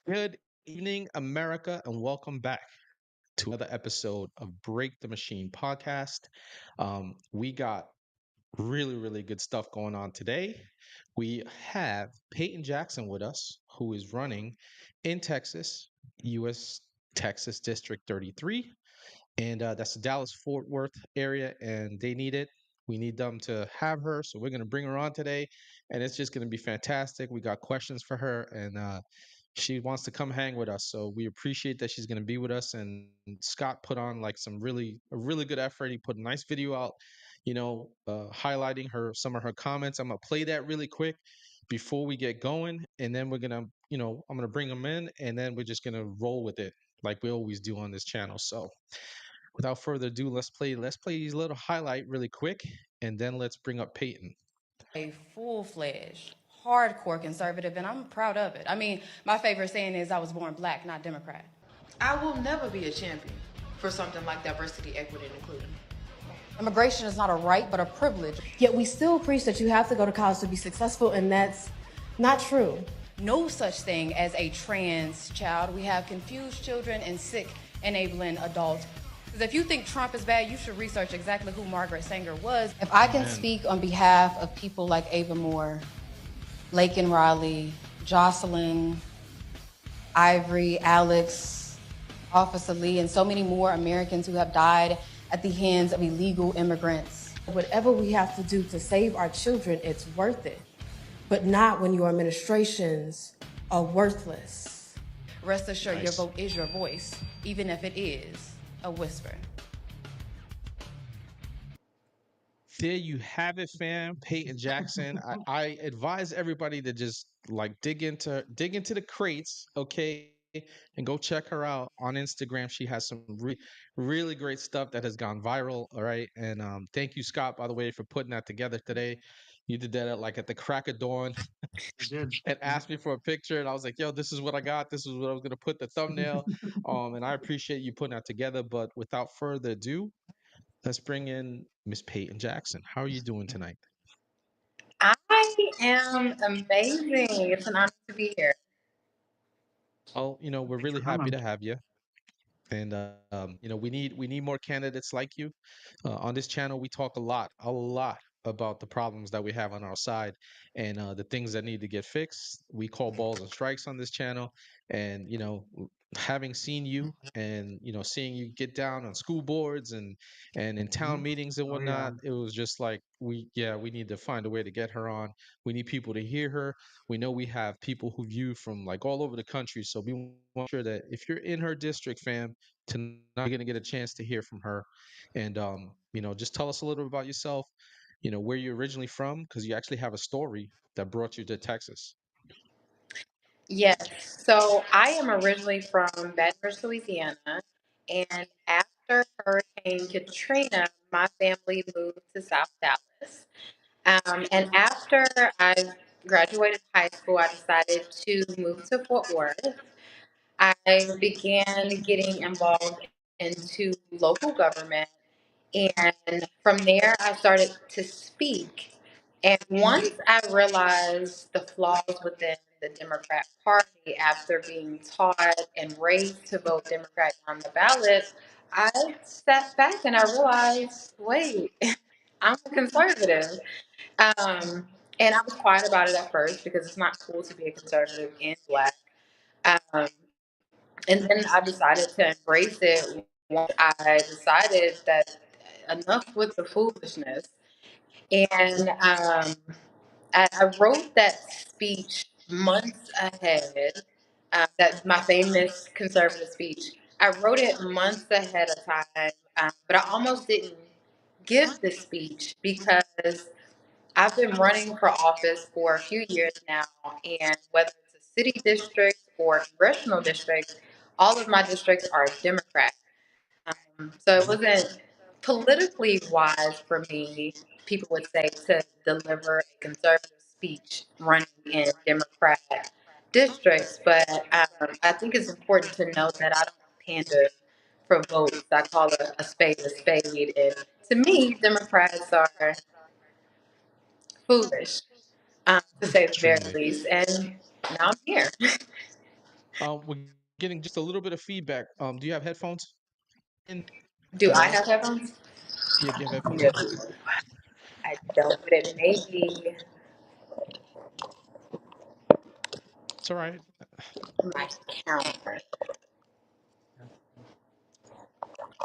Good evening, America, and welcome back to another episode of Break the Machine podcast. We got really good stuff going on today. We have Payton Jackson with us, who is running in Texas, U.S. Texas District 33, and that's the Dallas Fort Worth area, and they need it. We need them to have her, so we're going to bring her on today, and it's just going to be fantastic. We got questions for her, and she wants to come hang with us, so we appreciate that she's going to be with us. And Scott put on like a really good effort. He put a nice video out, highlighting some of her comments. I'm gonna play that really quick before we get going, and then I'm gonna bring them in, and then we're just gonna roll with it like we always do on this channel. So without further ado, let's play these little highlight really quick, and then let's bring up Peyton. A full-fledged, hardcore conservative, and I'm proud of it. I mean, my favorite saying is I was born black, not Democrat. I will never be a champion for something like diversity, equity, and inclusion. Immigration is not a right, but a privilege. Yet we still preach that you have to go to college to be successful, and that's not true. No such thing as a trans child. We have confused children and sick, enabling adults. Because if you think Trump is bad, you should research exactly who Margaret Sanger was. If I can speak on behalf of people like Ava Moore, Laken Riley, Jocelyn, Ivory, Alex, Officer Lee, and so many more Americans who have died at the hands of illegal immigrants. Whatever we have to do to save our children, it's worth it. But not when your administrations are worthless. Rest assured, Your Nice. vote is your voice, even if it is a whisper. There you have it, fam. Peyton Jackson. I advise everybody to just like dig into the crates, okay, and go check her out on Instagram. She has some really great stuff that has gone viral. All right, and thank you, Scott, by the way, for putting that together today. You did that at the crack of dawn and asked me for a picture, and I was like, "Yo, this is what I got. This is what I was gonna put the thumbnail." And I appreciate you putting that together. But without further ado, let's bring in Miss Peyton Jackson. How are you doing tonight? I am amazing. It's an honor to be here. Oh, we're really happy to have you. And we need more candidates like you. On this channel, we talk a lot about the problems that we have on our side and the things that need to get fixed. We call balls and strikes on this channel, and having seen you and seeing you get down on school boards and in town meetings and whatnot, it was just like we need to find a way to get her on. We need people to hear her. We know we have people who view from like all over the country, so we want sure that if you're in her district, fam, tonight you're gonna get a chance to hear from her. And just tell us a little about yourself, where you're originally from, because you actually have a story that brought you to Texas. Yes. So I am originally from Baton Rouge, Louisiana. And after Hurricane Katrina, my family moved to South Dallas. And after I graduated high school, I decided to move to Fort Worth. I began getting involved into local government. And from there, I started to speak. And once I realized the flaws within the Democrat Party after being taught and raised to vote Democrat on the ballot, I sat back and I realized, wait, I'm a conservative. Um, and I was quiet about it at first because it's not cool to be a conservative and black. Um, and then I decided to embrace it once I decided that enough with the foolishness. And I wrote that speech months ahead. That my famous conservative speech. I wrote it months ahead of time, but I almost didn't give the speech because I've been running for office for a few years now, and whether it's a city district or congressional district, all of my districts are Democrat. So it Mhm. wasn't politically wise for me, people would say, to deliver a conservative speech running in Democrat districts. But I think it's important to note that I don't pander for votes. I call a spade a spade. And to me, Democrats are foolish, to say the very Extremely. least. And now I'm here. We're getting just a little bit of feedback. Do you have headphones in Do at I all? have headphones? Yeah, do you have headphones No, in? I don't, but it may be It's all right. my counter.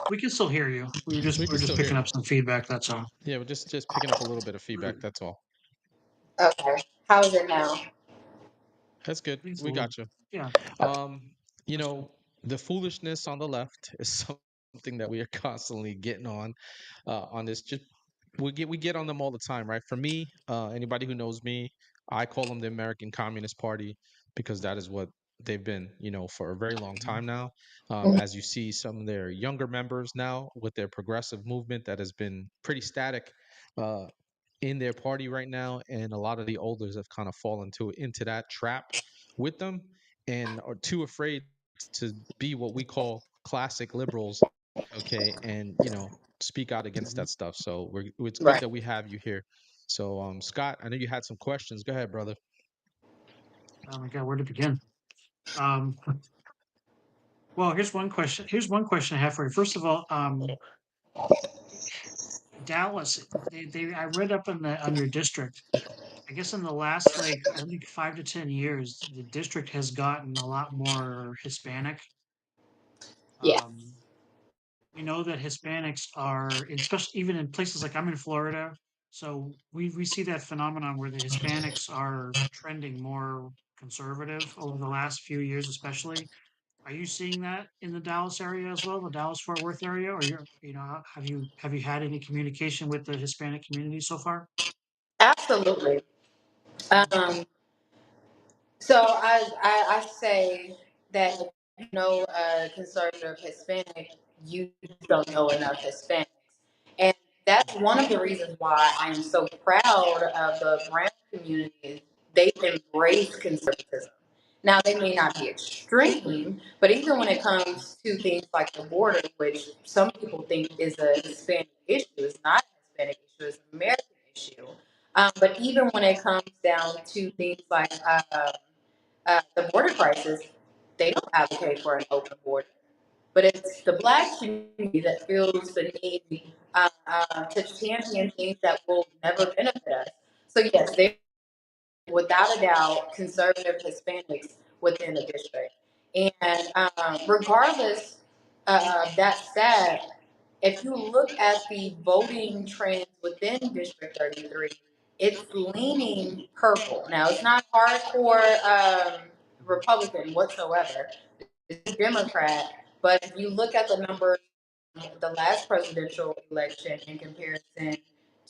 We can still hear you. We We're can just still hear picking you. up some feedback. That's all. Yeah, we're just picking up a little bit of feedback. That's all. Okay. How is it now? That's good. Please a We little. got you. Yeah, Um, you that's good. know, the foolishness on the left is something that we are constantly getting on this. Just we get on them all the time, right? For me, anybody who knows me, I call them the American Communist Party because that is what they've been, for a very long Mhm. time now. Mhm. As you see some of their younger members now with their progressive movement that has been pretty static. Uh, in their party right now, and a lot of the elders have kind of fallen into that trap with them and are too afraid to be what we call classic liberals, okay, and speak out against Mhm. that stuff. So it's good Right. that we have you here. So Scott, I know you had some questions. Go ahead, brother. Oh my God, where to begin? Um, well, here's one question. Here's one question I have for you. First of all, Dallas, I read up on your district. I guess in the last like I think 5 to 10 years, the district has gotten a lot more Hispanic. Yeah. Um, we know that Hispanics are, especially even in places like I'm in Florida, so we see that phenomenon where the Hispanics are trending more conservative over the last few years, especially. Are you seeing that in the Dallas area as well, the Dallas Fort Worth area, or have you had any communication with the Hispanic community so far? Absolutely. Um, so I say that if you know a conservative Hispanic, you don't know enough Hispanics. And that's one of the reasons why I am so proud of the brown community. They embrace conservatism. Now, they may not be extreme, but even when it comes to things like the border, which some people think is a Hispanic issue, it's not a Hispanic issue, it's an American issue. But even when it comes down to things like the border crisis, they don't advocate for an open border. But it's the black community that feels the need to champion things that will never benefit us. So yes, they without a doubt conservative Hispanics within the district, and regardless of that said, if you look at the voting trends within District 33, it's leaning purple. Now it's not hardcore Republican whatsoever. It's Democrat, but if you look at the numbers the last presidential election in comparison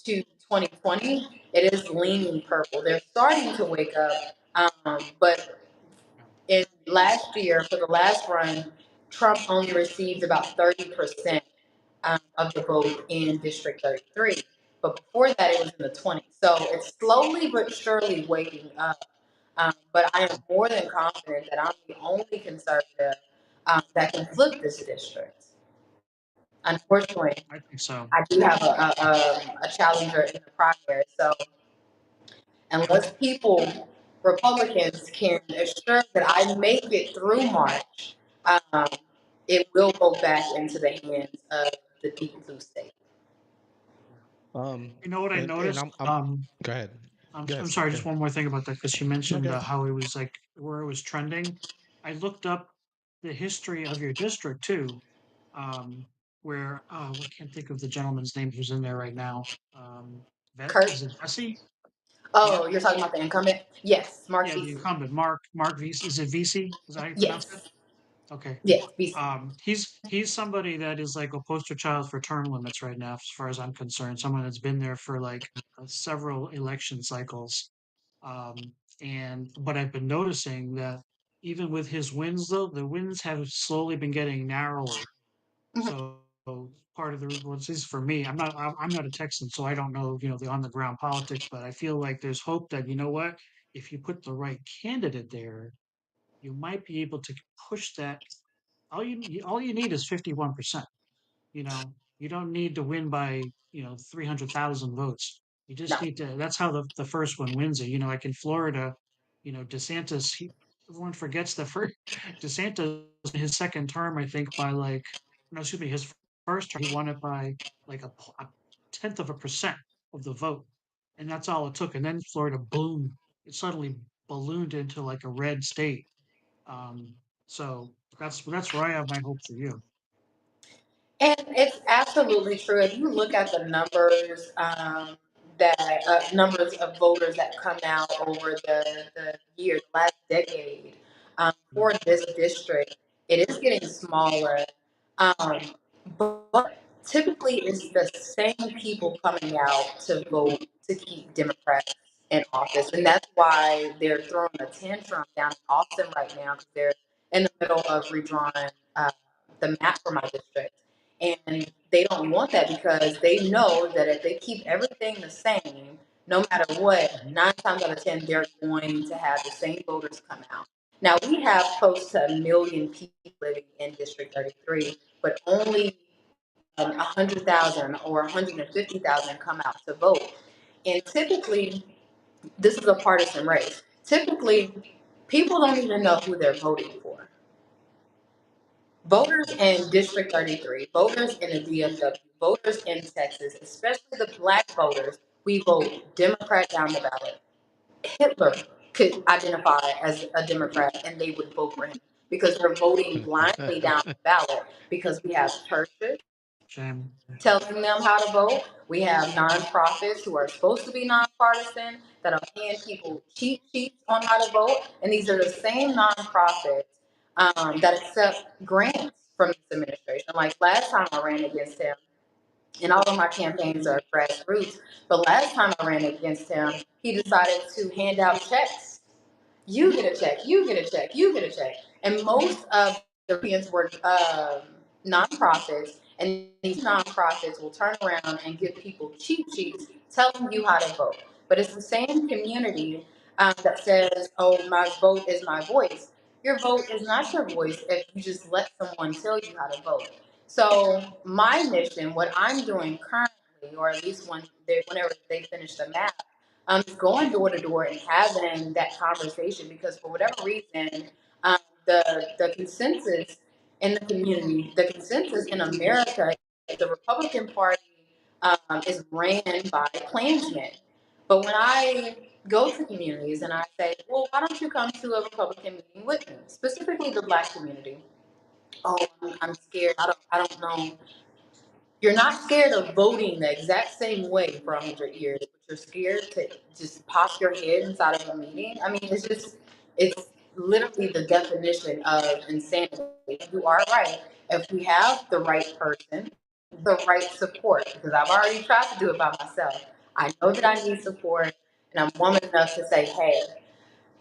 to 2020, it is leaning purple. They're starting to wake up, but in last year for the last run, Trump only received about 30% of the vote in District 33. But before that, it was in the 20s. So it's slowly but surely waking up. But I am more than confident that I'm the only conservative that can flip this district. Unfortunately, I think so. I do have a challenger in the primary. So unless people, Republicans, can assure that I make it through March, um, it will go back into the hands of the deep blue state. Um, You know what I and noticed? I'm go ahead. Go ahead, I'm Scott. sorry, Go just ahead. one more thing about that because you No, go mentioned ahead. how it was like where it was trending. I looked up the history of your district too, um, where I can't think of the gentleman's name who's in there right now. Is Kurt, it Vesey? oh, Mark? you're talking about the incumbent? Yes, Mark Yeah, the Beasley. incumbent, Mark Vesey. Is it Vesey? Is that how you pronounce it? Yes, Okay. yes, Beasley. He's somebody that is like a poster child for term limits right now, as far as I'm concerned. Someone that's been there for like several election cycles. Um, and but I've been noticing that even with his wins, though, the wins have slowly been getting narrower. Mhm. So part of the well, at least for me, I'm not a Texan, so I don't know the on the ground politics. But I feel like there's hope that what if you put the right candidate there, you might be able to push that. All you need is 51%. You don't need to win by 300,000 votes. You No, just need to. That's how the first one wins it. Like in Florida, DeSantis everyone forgets that for DeSantis in his second term, I think by like, no, excuse me, his first term, he won it by like a tenth of a percent of the vote, and that's all it took. And then Florida, boom, it suddenly ballooned into like a red state. Um, so that's where I have my hope for you. And it's absolutely true. If you look at the numbers, that numbers of voters that come out over the year, the last decade, for this district, it is getting smaller. Um, but typically, it's the same people coming out to vote to keep Democrats in office, and that's why they're throwing a tantrum down in Austin right now because they're in the middle of redrawing the map for my district. And they don't want that because they know that if they keep everything the same, no matter what, 9 times out of 10, they're going to have the same voters come out. Now, we have close to 1 million people living in District 33, but only 100,000 or 150,000 come out to vote. And typically, this is a partisan race. Typically, people don't even know who they're voting for. Voters in District 33, voters in the DFW, voters in Texas, especially the black voters, we vote Democrat down the ballot. Hitler could identify as a Democrat and they would vote for him because they're voting blindly down the ballot because we have churches Shame. telling them how to vote. We have nonprofits who are supposed to be nonpartisan that are paying people cheat sheets on how to vote. And these are the same nonprofits that accept grants from this administration. Like last time I ran against him, and all of my campaigns are grassroots, but last time I ran against him, he decided to hand out checks. You get a check, you get a check, you get a check. And most of the Europeans were nonprofits, and these nonprofits will turn around and give people cheat sheets telling you how to vote. But it's the same community that says, oh, my vote is my voice. Your vote is not your voice if you just let someone tell you how to vote. So, my mission, what I'm doing currently, or at least whenever they finish the map, going door to door and having that conversation because for whatever reason, um, the consensus in the community, the consensus in America, the Republican Party is ran by Klansmen. But when I go to communities and I say, well, why don't you come to a Republican meeting with me, specifically the Black community? Oh, I'm scared. I don't know. You're not scared of voting the exact same way for 100 years, but you're scared to just pop your head inside of a meeting. I mean, it's literally the definition of insanity. You are right. If we have the right person, the right support, because I've already tried to do it by myself. I know that I need support, and I'm woman enough to say, hey,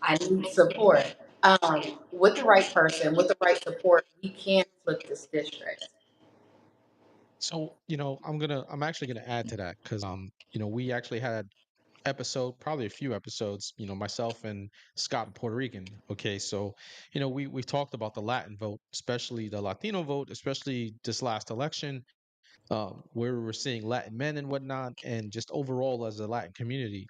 I need support. With the right person, with the right support, we can flip this district. So, I'm actually gonna add to that because we actually had episode, probably a few episodes, myself and Scott in Puerto Rican. Okay, so we talked about the Latin vote, especially the Latino vote, especially this last election, where we were seeing Latin men and whatnot, and just overall as a Latin community.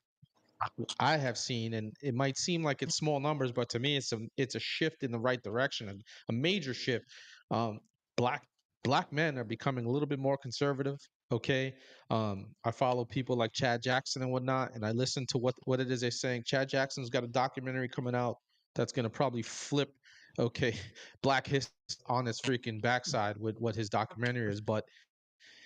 I have seen, and it might seem like it's small numbers, but to me, it's a shift in the right direction, a major shift. Um, black black men are becoming a little bit more conservative. Okay, I follow people like Chad Jackson and whatnot, and I listen to what it is they're saying. Chad Jackson's got a documentary coming out that's gonna probably flip. Okay, black history on its freaking backside with what his documentary is, but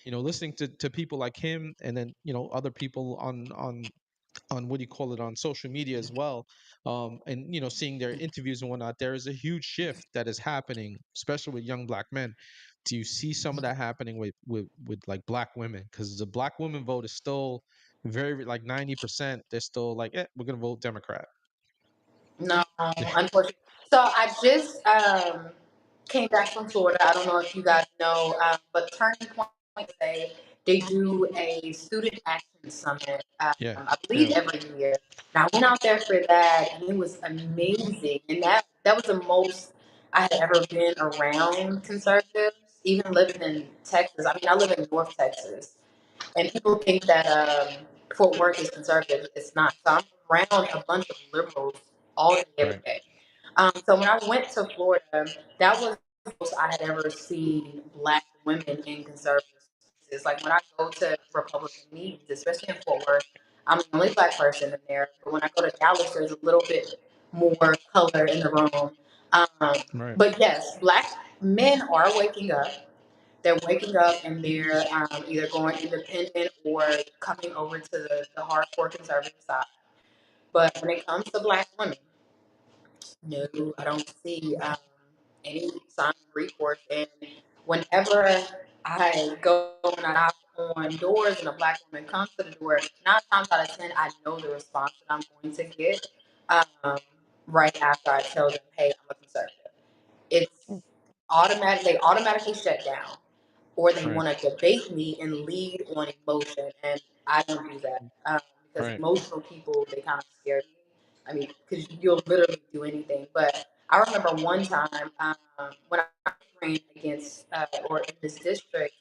listening to people like him, and then other people on what do you call it, on social media as well, and seeing their interviews and whatnot, there is a huge shift that is happening, especially with young black men. Do you see some of that happening with like black women? Because the black women vote is still very like 90%. They're still like, we're gonna vote Democrat. No, unfortunately. So I just came back from Florida. I don't know if you guys know, but Turning Point they do a student action summit. Yeah, I believe yeah, every year. And I went out there for that, and it was amazing. And that was the most I had ever been around conservatives, even living in Texas. I mean, I live in North Texas, and people think that Fort Worth is conservative. It's not. So I'm around a bunch of liberals all day, every right. day. So when I went to Florida, that was the most I had ever seen black women in conservative spaces. Like when I go to Republican meetings, especially in Fort Worth, I'm the only black person in there. But when I go to Dallas, there's a little bit more color in the room. Um, Right. but yes, black men are waking up. They're waking up and they're either going independent or coming over to the hardcore conservative side. But when it comes to black women, no, I don't see any sign of recourse. And whenever I go and I knock on doors and a black woman comes to the door, 9 times out of 10, I know the response that I'm going to get um, right after I tell them, hey, I'm a conservative. It's automatic. They automatically shut down, or they Right. want to debate me and lead on emotion, and I don't do that because Right. emotional people they kind of scare me. I mean, because you'll literally do anything. But I remember one time when I ran against or in this district,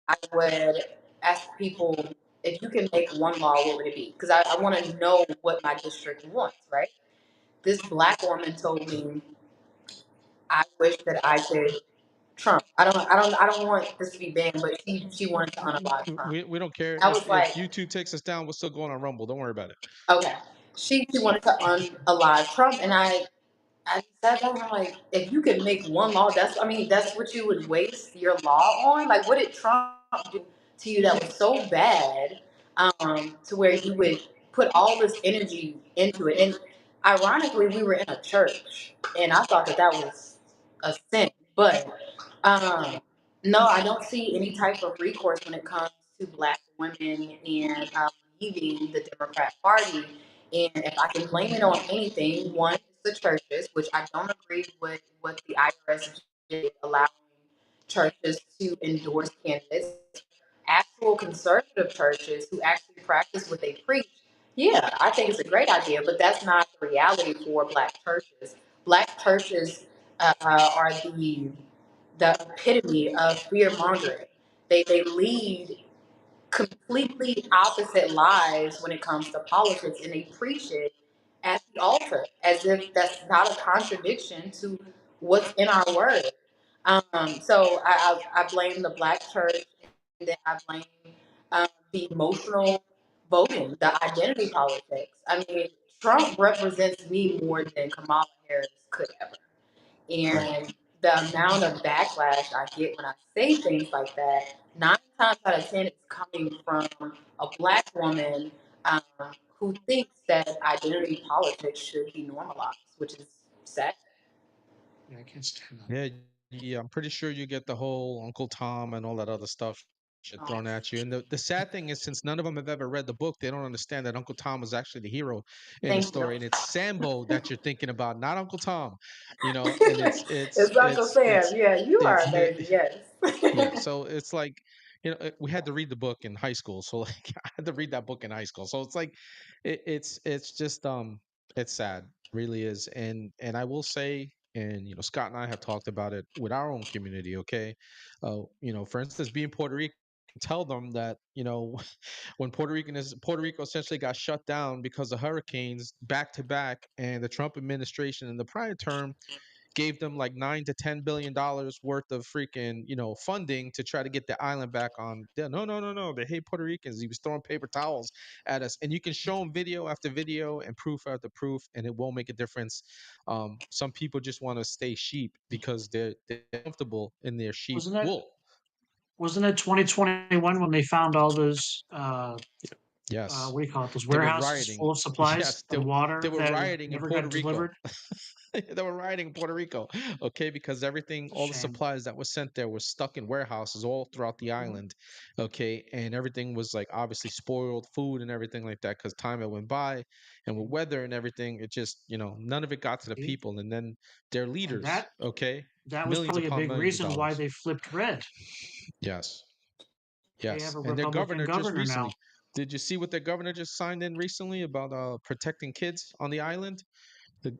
I would ask people if you can make one law, what would it be? Because I want to know what my district wants, right? This black woman told me, I wish that I could Trump. I don't want this to be banned, but she wanted to unalive Trump. We don't care I was if like, YouTube takes us down. We're still going on Rumble. Don't worry about it. okay. She wanted to unalive Trump, and I sat down and I'm like, if you could make one law, that's what you would waste your law on. Like, what did Trump do to you that was so bad, to where you would put all this energy into it? And ironically, we were in a church, and I thought that was a sin. But no, I don't see any type of recourse when it comes to black women and leaving the Democrat Party. And if I can blame it on anything, one is the churches, which I don't agree with what the IRS did, allowing churches to endorse candidates. Actual conservative churches who actually practice what they preach, yeah, I think it's a great idea, but that's not the reality for black churches. Black churches are the epitome of fear mongering. They lead completely opposite lives when it comes to politics, and they preach it at the altar as if that's not a contradiction to what's in our word. So I blame the black church, and then I blame the emotional voting, the identity politics. I mean, Trump represents me more than Kamala Harris could ever. Right. And the amount of backlash I get when I say things like that, 9 times out of 10, it's coming from a black woman um, who thinks that identity politics should be normalized, which is sad. Yeah, I can't stand that. Yeah, yeah. I'm pretty sure you get the whole Uncle Tom and all that other stuff shit Oh, thrown at you. And the sad thing is, since none of them have ever read the book, they don't understand that Uncle Tom was actually the hero in the thank you. story, and it's Sambo that you're thinking about, not Uncle Tom. And It's Uncle Sam. Yeah, you are a it, baby. Yes. yeah. So it's like, we had to read the book in high school. So like, I had to read that book in high school. So it's like, it's just it's sad, really is. And I will say, and Scott and I have talked about it with our own community. Okay, for instance, being Puerto Rican, tell them that when Puerto Rico essentially got shut down because of hurricanes back to back, and the Trump administration in the prior term gave them like $9 to $10 billion worth of freaking funding to try to get the island back on. No, no, no, no. They hate Puerto Ricans. He was throwing paper towels at us, and you can show them video after video and proof after proof, and it won't make a difference. Some people just want to stay sheep because they're comfortable in their sheep Wasn't it wool. wasn't it 2021 when they found all those Yes, what do you call it? Those they were warehouses rioting. full of supplies Yes, and they water were that rioting in never Puerto got Rico. delivered? They were rioting in Puerto Rico. Okay, because everything, It's a all the shame. supplies that were sent there was stuck in warehouses all throughout the Mhm. island. Okay, and everything was like obviously spoiled food and everything like that because time had went by, and with weather and everything, it just none of it got to the See? people. And then their And leaders, okay, that was millions probably a upon big millions of reason why dollars. they flipped red. Yes, They have yes, a and their Republican governor just governor now. recently. Did you see what their governor just signed in recently about protecting kids on the island? The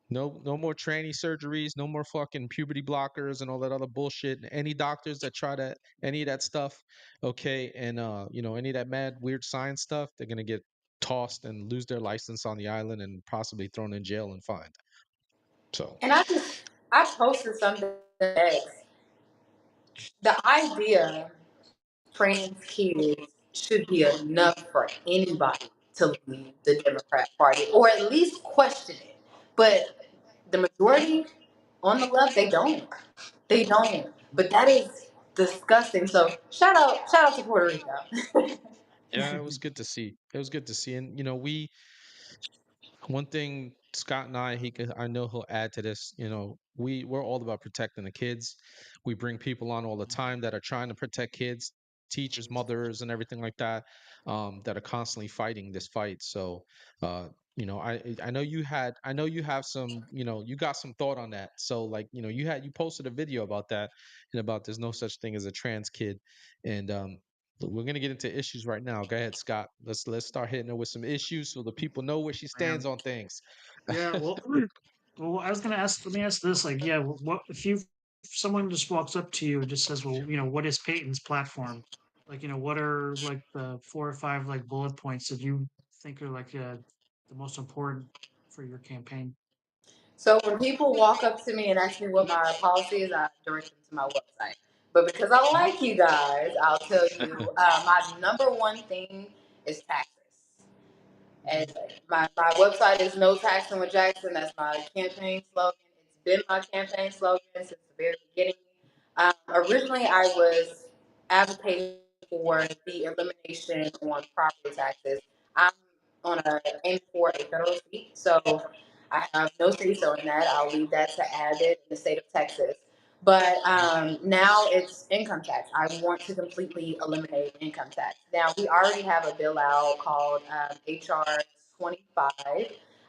no more tranny surgeries, no more fucking puberty blockers and all that other bullshit. Any doctors that try to any of that stuff, okay, and any of that mad weird science stuff, they're gonna get tossed and lose their license on the island and possibly thrown in jail and fined. So And I posted something that the idea trans kids should be enough for anybody to leave the Democrat Party or at least question it. But the majority on the left, they don't. They don't. But that is disgusting. So shout out to Puerto Rico. yeah, it was good to see. It was good to see, and we one thing Scott and I, I know he'll add to this. We're all about protecting the kids. We bring people on all the time that are trying to protect kids, teachers, mothers, and everything like that, that are constantly fighting this fight. So, I know you have some, you got some thought on that. So, like, you posted a video about that and about there's no such thing as a trans kid, and we're gonna get into issues right now. Go ahead, Scott. Let's start hitting her with some issues so the people know where she stands Man. on things. Yeah, well, I was gonna ask. Let me ask this: like, yeah, what if someone just walks up to you and just says, "Well, what is Peyton's platform? Like, what are like the 4 or 5 like bullet points that you think are like the most important for your campaign?" So when people walk up to me and ask me what my policy is, I direct them to my website. But because I like you guys, I'll tell you my number one thing is taxes. Hmm. And my website is No Taxing with Jackson. That's my campaign slogan. It's been my campaign slogan since the very beginning. Originally, I was advocating for the elimination on property taxes. I'm on a aim for a federal seat, so I have no say so in that. I'll leave that to Abbott in the state of Texas. But now it's income tax. I want to completely eliminate income tax. Now, we already have a bill out called HR 25.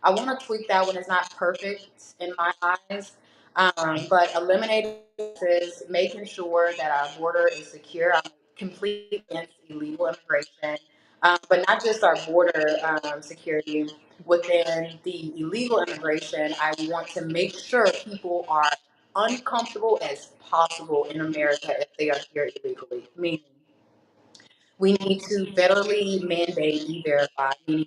I want to tweak that one. It's not perfect in my eyes, but eliminating is making sure that our border is secure. I'm completely against illegal immigration, but not just our border security. Within the illegal immigration, I want to make sure people are uncomfortable as possible in America if they are here illegally. Meaning, we need to federally mandate e-verify, meaning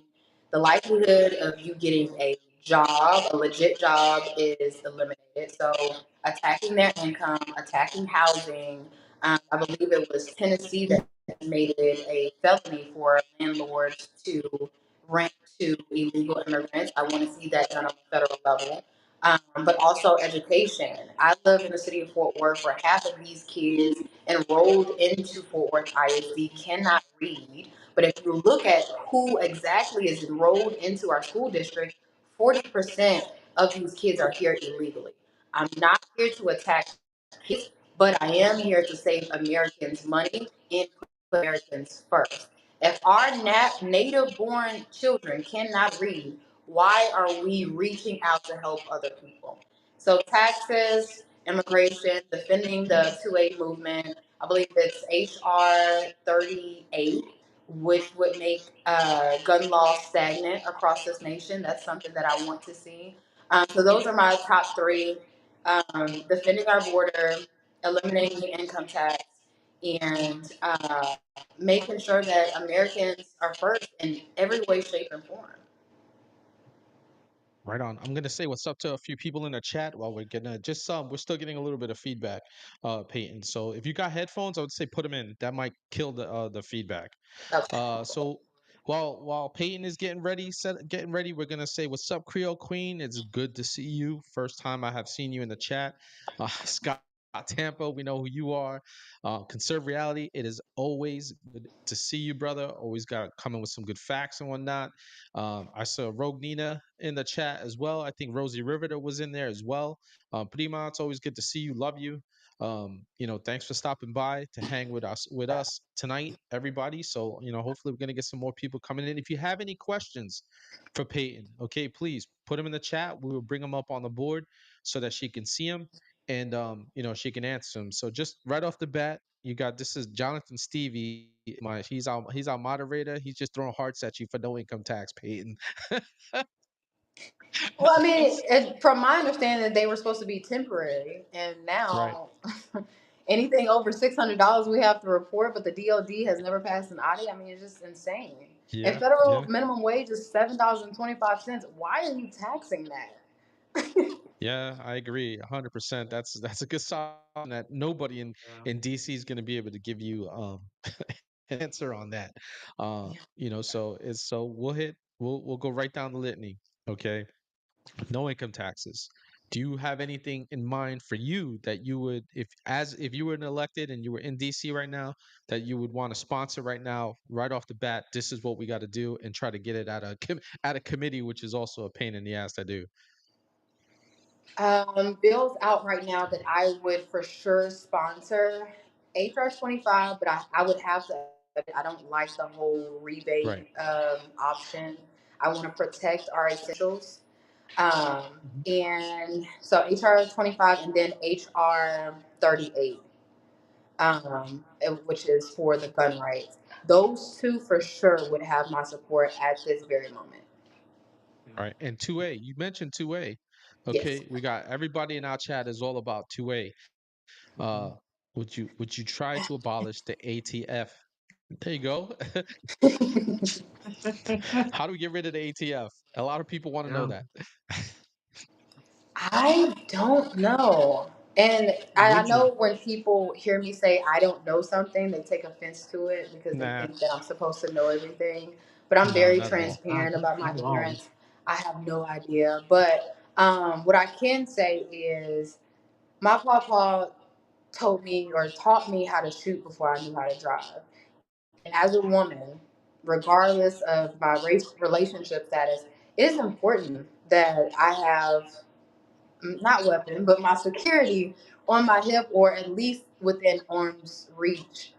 the likelihood of you getting a job, a legit job, is eliminated. So attacking their income, attacking housing. I believe it was Tennessee that made it a felony for landlords to rent to illegal immigrants. I want to see that done on a federal level. But also education. I live in the city of Fort Worth where half of these kids enrolled into Fort Worth ISD cannot read. But if you look at who exactly is enrolled into our school district, 40% of these kids are here illegally. I'm not here to attack kids, but I am here to save Americans money and put Americans first. If our native born children cannot read, why are we reaching out to help other people? So, taxes, immigration, defending the 2A movement. I believe it's HR 38, which would make gun law stagnant across this nation. That's something that I want to see. So, those are my top three: defending our border, eliminating the income tax, and making sure that Americans are first in every way, shape, and form. Right on. I'm gonna say what's up to a few people in the chat while we're getting just some. We're still getting a little bit of feedback, Peyton. So if you got headphones, I would say put them in. That might kill the feedback. Okay. So while Peyton is getting ready, we're gonna say what's up, Creole Queen. It's good to see you. First time I have seen you in the chat. Scott Tampa, we know who you are. Conserve Reality, it is always good to see you, brother. Always got coming with some good facts and whatnot. I saw Rogue Nina in the chat as well. I think Rosie Riveter was in there as well. Prima, it's always good to see you. Love you. Thanks for stopping by to hang with us tonight, everybody. So, hopefully we're gonna get some more people coming in. If you have any questions for Peyton, okay, please put them in the chat. We will bring them up on the board so that she can see them and she can answer them. So just right off the bat, you got this is Jonathan Stevie. He's our moderator. He's just throwing hearts at you for no income tax, Peyton. Well, I mean, from my understanding, they were supposed to be temporary, and Right. now anything over $600 we have to report, but the DOD has never passed an audit. I mean, it's just insane. If Yeah. federal Yeah. minimum wage is $7.25, why are you taxing that? Yeah, I agree 100%. That's a good sign that nobody Yeah. in DC is going to be able to give you an answer on that. Yeah. So we'll go right down the litany. Okay. No income taxes. Do you have anything in mind for you that you would, if you were an elected and you were in DC right now, that you would want to sponsor right now, right off the bat? This is what we got to do, and try to get it out of committee, which is also a pain in the ass to do. Bills out right now that I would for sure sponsor HR 25, but I would have to. I don't like the whole Right. rebate option. I want to protect our essentials. Mhm. And so HR 25 and then HR 38, which is for the gun rights. Those two for sure would have my support at this very moment. Yeah. All right. And 2A, you mentioned 2A. Yes. Okay, we got everybody in our chat is all about 2A. Mhm. Uh would you try to abolish the ATF? There you go. How do we get rid of the ATF? A lot of people want to know Yeah. that. I don't know. And I Would you? know when people hear me say I don't know something, they take offense to it because they Nah, think that I'm supposed to know everything. But I'm no, very not at all. Not, transparent about my not at all. ignorance. I have no idea. But what I can say is my papa told me or taught me how to shoot before I knew how to drive. And as a woman, regardless of my race relationship status, it is important that I have not weapon, but my security on my hip or at least within arm's reach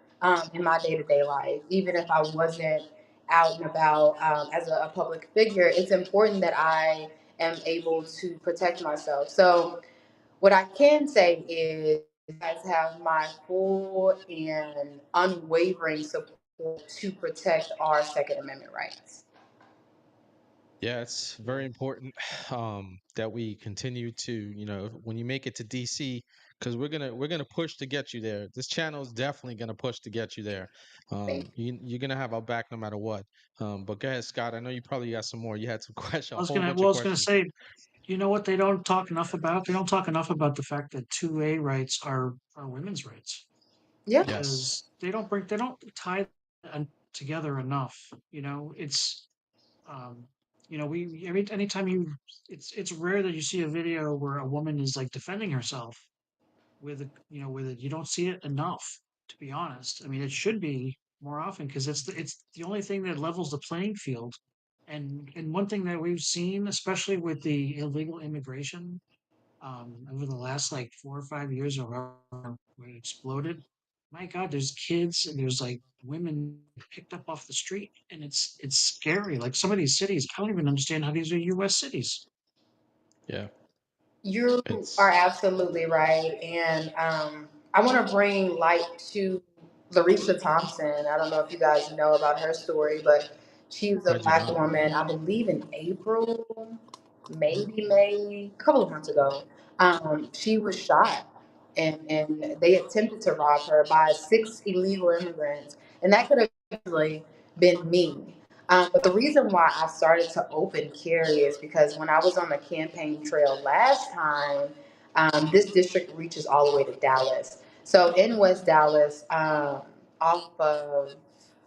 in my day to day life. Even if I wasn't out and about as a public figure, it's important that I am able to protect myself. So, what I can say is, you guys have my full and unwavering support to protect our Second Amendment rights. Yeah, it's Yeah. very important that we continue to, when you make it to DC, because we're gonna push to get you there. This channel is definitely gonna push to get you there. You're gonna have our back no matter what. But go ahead, Scott. I know you probably got some more. You had some question, a whole bunch Well, of I was gonna questions. say, you know what they don't talk enough about? They don't talk enough about the fact that 2A rights are women's rights Yeah. Yes. because they don't tie together enough. You know, it's um, we anytime it's rare that you see a video where a woman is like defending herself with with it. You don't see it enough, to be honest. I mean, it should be more often because it's the only thing that levels the playing field. And one thing that we've seen, especially with the illegal immigration, over the last like 4 or 5 years or however when it exploded, my God, there's kids and there's like women picked up off the street, and it's scary. Like some of these cities, I don't even understand how these are U.S. cities. Yeah. You are It's absolutely right. And I want to bring light to Larisha Thompson. I don't know if you guys know about her story, but she was a I do black not. woman, I believe in April, maybe May, a couple of months ago. She was shot and they attempted to rob her by six illegal immigrants. And that could have easily been me. But the reason why I started to open carry is because when I was on the campaign trail last time, this district reaches all the way to Dallas. So in West Dallas, off of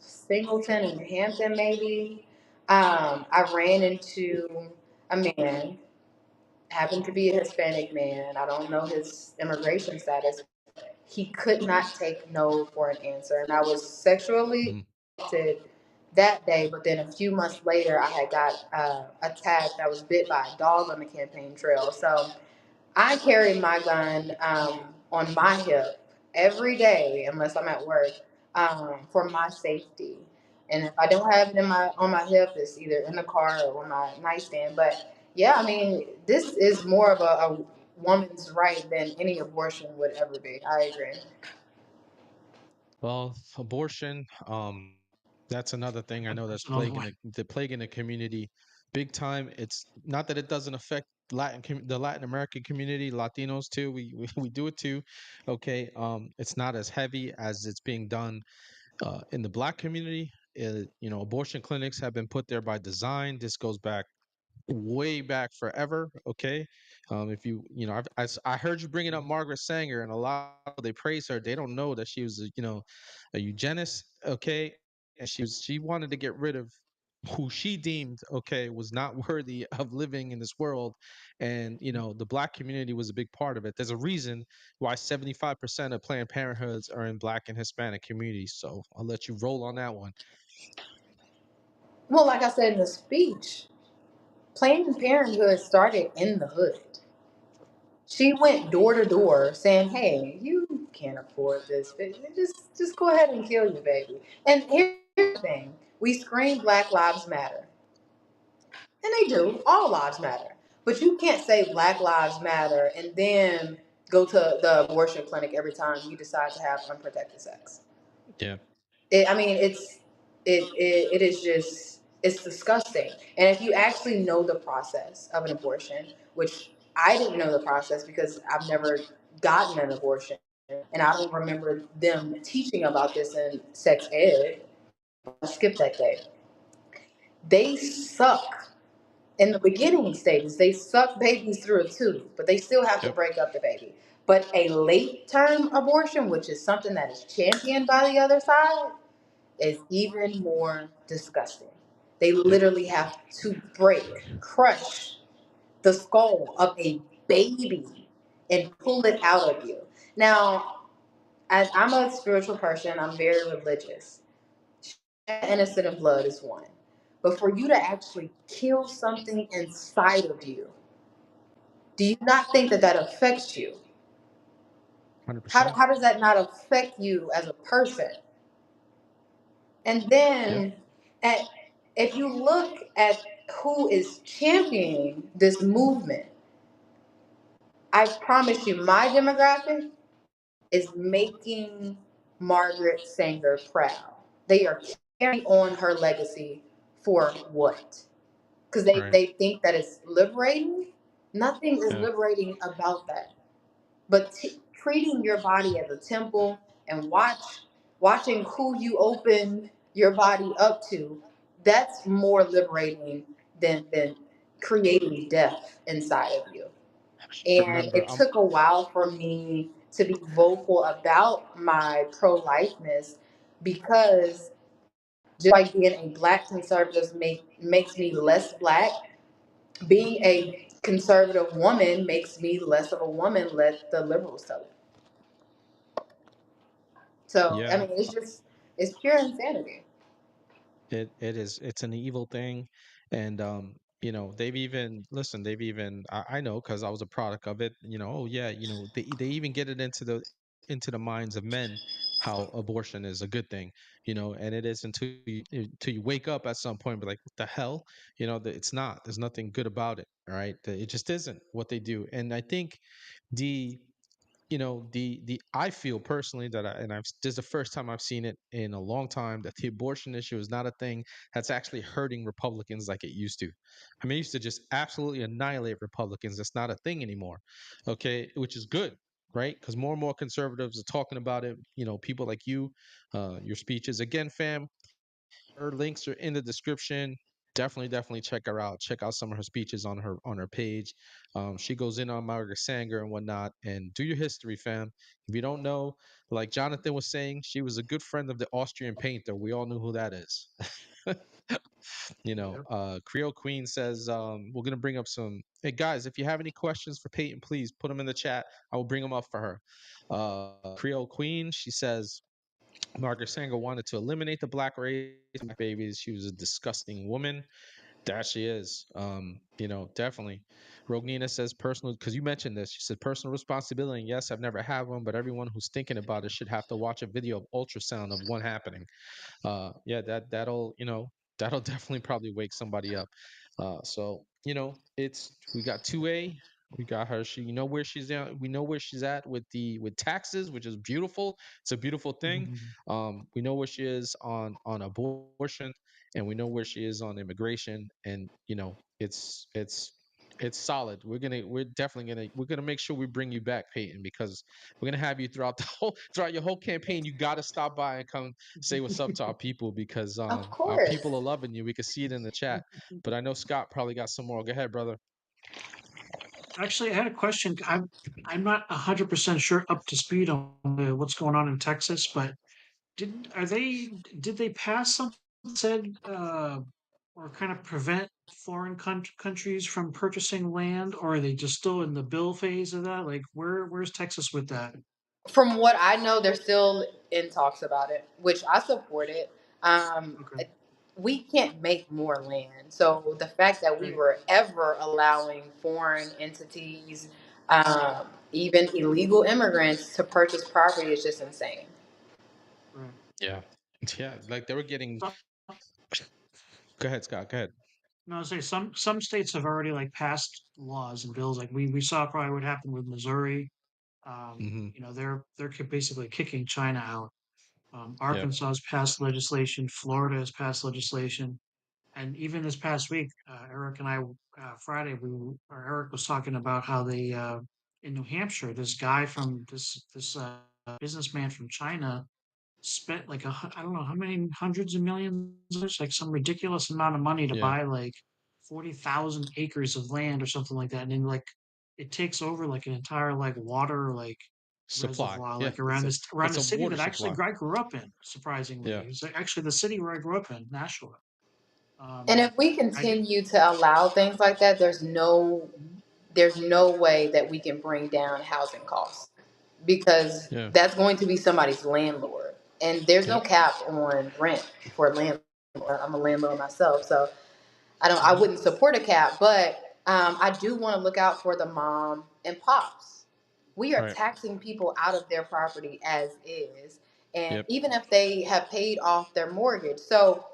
Singleton and Hampton, maybe, I ran into a man, happened to be a Hispanic man. I don't know his immigration status. He could not take no for an answer. And I was sexually Mm. assaulted that day, but then a few months later, I had got attacked. I was bit by a dog on the campaign trail. So I carry my gun on my hip every day, unless I'm at work, for my safety. And if I don't have it in my on my hip, it's either in the car or on my nightstand. But yeah, I mean, this is more of a woman's right than any abortion would ever be. I agree. Well, abortion, that's another thing I know that's That's another one. plaguing the community big time. It's not that it doesn't affect the Latin American community, Latinos too. We do it too. Okay. It's not as heavy as it's being done in the black community. Abortion clinics have been put there by design. This goes back way back forever. Okay, if you know, I heard you bringing up Margaret Sanger, and a lot of they praise her. They don't know that she was, a eugenist. Okay, and she wanted to get rid of who she deemed was not worthy of living in this world, and the black community was a big part of it. There's a reason why 75% of Planned Parenthoods are in black and Hispanic communities. So I'll let you roll on that one. Well, like I said in the speech, Planned Parenthood started in the hood. She went door to door saying, "Hey, you can't afford this. Just go ahead and kill your baby." And here's the thing: we scream Black Lives Matter, and they do. All lives matter, but you can't say Black Lives Matter and then go to the abortion clinic every time you decide to have unprotected sex. Yeah. I mean, it is just it's disgusting. And if you actually know the process of an abortion, which I didn't know the process because I've never gotten an abortion, and I don't remember them teaching about this in sex ed. I skipped that day. They suck in the beginning stages. They suck babies through a tube, but they still have to Yep. break up the baby. But a late term abortion, which is something that is championed by the other side, is even more disgusting. They Yep. literally have to crush the skull of a baby and pull it out of you. Now, as I'm a spiritual person, I'm very religious. Innocent in blood is one. But for you to actually kill something inside of you, do you not think that that affects you? 100%. How does that not affect you as a person? And Yep. then, at, if you look at who is championing this movement, I promise you, my demographic is making Margaret Sanger proud. They are carrying on her legacy for what? Because Right. they think that it's liberating. Nothing is Yeah. liberating about that. But treating your body as a temple and watching who you open your body up to, that's more liberating than creating death inside of you. And Remember, it took a while for me to be vocal about my pro-lifeness because just like being a black conservative makes me less black, being a conservative woman makes me less of a woman, let the liberals tell it. So I yeah, mean, it's pure insanity. it's an evil thing, and they've even listen. They've even I know because I was a product of it. Oh yeah, they even get it into the minds of men how abortion is a good thing. And it is until you wake up at some point, and be like, what the hell? It's not. There's nothing good about it. All right, it just isn't what they do, and I think the the I feel personally that this is the first time I've seen it in a long time that the abortion issue is not a thing that's actually hurting Republicans like it used to. I mean, it used to just absolutely annihilate Republicans. That's not a thing anymore. Okay, which is good, right? Because more and more conservatives are talking about it. People like you, your speeches. Again, fam, her links are in the description. Definitely check her out. Check out some of her speeches on her page. She goes in on Margaret Sanger and whatnot. And do your history, fam. If you don't know, like Jonathan was saying, she was a good friend of the Austrian painter. We all knew who that is. Yep. Creole Queen says, we're gonna bring up some. Hey guys, if you have any questions for Peyton, please put them in the chat. I will bring them up for her. Creole Queen, she says, Margaret Sanger wanted to eliminate the black race, black babies. She was a disgusting woman. That she is. Definitely. Rognina says personal because you mentioned this. She said personal responsibility. And yes, I've never had one, but everyone who's thinking about it should have to watch a video of ultrasound of one happening. Yeah, that'll definitely probably wake somebody up. So it's we got 2A, we got her. She, where she's at. We know where she's at with taxes, which is beautiful. It's a beautiful thing. Mhm. We know where she is on abortion, and we know where she is on immigration. And it's It's solid. We're gonna make sure we bring you back, Peyton, because we're gonna have you throughout throughout your whole campaign. You got to stop by and come say what's up to our people, because Of our course. people are loving you. We can see it in the chat. But I know Scott probably got some more. Go ahead, brother. Actually, I had a question. I'm not 100% sure up to speed on what's going on in Texas, but did they pass something that said or kind of prevent foreign countries from purchasing land, or are they just still in the bill phase of that? Like, where's Texas with that? From what I know, they're still in talks about it, which I support it. Um, Okay, we can't make more land. So the fact that we right, were ever allowing foreign entities, even illegal immigrants, to purchase property is just insane. right. Yeah, yeah. Like they were getting. So, Go ahead, Scott. Go ahead. no, I say some states have already like passed laws and bills. Like we saw probably what happened with Missouri. Mm-hmm. They're basically kicking China out. Yep. Arkansas has passed legislation. Florida has passed legislation. And even this past week, Eric and I, Friday, Eric was talking about how in New Hampshire, this guy from this businessman from China spent like I don't know how many hundreds of millions, like some ridiculous amount of money to Yeah. buy like 40,000 acres of land or something like that, and then like it takes over like an entire like water like Supply. reservoir Yeah. like around It's the a city water that actually supply. I grew up in. Surprisingly, Yeah. it's actually the city where I grew up in, Nashua. And Um, if we I did. continue to allow things like that, there's no way that we can bring down housing costs, because Yeah. that's going to be somebody's landlord. And there's no Yep. cap on rent for a landlord. I'm a landlord myself, so I Mhm. wouldn't support a cap, but I do want to look out for the mom and pops. We are Right. taxing people out of their property as is, and Yep. even if they have paid off their mortgage. So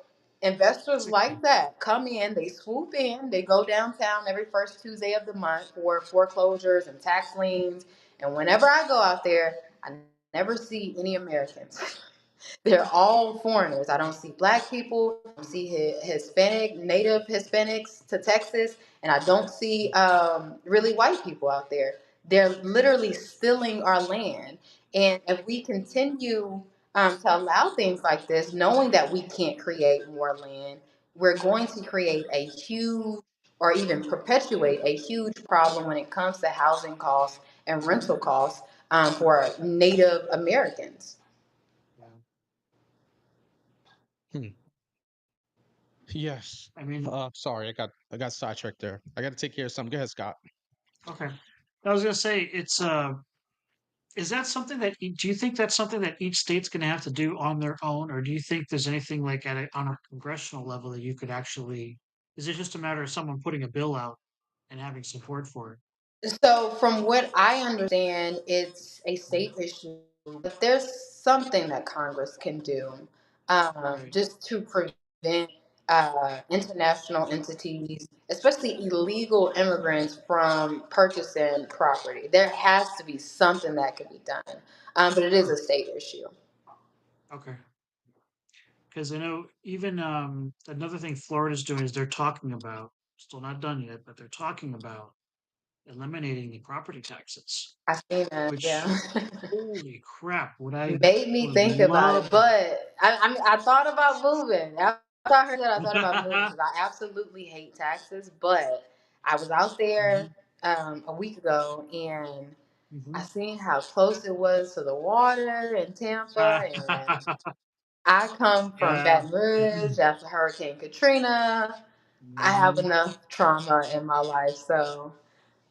investors like that come in, they swoop in, they go downtown every first Tuesday of the month for foreclosures and tax liens. And whenever I go out there, I never see any Americans. They're all foreigners. I don't see black people. I don't see Hispanic, native Hispanics to Texas, and I don't see really white people out there. They're literally stealing our land. And if we continue to allow things like this, knowing that we can't create more land, we're going to create a huge, or even perpetuate a huge problem when it comes to housing costs and rental costs for Native Americans. Yeah. Hmm. Yes. I mean, Sorry, I got sidetracked there. I got to take care of something. Go ahead, Scott. okay. I was gonna say it's is that something that do you think that's something that each state's gonna have to do on their own, or do you think there's anything like on a congressional level that you could actually? Is it just a matter of someone putting a bill out and having support for it? So, from what I understand, it's a state issue, but there's something that Congress can do Right. just to prevent international entities, especially illegal immigrants, from purchasing property. There has to be something that can be done, but it is Huh. a state issue. Okay. Because I know even another thing Florida's doing is they're talking about, still not done yet, but they're talking about eliminating the property taxes, I seen that, which yeah. holy crap, Made me would think about it. love that. But I thought about moving. After I heard that, I thought about moving because I absolutely hate taxes. But I was out there Mhm, a week ago, and I mhm. seen how close it was to the water in Tampa, and I come from Yeah. Baton Rouge after Hurricane Katrina. I have Mhm. enough trauma in my life, so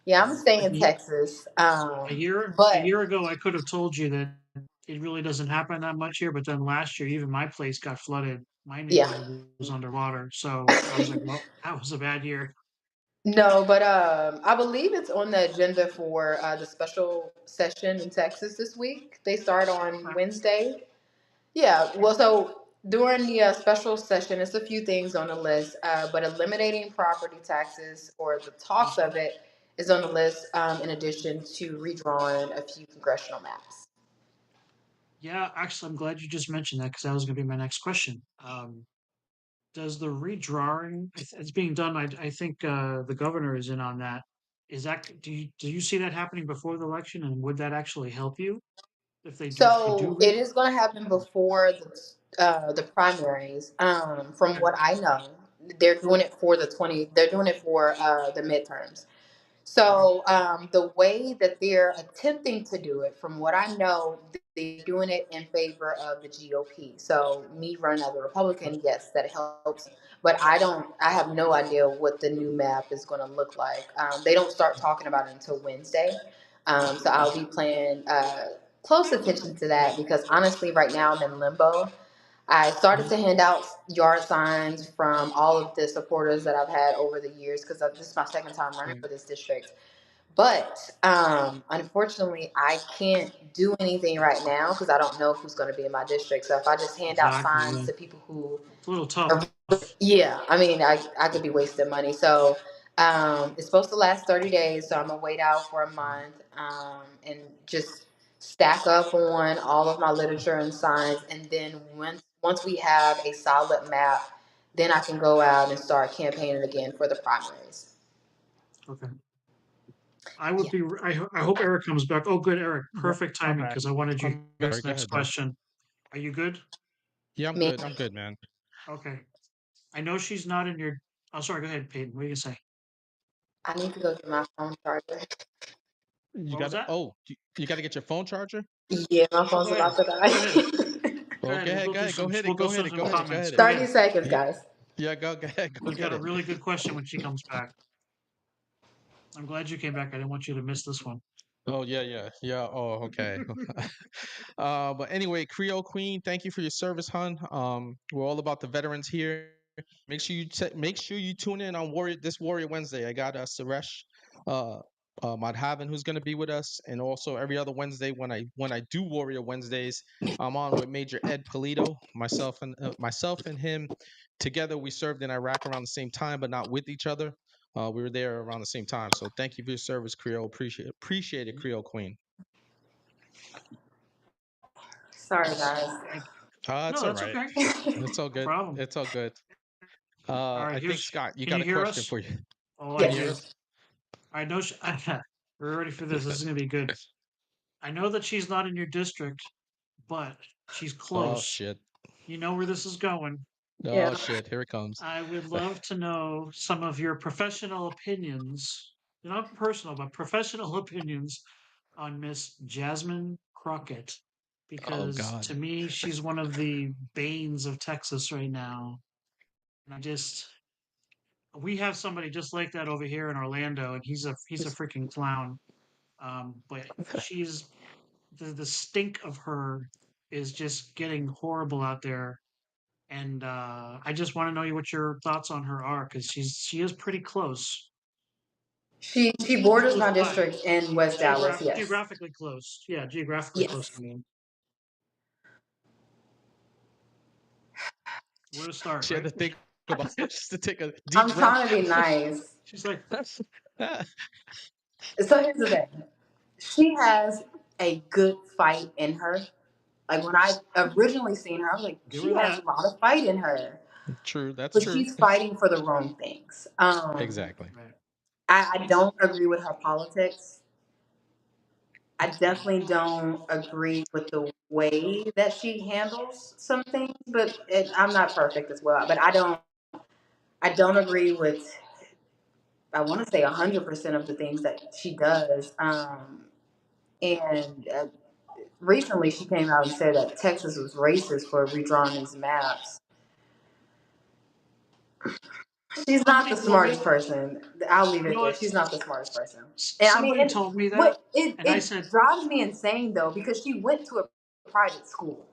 yeah, I'm Yeah. staying in Texas. A But year ago, I could have told you that it really doesn't happen that much here, but then last year, even my place got flooded. My yeah. neighborhood was underwater, so I was like, "Well, that was a bad year." No, but I believe it's on the agenda for the special session in Texas this week. They start on Okay, Wednesday. Yeah, okay, well, so during the special session, it's a few things on the list, but eliminating property taxes, or the talks mhm. of it, is on the list, in addition to redrawing a few congressional maps. Yeah, actually, I'm glad you just mentioned that because that was going to be my next question. does the redrawing it's being done? I think the governor is in on that. Is that do you see that happening before the election, and would that actually help you if they do So read? it is going to happen before the primaries. From Okay, what I know, they're doing it for the 20. They're doing it for the midterms. okay, So the way that they're attempting to do it, from what I know, they're doing it in favor of the GOP. So me running as a Republican, yes, that helps. But I don't. I have no idea what the new map is going to look like. They don't start talking about it until Wednesday. So I'll be paying close attention to that because honestly, right now I'm in limbo. I started mhm, to hand out yard signs from all of the supporters that I've had over the years because this is my second time running for this district. But unfortunately, I can't do anything right now because I don't know who's going to be in my district. So if I just hand out exactly. signs Yeah, to people who it's a little tough. are, yeah, I mean, I could be wasting money. So it's supposed to last 30 days. So I'm going to wait out for a month and just stack up on all of my literature and signs. And then once we have a solid map, then I can go out and start campaigning again for the primaries. Okay. I would Yeah. be. I hope Eric comes back. Oh, good, Eric. Yep, Perfect I'm timing back. because I wanted you to I'm ask good. the Go next ahead, bro. question. Are you good? Yeah, I'm Me. good. I'm good, man. Okay. I know she's not in your. Oh, sorry. Go ahead, Peyton. What are you gonna say? I need to go get my phone charger. You What was got to that? Oh, you got to get your phone charger? Yeah, my Oh, phone's go about ahead. to Go ahead. die. Go Oh, ahead. go ahead. Go ahead. Go ahead. We'll go Go through ahead. some Go ahead. Go comments. ahead. Go 30 ahead. seconds, Yeah, guys. yeah. Go ahead. Go She's got a ahead. really good question when she comes back. I'm glad you came back. I didn't want you to miss this one. Oh yeah, yeah, yeah. Oh, okay. But anyway, Creole Queen, thank you for your service, hun. We're all about the veterans here. Make sure you tune in on Warrior Wednesday. I got Suresh, uh, Madhavan who's gonna be with us, and also every other Wednesday when I do Warrior Wednesdays, I'm on with Major Ed Polito, myself and him together. We served in Iraq around the same time, but not with each other. We were there around the same time. So thank you for your service, Creole. Appreciate it, Creole Queen. Sorry, guys. Thank you. It's No, all that's right. okay. It's all No good. problem. It's all good. All right. I think Here's. Scott, you Can got you a hear question us? for you. Oh, I Can you Yes. hear do. us? I know. We're ready for this. This is gonna be good. I know that she's not in your district, but she's Oh close. shit. You know where this is going. Yeah. Oh shit. Here it comes. I would love to know some of your professional opinions, not personal, but professional opinions on Miss Jasmine Crockett, Oh because God. to me, she's one of the banes of Texas right now. And we have somebody just like that over here in Orlando, and he's a freaking clown. But she's the stink of her is just getting horrible out there, and I just want to know what your thoughts on her are because she is pretty close, She borders close my by, district in West Dallas. Yes. geographically close. Yeah, geographically close. I Yes. mean, where to start, She had right? to think about it just to take a I'm deep breath. trying to be nice. She's like, So here's the thing. She has a good fight in her. Like when I originally seen her, I was like, give she her has that. a lot of fight in her. True. That's But true. she's fighting for the wrong things. Exactly. Right. I don't agree with her politics. I definitely don't agree with the way that she handles some things, but I'm not perfect as well. But I don't agree with, I want to say 100% of the things that she does. And recently she came out and said that Texas was racist for redrawing these maps. She's not Somebody the told me, smartest person. I'll leave you it know there. what? She's not the smartest person. And I mean, Somebody and told me that, what it and I it said, drives me insane though because she went to a private school.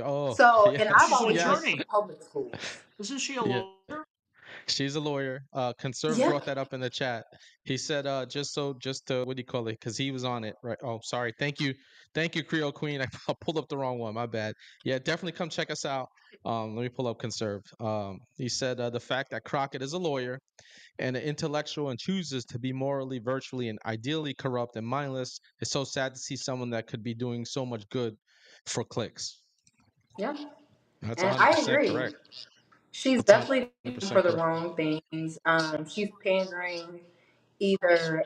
Oh So, and I've she's yes. an always went Yes. to attorney. public schools. Isn't she a Yeah. lawyer? She's a lawyer. Conserve Yeah. brought that up in the chat. He said, just to what do you call it? Because he was on it, right? Oh, sorry. Thank you, Creole Queen. I pulled up the wrong one. My bad. Yeah, definitely come check us out. Let me pull up Conserve. He said the fact that Crockett is a lawyer and an intellectual and chooses to be morally, virtually, and ideally corrupt and mindless is so sad to see someone that could be doing so much good for clicks. Yeah. That's And I 100% agree. correct. She's That's definitely 100% for the correct. wrong things. She's pandering either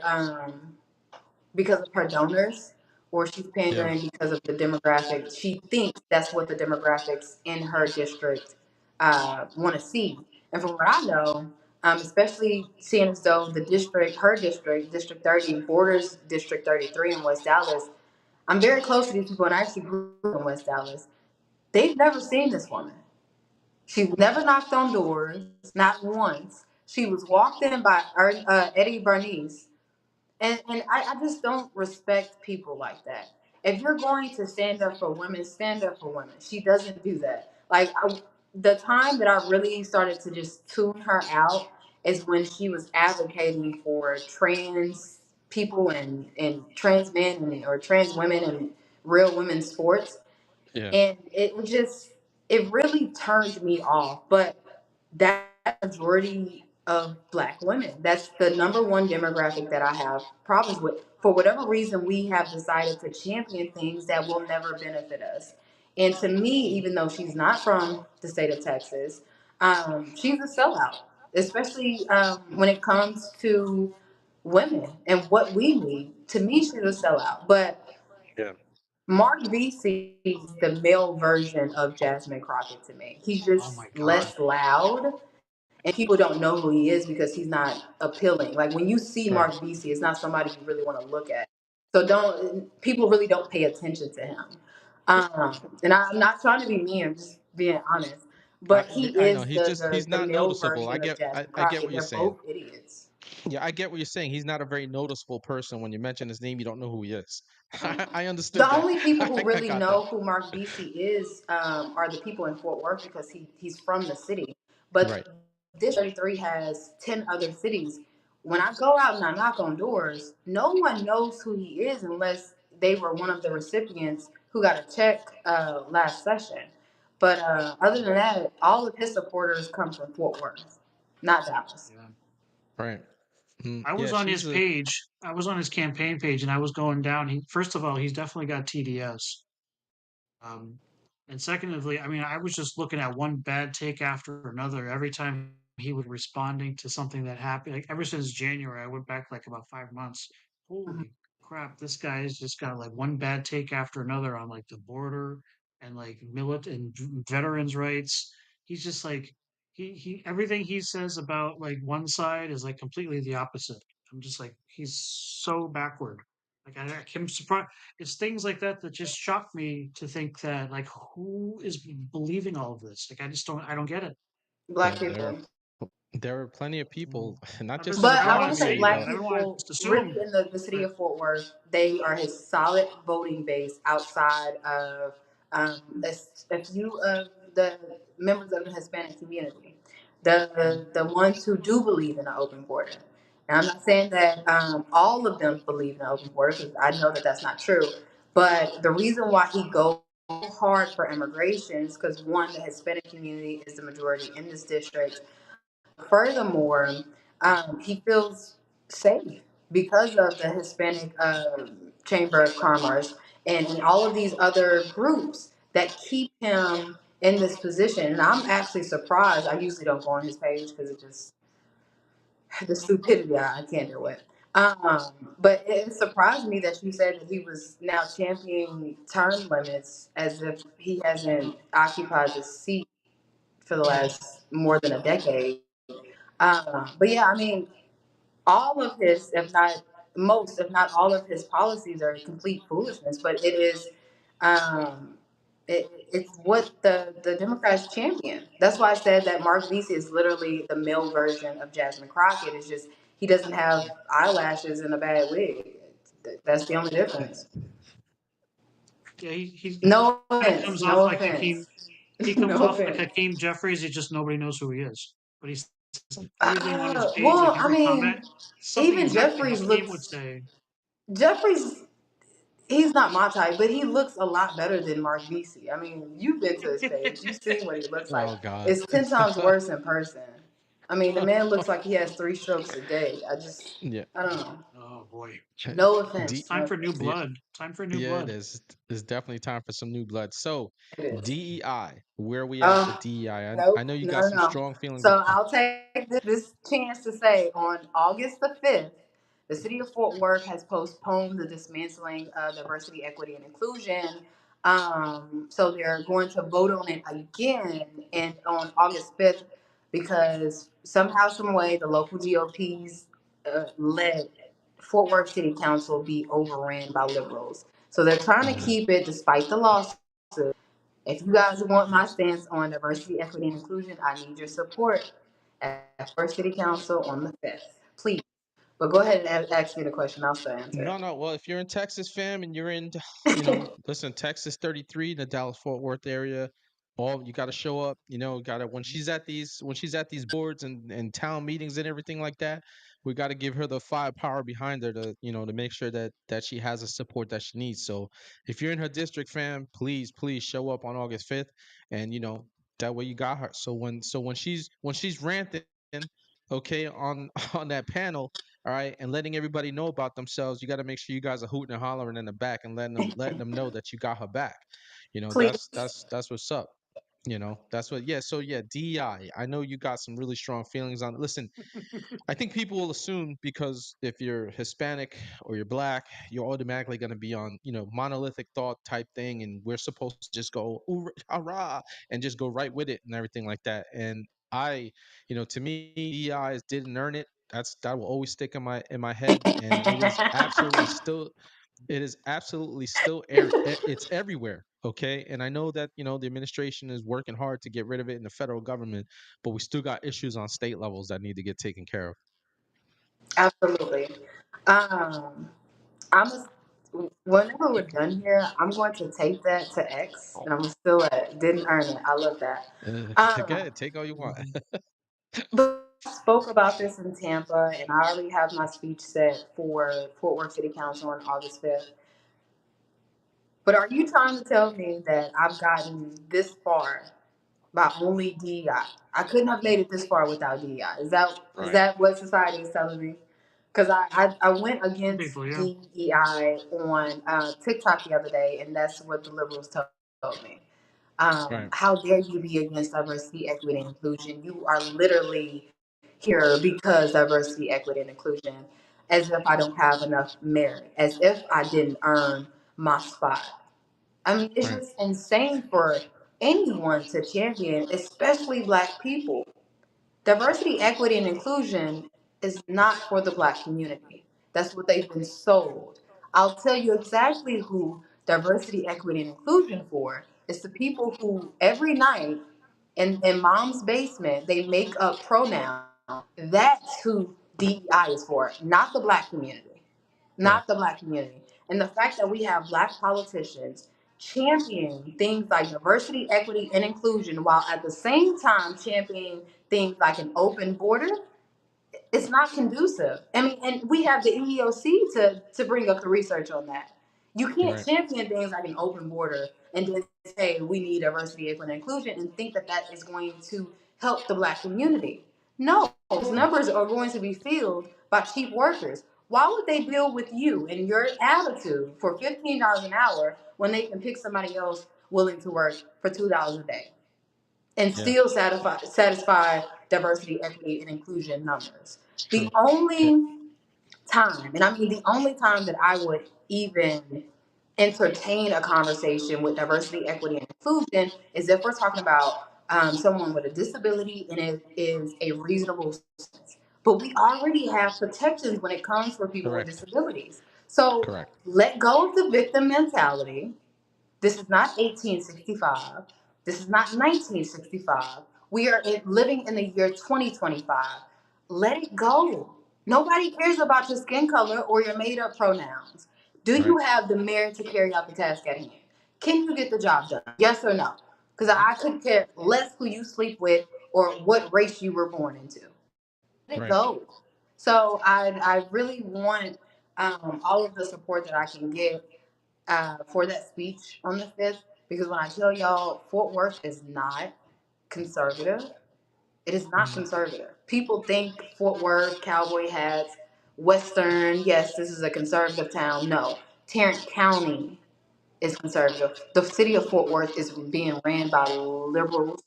because of her donors, or she's Yeah. pandering because of the demographic. She thinks that's what the demographics in her district want to see. And from what I know, especially seeing as though the district, her district, District 30, borders District 33 in West Dallas, I'm very close to these people, and I actually grew up in West Dallas. They've never seen this woman. She never knocked on doors, not once. She was walked in by Eddie Bernice, and I just don't respect people like that. If you're going to stand up for women, stand up for women. She doesn't do that. The time that I really started to just tune her out is when she was advocating for trans people and trans men or trans women and real women's sports, Yeah. and it really turned me off. But that majority of black women, that's the number one demographic that I have problems with. For whatever reason, we have decided to champion things that will never benefit us. And to me, even though she's not from the state of Texas, she's a sellout, especially when it comes to women and what we need. To me, she's a sellout. But Yeah. Mark VC is the male version of Jasmine Crockett to me. He's Oh my just God. less loud, and people don't know who he is because he's not appealing. Like when you see Right. Mark VC, it's not somebody you really want to look at. So don't people really don't pay attention to him. And I'm not trying to be mean, I'm just being honest. But he I know is he's just he's the not male noticeable. version of Jasmine I get Crockett. what you're They're saying. both idiots. Yeah, I get what you're saying. He's not a very noticeable person. When you mention his name, you don't know who he is. I understood The that. only people who I really got that. know who Mark Vesey is are the people in Fort Worth because he's from the city. But Right. District 33 has 10 other cities. When I go out and I knock on doors, no one knows who he is unless they were one of the recipients who got a check last session. But other than that, all of his supporters come from Fort Worth, not Dallas. Yeah. Right. I was Yeah, on his she's a page. I was on his campaign page, and I was going down. First of all, he's definitely got TDS. Um, and secondly, I mean, I was just looking at one bad take after another every time he was responding to something that happened. Like ever since January, I went back like about 5 months. Holy crap, this guy's just got like one bad take after another on like the border and like veterans rights. He's just like he everything he says about like one side is like completely the opposite. I'm just like he's so backward. Like I'm surprised. It's things like that that just shock me to think that like who is believing all of this? Like I don't get it. yeah, Black people. there are plenty of Mm. people, not I've been just in the But I wanting want to to say country, say black I don't want to people just really assume, in the city but of Fort Worth, they are his solid voting base outside of a few of the members of the Hispanic community, the ones who do believe in an open border. And I'm not saying that all of them believe in an open border because I know that that's not true. But the reason why he goes hard for immigration is because one, the Hispanic community is the majority in this district. Furthermore, he feels safe because of the Hispanic Chamber of Commerce and all of these other groups that keep him in this position. And I'm actually surprised. I usually don't go on his page because it just the stupidity I can't do it. But it surprised me that you said that he was now championing term limits as if he hasn't occupied the seat for the last more than a decade. But yeah, I mean, all of his, if not most, if not all of his policies are complete foolishness. But it is, um, it's what the Democrats champion. That's why I said that Mark Vesey is literally the male version of Jasmine Crockett. It's just he doesn't have eyelashes and a bad wig. That's the only difference. yeah, he No kind of offense. comes off No like Hakeem. offense. He comes No off like offense. Hakeem Jeffries. He just nobody knows who he is, but he says everything on his page, like Well, I every comment, mean, something even exactly Jeffries Hakeem would looks. say. Jeffries, he's not my type, but he looks a lot better than Mark Vesey. I mean, you've been to his page, you've seen what he looks like. oh god. It's 10 times worse in person. I mean, the man looks like he has 3 strokes a day. Yeah. I don't know. Oh boy. No It's D offense, time no for new offense. yeah, blood. Time for new yeah, it blood. is. It's definitely time for some new blood. So, It is. DEI, where are we at Uh, with DEI? I nope, know you got no, some no. strong feelings. So I'll take this chance to say on August the 5th, the city of Fort Worth has postponed the dismantling of diversity, equity, and inclusion. So they're going to vote on it again and on August 5th because somehow, some way, the local GOPs let Fort Worth City Council be overran by liberals. So they're trying to Mm. keep it despite the lawsuit. If you guys want my stance on diversity, equity, and inclusion, I need your support at First City Council on the 5th. Please. But go ahead and ask me the question. I'll still answer No, no. Well, if you're in Texas, fam, and you're in, it. listen, Texas 33, the Dallas Fort Worth area, all you got to show up. Got to when she's at these boards and town meetings and everything like that. We got to give her the firepower behind her to make sure that she has the support that she needs. So, if you're in her district, fam, please show up on August 5th, and that way you got her. So when she's ranting, okay, on on that panel, all right, and letting everybody know about themselves, you got to make sure you guys are hooting and hollering in the back and letting them know that you got her back. Please. That's what's up. That's what. Yeah. So yeah, DEI. I know you got some really strong feelings on. Listen, I think people will assume because if you're Hispanic or you're black, you're automatically going to be on, monolithic thought type thing, and we're supposed to just go hurrah and just go right with it and everything like that. And to me, DEIs didn't earn it. That will always stick in my head, and it is absolutely still it's everywhere. Okay, and I know that the administration is working hard to get rid of it in the federal government, but we still got issues on state levels that need to get taken care of. Absolutely. Um, I'm a, Whenever we're done here, I'm going to take that to X, and I'm still at didn't earn it. I love that. Go Um, ahead, take all you want. Mhm. but I spoke about this in Tampa, and I already have my speech set for Fort Worth City Council on August 5th. But are you trying to tell me that I've gotten this far by only DEI? I couldn't have made it this far without DEI. Is Right, that what society is telling me? Because I went Some against people, yeah. DEI on TikTok the other day, and that's what the liberals told me. right, How dare you be against diversity, equity, and inclusion? You are literally here because diversity, equity, and inclusion, as if I don't have enough merit, as if I didn't earn my spot. I mean, it's right, just insane for anyone to champion, especially Black people. Diversity, equity, and inclusion is not for the Black community. That's what they've been sold. I'll tell you exactly who diversity, equity, and inclusion for. It's the people who every night in mom's basement they make up pronouns. That's who DEI is for, not the Black community, not correct, the Black community. And the fact that we have Black politicians championing things like diversity, equity, and inclusion while at the same time championing things like an open border, it's not conducive. I mean, and we have the EEOC to bring up the research on that. You can't right, champion things like an open border and then say we need diversity, equity, and inclusion and think that that is going to help the Black community. No, those right, numbers are going to be filled by cheap workers. Why would they deal with you and your attitude for $15 an hour when they can pick somebody else willing to work for $2 a day and yeah, still satisfy diversity, equity, and inclusion numbers? The true, okay, only time, and I mean the only time that I would even entertain a conversation with diversity, equity, and inclusion is if we're talking about someone with a disability and it is a reasonable sense. But we already have protections when it comes for people with correct, disabilities. So correct, let go of the victim mentality. This is not 1865. This is not 1965. We are living in the year 2025. Let it go. Nobody cares about your skin color or your made up pronouns. Do right, you have the merit to carry out the task at hand? Can you get the job done? Yes or no? Because I could care less who you sleep with or what race you were born into. Let it right, go. So I really want all of the support that I can get for that speech on the 5th, because when I tell y'all Fort Worth is not conservative, it is not Mhm. conservative. People think Fort Worth, cowboy hats, Western, yes, this is a conservative town. No, Tarrant County is conservative. The city of Fort Worth is being ran by liberals.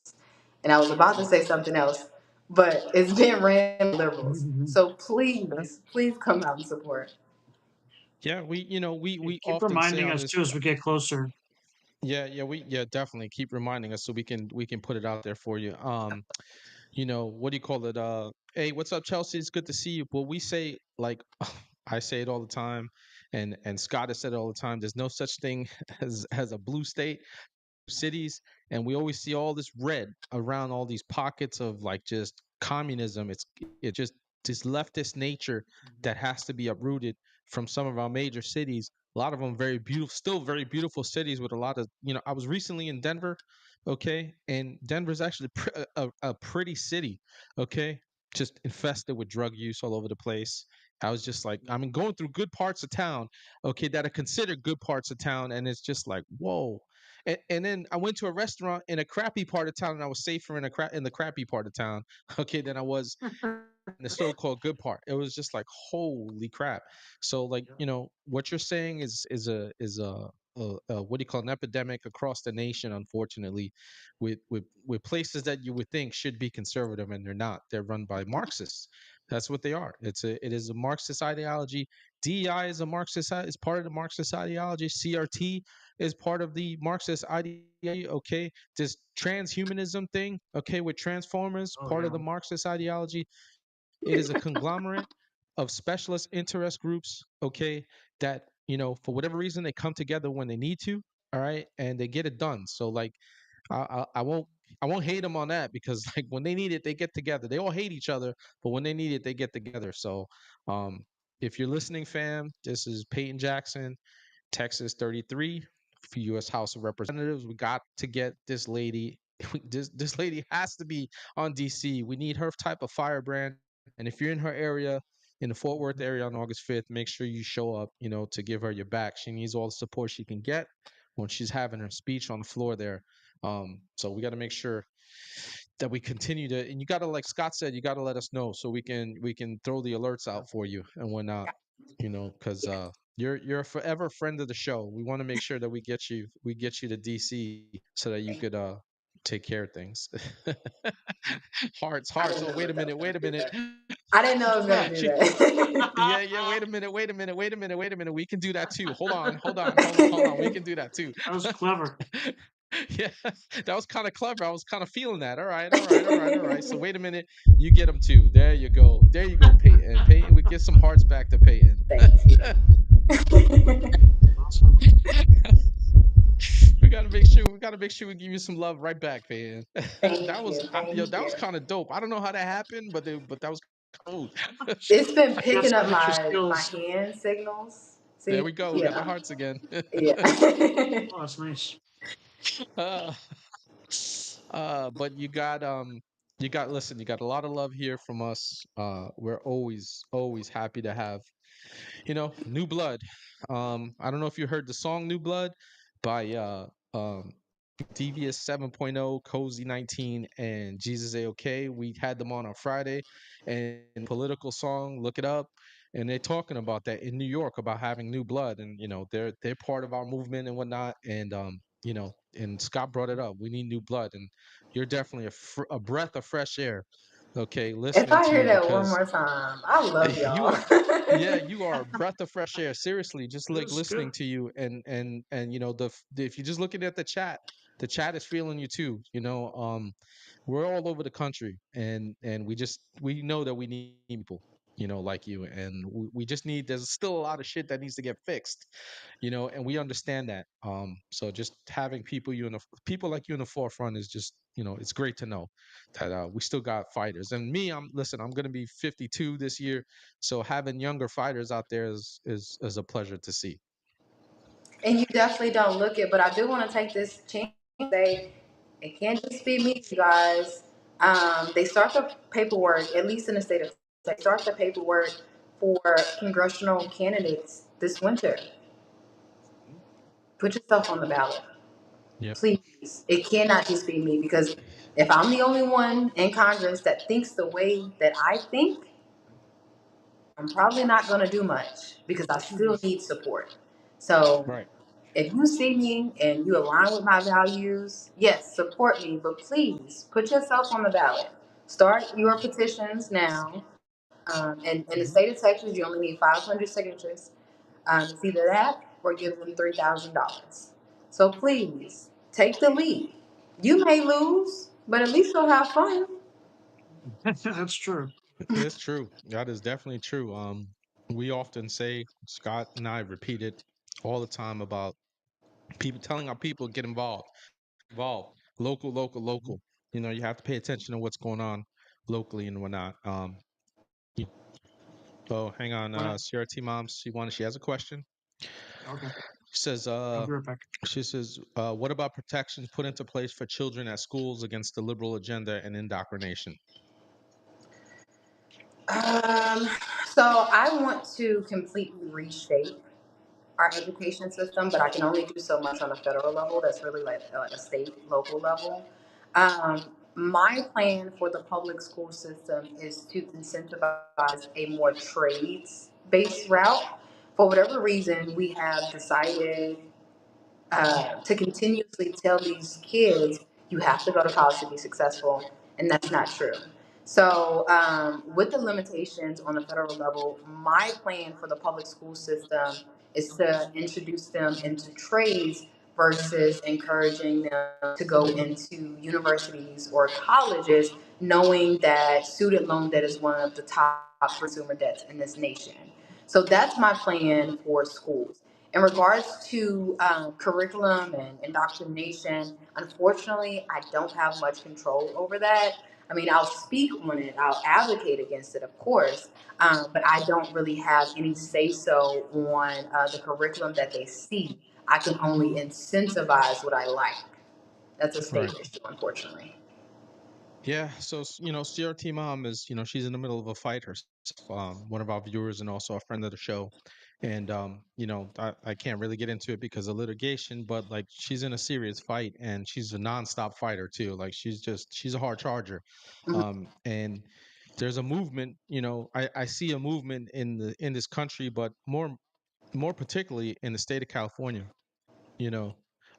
And I was about to say something else, but it's being ran by liberals. So please, please come out and support. Yeah, Yeah, we keep often say reminding on us this. too as we get closer. Yeah, definitely keep reminding us so we can put it out there for you. What do you call it? Hey, what's up, Chelsea? It's good to see you. Well, we say like I say it all the time, and Scott has said it all the time. There's no such thing as a blue state cities, and we always see all this red around all these pockets of like just communism. It just this leftist nature that has to be uprooted from some of our major cities. A lot of them very beautiful, still very beautiful cities with a lot of I was recently in Denver, okay, and Denver's actually a pretty city, okay, just infested with drug use all over the place. I was just like, I mean, going through good parts of town, okay, that are considered good parts of town, and it's just like, whoa. And then I went to a restaurant in a crappy part of town, and I was safer in the crappy part of town, okay, than I was in the so-called good part. It was just like, holy crap. So like, what you're saying is what do you call an epidemic across the nation, unfortunately, with places that you would think should be conservative, and they're not. They're run by Marxists. That's what they are. It is a Marxist ideology. DEI is is part of the Marxist ideology. CRT is part of the Marxist ideology. Okay, this transhumanism thing, okay, with transformers, Oh part of yeah. the Marxist ideology. It is a conglomerate of specialist interest groups, okay, that, for whatever reason, they come together when they need to, all right, and they get it done. So like, I won't hate them on that because like when they need it, they get together. They all hate each other, but when they need it, they get together. So, um, if you're listening, fam, this is Payton Jackson, Texas 33 for U.S. House of Representatives. We got to get this lady. This lady has to be on DC. We need her type of firebrand. And if you're in her area, in the Fort Worth area on August 5th, make sure you show up, to give her your back. She needs all the support she can get when she's having her speech on the floor there. So we got to make sure that we continue to, and you got to, like Scott said, you got to let us know so we can throw the alerts out for you and whatnot, because you're a forever friend of the show. We want to make sure that we get you to DC so that you could take care of things. Hearts, I hearts. didn't Oh, know wait a that minute, was wait a gonna do minute. that. I didn't know I was gonna do She, that. yeah, wait a minute, wait a minute, wait a minute, wait a minute. We can do that too. Hold on, hold on, hold on, hold on. We can do that too. That was clever. Yeah, that was kind of clever. I was kind of feeling that. All right, all right, all right, all right. So wait a minute. You get them too. There you go. There you go, Peyton. Peyton, we give some hearts back to Peyton. Thank you. Awesome. We gotta make sure we give you some love right back, Peyton. That Thank was you. Thank that you. was kind of dope. I don't know how that happened, but that was cool. It's been I guess picking up extra my skills. hand signals. There See? we go. We got the Yeah. hearts again. Yeah. Oh, that's nice. uh, but you got listen, you got a lot of love here from us. We're always happy to have new blood. I don't know if you heard the song New Blood by um Devious 7.0, Cozy 19, and Jesus A. Okay. We had them on Friday, and political song, look it up. And they're talking about that in New York about having new blood, and they're part of our movement and whatnot. And and Scott brought it up. We need new blood, and you're definitely a breath of fresh air. Okay, If listening I to hear you that one because more time, I love you y'all. are, yeah, you are a breath of fresh air. Seriously, just like This is listening good. to you, and if you're just looking at the chat is feeling you too. We're all over the country, and we know that we need people, like you, and we just need. There's still a lot of shit that needs to get fixed, and we understand that. So just having people like you in the forefront is just, it's great to know that we still got fighters. And me, I'm gonna be 52 this year, so having younger fighters out there is a pleasure to see. And you definitely don't look it, but I do want to take this chance to say it can't just be me, you guys. They start the paperwork, at least in the state of Texas, they start the paperwork for congressional candidates this winter. Put yourself on the ballot, Yep. please. It cannot just be me because If I'm the only one in Congress that thinks the way that I think, I'm probably not going to do much because I still need support. So Right. if you see me and you align with my values, yes, support me, but please put yourself on the ballot. Start your petitions now. And in the Mhm. state of Texas, you only need 500 signatures. It's either that or give them $3,000. So please take the lead. You may lose, but at least you'll have fun. That's true. It's true. That is definitely true. We often say, Scott and I repeat it all the time about people telling our people get involved, local, local, Mhm. local. You know, you have to pay attention to what's going on locally and whatnot. Oh, hang on, But CRT mom, she has a question. okay, She says, I'll be right back. what about protections put into place for children at schools against the liberal agenda and indoctrination? Um, so I want to completely reshape our education system, but I can only do so much on a federal level. That's really like a state, local level. My plan for the public school system is to incentivize a more trades based route. For whatever reason, we have decided to continuously tell these kids you have to go to college to be successful, and that's not true. So, with the limitations on the federal level, my plan for the public school system is to introduce them into trades versus encouraging them to go into universities or colleges, knowing that student loan debt is one of the top consumer debts in this nation. So, that's my plan for schools. In regards to curriculum and indoctrination, unfortunately, I don't have much control over that. I mean, I'll speak on it, I'll advocate against it, of course, but I don't really have any say so on the curriculum that they see. I can only incentivize what I like. That's a state Right. issue, unfortunately. Yeah, so CRT mom is, she's in the middle of a fight herself. One of our viewers and also a friend of the show, and I can't really get into it because of litigation, but like she's in a serious fight and she's a nonstop fighter too. Like she's a hard charger, Mhm. and there's a movement. I see a movement in this country, but more particularly in the state of California. You know,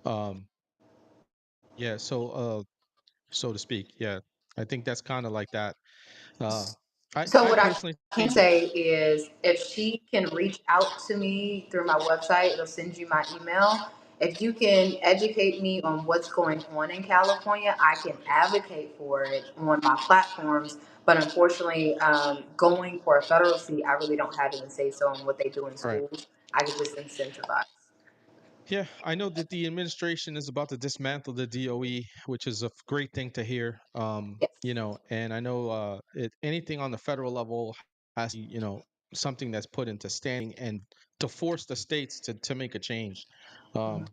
um, yeah. So to speak, yeah. I think that's kind of like that. Uh, So I what I personally can think, say is if she can reach out to me through my website, it'll send you my email. If you can educate me on what's going on in California, I can advocate for it on my platforms. But unfortunately, going for a federal seat, I really don't have any say so on what they do in right. schools. I can just incentivize. Yeah, I know that the administration is about to dismantle the DOE, which is a great thing to hear. Yes. And I know anything on the federal level has, something that's put into standing and to force the states to make a change. Mhm. Um,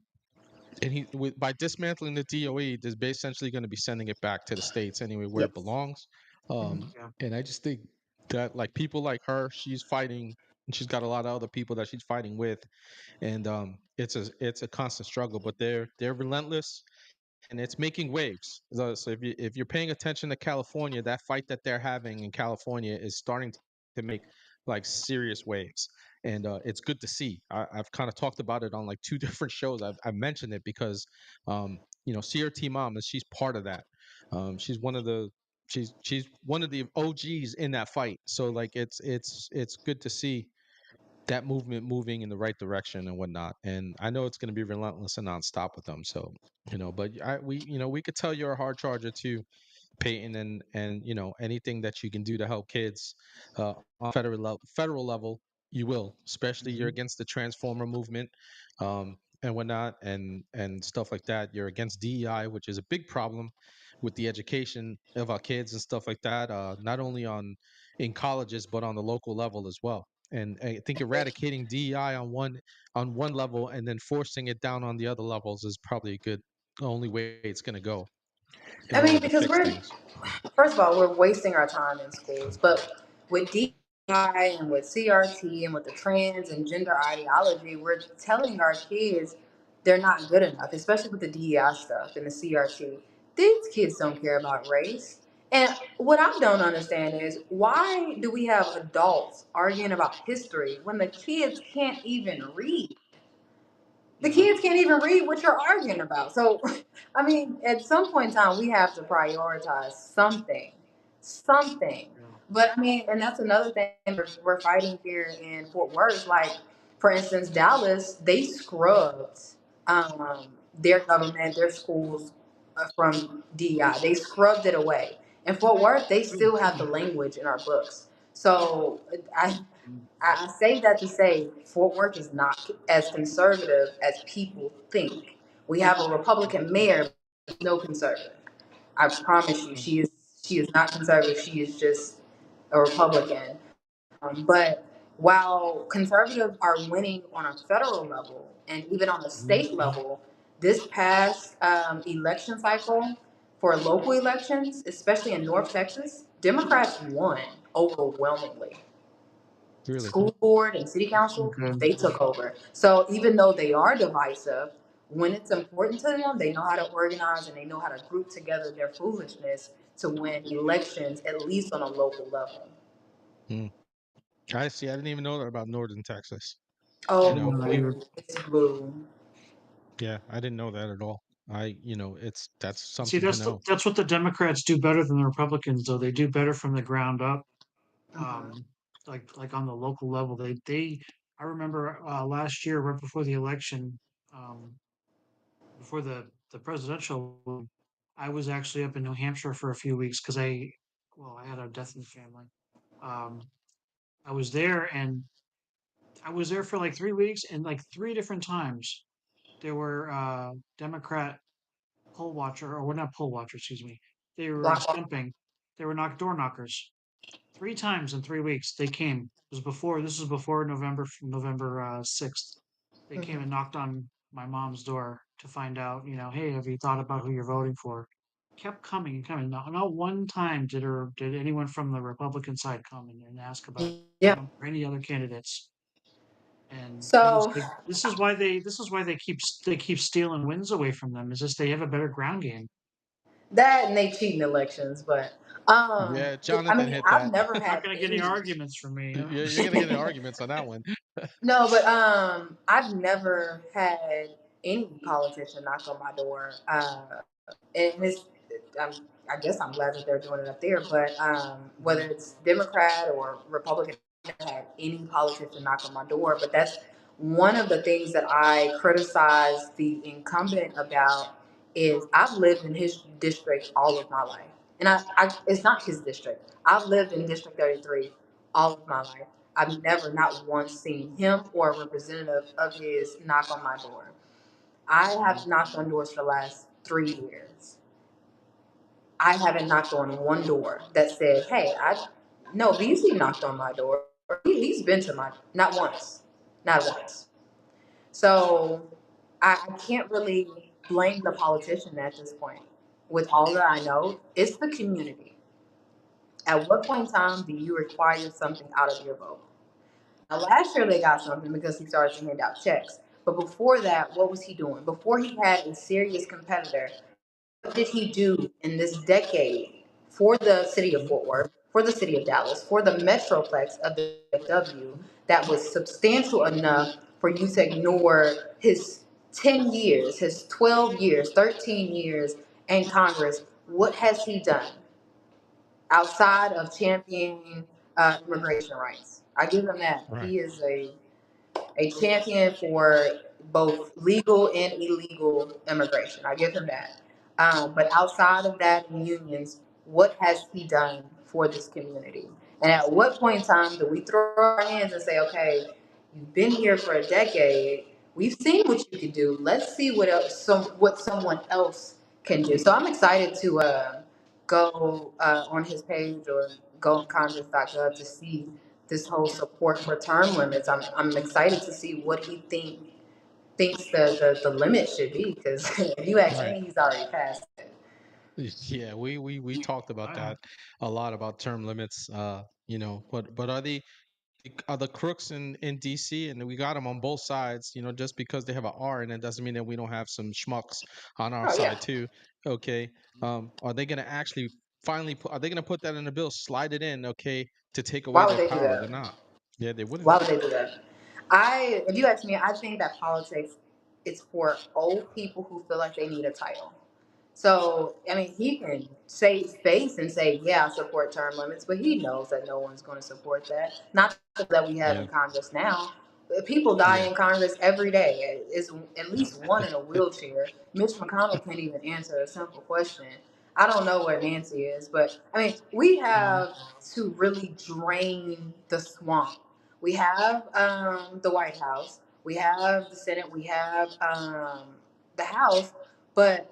and by dismantling the DOE, there's essentially going to be sending it back to the states anyway where it Yes. belongs. Mhm. Yeah. And I just think that like people like her, she's fighting, and she's got a lot of other people that she's fighting with, and it's a constant struggle, but they're relentless and it's making waves. So if you're paying attention to California, that fight that they're having in California is starting to make like serious waves, and it's good to see. I've kind of talked about it on like two different shows. I've mentioned it because CRT mom is she's part of that. She's one of the she's one of the OGs in that fight. So like it's good to see that movement moving in the right direction and whatnot. And I know it's going to be relentless and nonstop with them. So, but we could tell you're a hard charger too, Peyton, and anything that you can do to help kids on federal level, you will. Especially you're Mhm. against the transformer movement, and whatnot, and stuff like that. You're against DEI, which is a big problem with the education of our kids and stuff like that. Not only on in colleges but on the local level as well. And I think eradicating DEI on one level and then forcing it down on the other levels is probably a good only way it's going to go in I order mean, to because fix we're things. first of all, we're wasting our time in schools. But with DEI and with CRT and with the trans and gender ideology, we're telling our kids they're not good enough, especially with the DEI stuff and the CRT. these kids don't care about race. And what I don't understand is why do we have adults arguing about history when the kids can't even read? The Yeah. kids can't even read what you're arguing about. So, I mean, at some point in time, we have to prioritize something, something. Yeah. But I mean, and that's another thing we're fighting here in Fort Worth. Like, for instance, Dallas, they scrubbed um, their government, their schools from DEI. They scrubbed it away. In Fort Worth, they Good. still have the language in our books. So I, Mm. I say that to say Fort Worth is not as conservative as people think. We have a Republican mayor, but no conservative. I promise you, she is not conservative. She is just a Republican. But while conservatives are winning on a federal level and even on a Mhm. state level, this past election cycle for local elections, especially in North Texas, Democrats won overwhelmingly. Really? School board and city council, Okay. they took over. So even though they are divisive, when it's important to them, they know how to organize and they know how to group together their foolishness to win elections, at least on a local level. Mm. I see. I didn't even know that about Northern Texas. You Oh, know, Not we even. it's blue. yeah, I didn't know that at all. It's that's See, something to know. that's what the Democrats do better than the Republicans, though. They do better from the ground up. Mhm. Like on the local level. They I remember last year, right before the election, um, before the presidential, I was actually up in New Hampshire for a few weeks because I had a death in the family. Um, I was there and I was there for like 3 weeks, and like three different times there were Democrat poll watcher, or well, not poll watcher, excuse me. They were Block. stumping. They were door knockers. Three times in 3 weeks they came. This was before November 6th. They came and Mhm. knocked on my mom's door to find out, hey, have you thought about who you're voting for? Kept coming and coming. Not one time did anyone from the Republican side come and ask about Yeah. Trump or any other candidates. And it was So like this is why they keep stealing wins away from them. Is just they have a better ground game. that and they cheating elections, but Yeah, I Jonathan mean, hit I've that. never Not had gonna get any any. arguments from me, huh? You're gonna get in arguments on that one. No, but I've never had any politician knock on my door. And I'm, I guess I'm glad that they're doing it up there. But whether Mhm. it's Democrat or Republican, I never had any politician knock on my door. But that's one of the things that I criticize the incumbent about is I've lived in his district all of my life, and it's not his district. I've lived in District 33 all of my life. I've never, not once, seen him or a representative of his knock on my door. I have knocked on doors for the last 3 years. I haven't knocked on one door that said, "Hey, I." No, Beasley knocked on my door. He's been to my, not once, not once. So I can't really blame the politician at this point. With all that I know, it's the community. At what point in time do you require something out of your vote? Now, last year they got something because he started to hand out checks. But before that, what was he doing? Before he had a serious competitor, what did he do in this decade for the city of Fort Worth, for the city of Dallas, for the metroplex of the DFW that was substantial enough for you to ignore his 10 years, his 12 years, 13 years in Congress? What has he done outside of championing immigration rights? I give him that. Right. He is a champion for both legal and illegal immigration. I give him that. But outside of that, in unions, what has he done for this community? And at what point in time do we throw our hands and say, okay, you've been here for a decade. We've seen what you can do. Let's see what else, what someone else can do. So I'm excited to go on his page or go on Congress.gov to see this whole support for term limits. I'm excited to see what he thinks the limit should be because if you ask Right. me, he's already passed it. Yeah, we talked about I, that a lot about term limits. But are the crooks in DC, and we got them on both sides. Just because they have an R in it doesn't mean that we don't have some schmucks on our Oh yeah, side too. Okay, are they going to actually finally put? Are they going to put that in the bill, slide it in? Okay, to take away Why would their they do power? They're that? not. Yeah, they wouldn't. Why would they do that? If you ask me, I think that politics is for old people who feel like they need a title. So, I mean, he can save space and say, yeah, I support term limits, but he knows that no one's going to support that. Not that we have Yeah, in Congress now. People die yeah, in Congress every day. It's at least one in a wheelchair. Mitch McConnell can't even answer a simple question. I don't know where Nancy is, but I mean, we No. have to really drain the swamp. We have the White House, we have the Senate, we have the House, but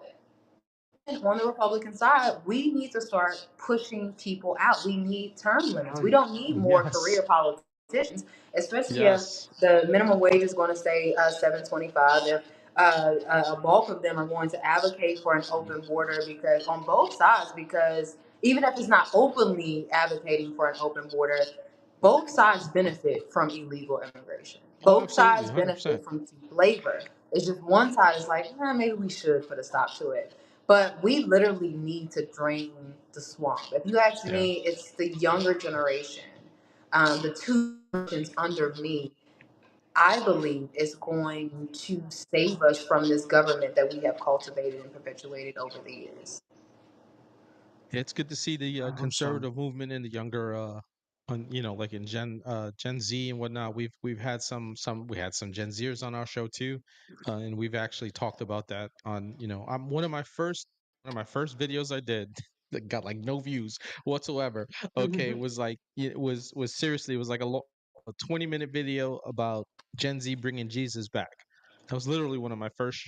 on the Republican side, we need to start pushing people out. We need term limits. Oh, We yeah. don't need more yes, career politicians, especially if yes, the minimum wage is going to stay 7.25. If a bulk of them are going to advocate for an open border, because on both sides, because even if it's not openly advocating for an open border, both sides benefit from illegal immigration. oh, Both absolutely, sides 100%. benefit from cheap labor. It's just one side is like, maybe we should put a stop to it. But we literally need to drain the swamp. If you ask Yeah, me, it's the younger generation, the two generations under me, I believe is going to save us from this government that we have cultivated and perpetuated over the years. it's good to see the I hope so. conservative movement in the younger, like in Gen Z and whatnot. We've had we had some Gen Zers on our show too, and we've actually talked about that on. I'm one of my first videos I did that got like no views whatsoever. Okay, was like it was seriously, it was like a 20-minute video about Gen Z bringing Jesus back. That was literally one of my first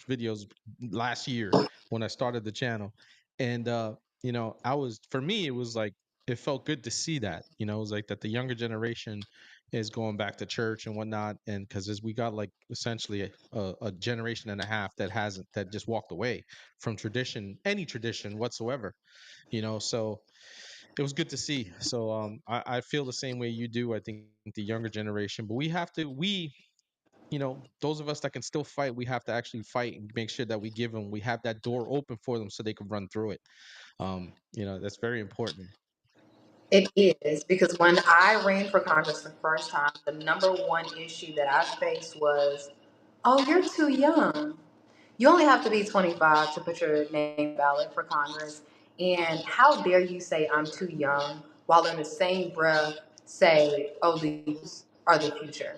videos last year when I started the channel, and I was for me it was like it felt good to see that. It was like that the younger generation is going back to church and whatnot, and because as we got like essentially a generation and a half that just walked away from tradition, any tradition whatsoever. So it was good to see. So I feel the same way you do. I think the younger generation, but those of us that can still fight, we have to actually fight and make sure that we have that door open for them so they can run through it. That's very important. It is because when I ran for Congress the first time, the number one issue that I faced was, oh, you're too young. You only have to be 25 to put your name ballot for Congress. And how dare you say I'm too young while in the same breath say, oh, the youth are the future.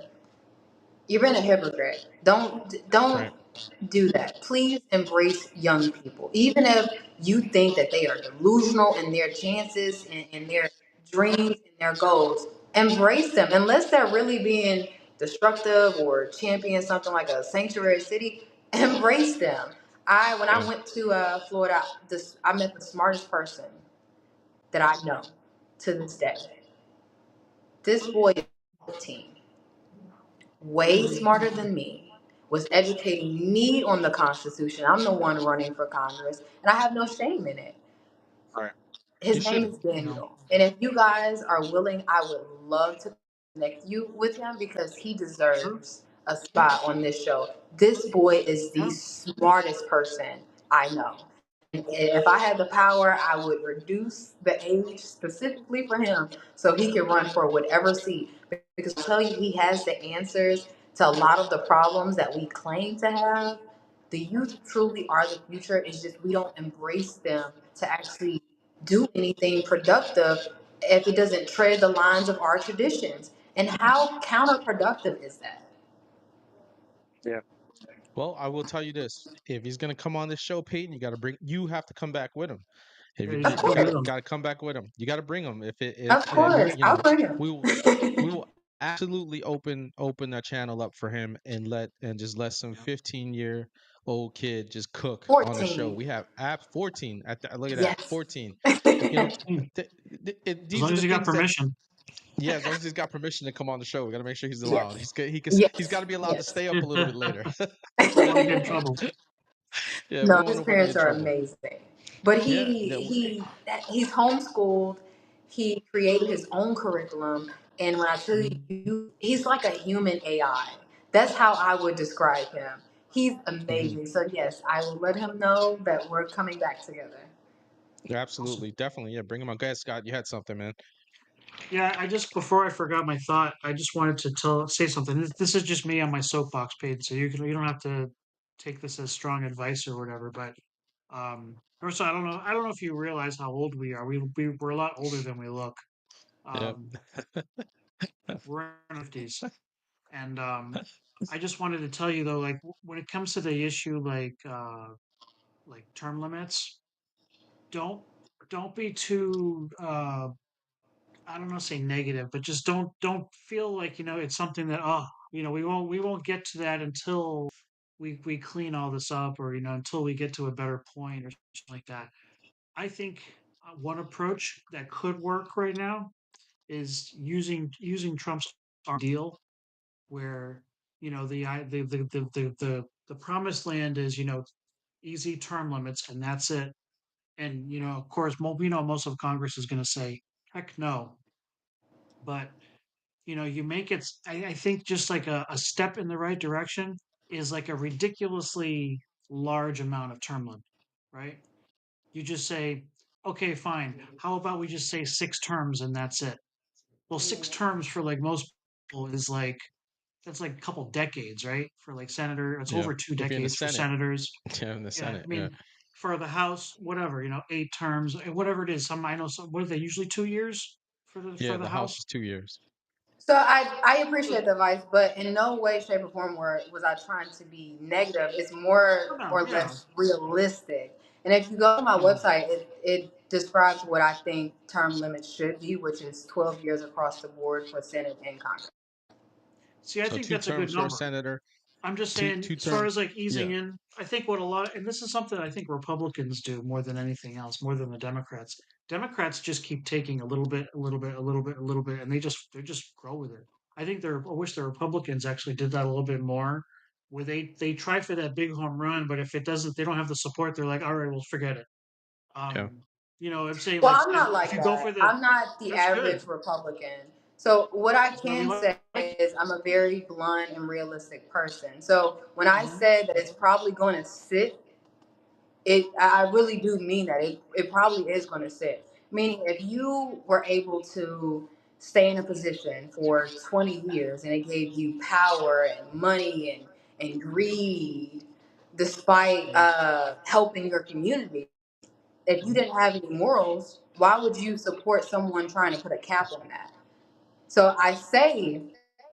You've been a hypocrite. Don't Right. do that. Please embrace young people. Even if you think that they are delusional in their chances and their dreams and their goals, embrace them. Unless they're really being destructive or champion something like a sanctuary city, embrace them. When I Yeah. went to Florida, I met the smartest person that I know to this day. This boy is 14, way smarter than me, was educating me on the Constitution. I'm the one running for Congress, and I have no shame in it. Right. You His name shouldn't. is No. Daniel. And if you guys are willing, I would love to connect you with him because he Sure. deserves a spot on this show. This boy is the Yeah. smartest person I know. And if I had the power, I would reduce the age specifically for him so he can run for whatever seat. Because I tell you, he has the answers to a lot of the problems that we claim to have. The youth truly are the future. It's just we don't embrace them to actually do anything productive if it doesn't tread the lines of our traditions. And how counterproductive is that? Yeah. Well, I will tell you this: if he's gonna come on this show, Peyton, you have to come back with him. If Yeah, you he's Of can, you coming course. with him. gotta come back with him. You gotta bring him. If it if Of and course. I'll bring him. we will we will absolutely open that channel up for him and just let some Yeah. 15-year-old kid just cook on the show. 14. We have app 14. Look at that, Yes. 14. You know, Hmm. As these long are as the you got things that. permission. Yeah, as long as he's got permission to come on the show, we got to make sure he's allowed. Yes. He's got Yes. to be allowed to Yes. stay up a little bit later. We don't want to get in trouble. Yeah, we No, don't want his nobody in parents are trouble. amazing. But Yeah, that he's homeschooled. He created his own curriculum, and when I tell Mhm. you, he's like a human AI. That's how I would describe him. He's Hmm. amazing. So yes, I will let him know that we're coming back together. Awesome. Absolutely, definitely. Yeah, bring him on. Go ahead, Scott. You had something, man. Yeah, I just before I forgot my thought, I just wanted to say something. This is just me on my soapbox page, so you don't have to take this as strong advice or whatever. But first, I don't know if you realize how old we are. We're a lot older than we look. Yep. Um, we're in our 50s, and I just wanted to tell you though, like when it comes to the issue, like term limits, don't don't be too I don't know, say negative, but just don't feel like it's something that we won't get to that until we clean all this up, or until we get to a better point or something like that. I think one approach that could work right now is using Trump's deal, where the promised land is easy term limits, and that's it. And of course, most of Congress is going to say heck no, but you make it. I think just like a step in the right direction is like a ridiculously large amount of term limit, right? You just say, okay, fine. How about we just say 6 terms and that's it? Well, 6 terms for like most people is like that's like a couple decades, right? For like senator, it's Yeah. over two If you're in the decades for Senate, senators. yeah, in the Yeah, Senate, I yeah, mean, for the House, whatever, 8 terms, whatever it is. Some I know some. What are they usually 2 years for yeah. the The House House? is 2 years. So I appreciate the advice, but in no way, shape, or form was I trying to be negative. It's Oh, more no, or yeah, less realistic. And if you go to my yeah. website, it describes what I think term limits should be, which is 12 years across the board for Senate and Congress. See, I So think two that's a good terms for a number. senator, I'm just two saying, two as far term. as like easing Yeah, in, I think what a lot, and this is something I think Republicans do more than anything else, more than the Democrats. Democrats just keep taking a little bit, a little bit, a little bit, a little bit, and they just grow with it. I think I wish the Republicans actually did that a little bit more, where they try for that big home run, but if it doesn't, they don't have the support. They're like, all right, well, forget it. yeah. Um, I'm saying Well, like I'm not if like you go for that. the, I'm not the that's average good. Republican. So what I That's why we can say like is I'm a very blunt and realistic person. So when you. I said that it's probably going to sit, I really do mean that it probably is going to sit. Meaning, if you were able to stay in a position for 20 years and it gave you power and money and greed, despite Yeah, helping your community, if you didn't have any morals, why would you support someone trying to put a cap on that? So I say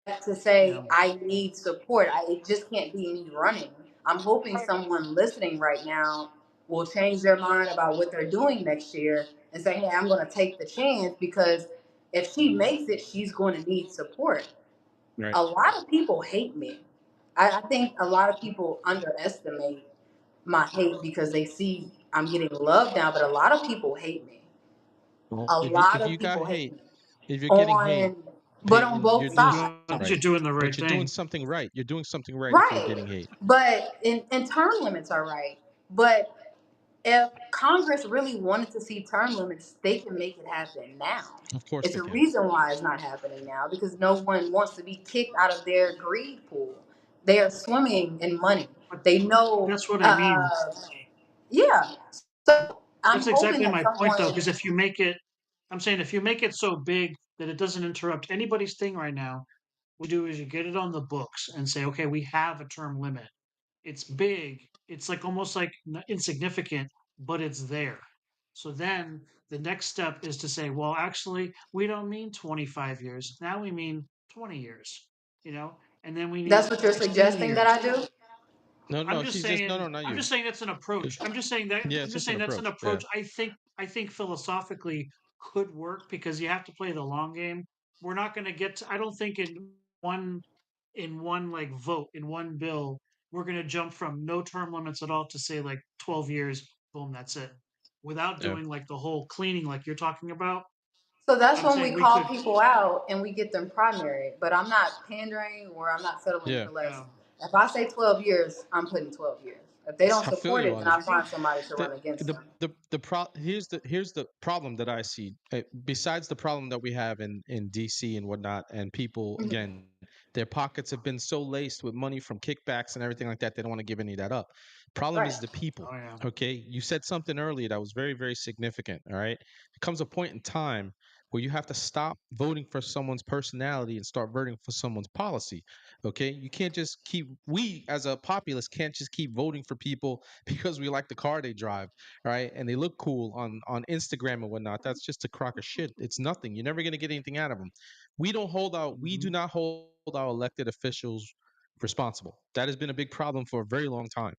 that to yeah, say I need support. It just can't be me running. I'm hoping someone listening right now will change their mind about what they're doing next year and say, hey, I'm going to take the chance because if she makes it, she's going to need support. Right. A lot of people hate me. I think a lot of people underestimate my hate because they see I'm getting love now, but a lot of people hate me. Well, A if lot you of got people hate hate, me if you're getting hate, on, but on Peyton, you're both doing sides. something right. you're doing the right But you're doing thing. something right. You're doing something right if you're Right. getting hate. But in term limits are right. But if Congress really wanted to see term limits, they can make it happen now. Of course It's they a can. reason why it's not happening now because no one wants to be kicked out of their greed pool. They are swimming in money. But They know, that's what I mean. yeah. So I'm That's hoping exactly that my point, though, someone, because if you make it, I'm saying if you make it so big that it doesn't interrupt anybody's thing right now, what you do is you get it on the books and say, okay, we have a term limit. It's big. It's like almost like insignificant, but it's there. So then the next step is to say, well, actually, we don't mean 25 years. Now we mean 20 years, you know, and then we that's need what you're 15 suggesting that years. I do. No, no, she's just no, no, not I'm you. just saying that's an approach. Yeah, I'm it's just just an saying that's an approach. Yeah, approach I think philosophically could work because you have to play the long game. We're not going to get to, I don't think one in one like vote in one bill we're going to jump from no term limits at all to say like 12 years, boom, that's it. Without yeah, doing like the whole cleaning like you're talking about. So that's I'm when we saying we call could people out and we get them primary. But I'm not pandering or I'm not settling yeah. for less. yeah. If I say 12 years, I'm putting 12 years. If they don't I feel support you it, on then this. I find somebody to the run against them. here's the problem that I see. Besides the problem that we have in DC and whatnot, and people Mhm. again Their pockets have been so laced with money from kickbacks and everything like that, they don't want to give any of that up. Problem Right. is the people. Oh yeah. Okay. You said something earlier that was very, very significant. All right. It comes a point in time where you have to stop voting for someone's personality and start voting for someone's policy. Okay. You can't just keep, we as a populace can't just keep voting for people because we like the car they drive, right? And they look cool on Instagram and whatnot. That's just a crock of shit. It's nothing. You're never going to get anything out of them. We Mm-hmm. do not hold our elected officials responsible. That has been a big problem for a very long time.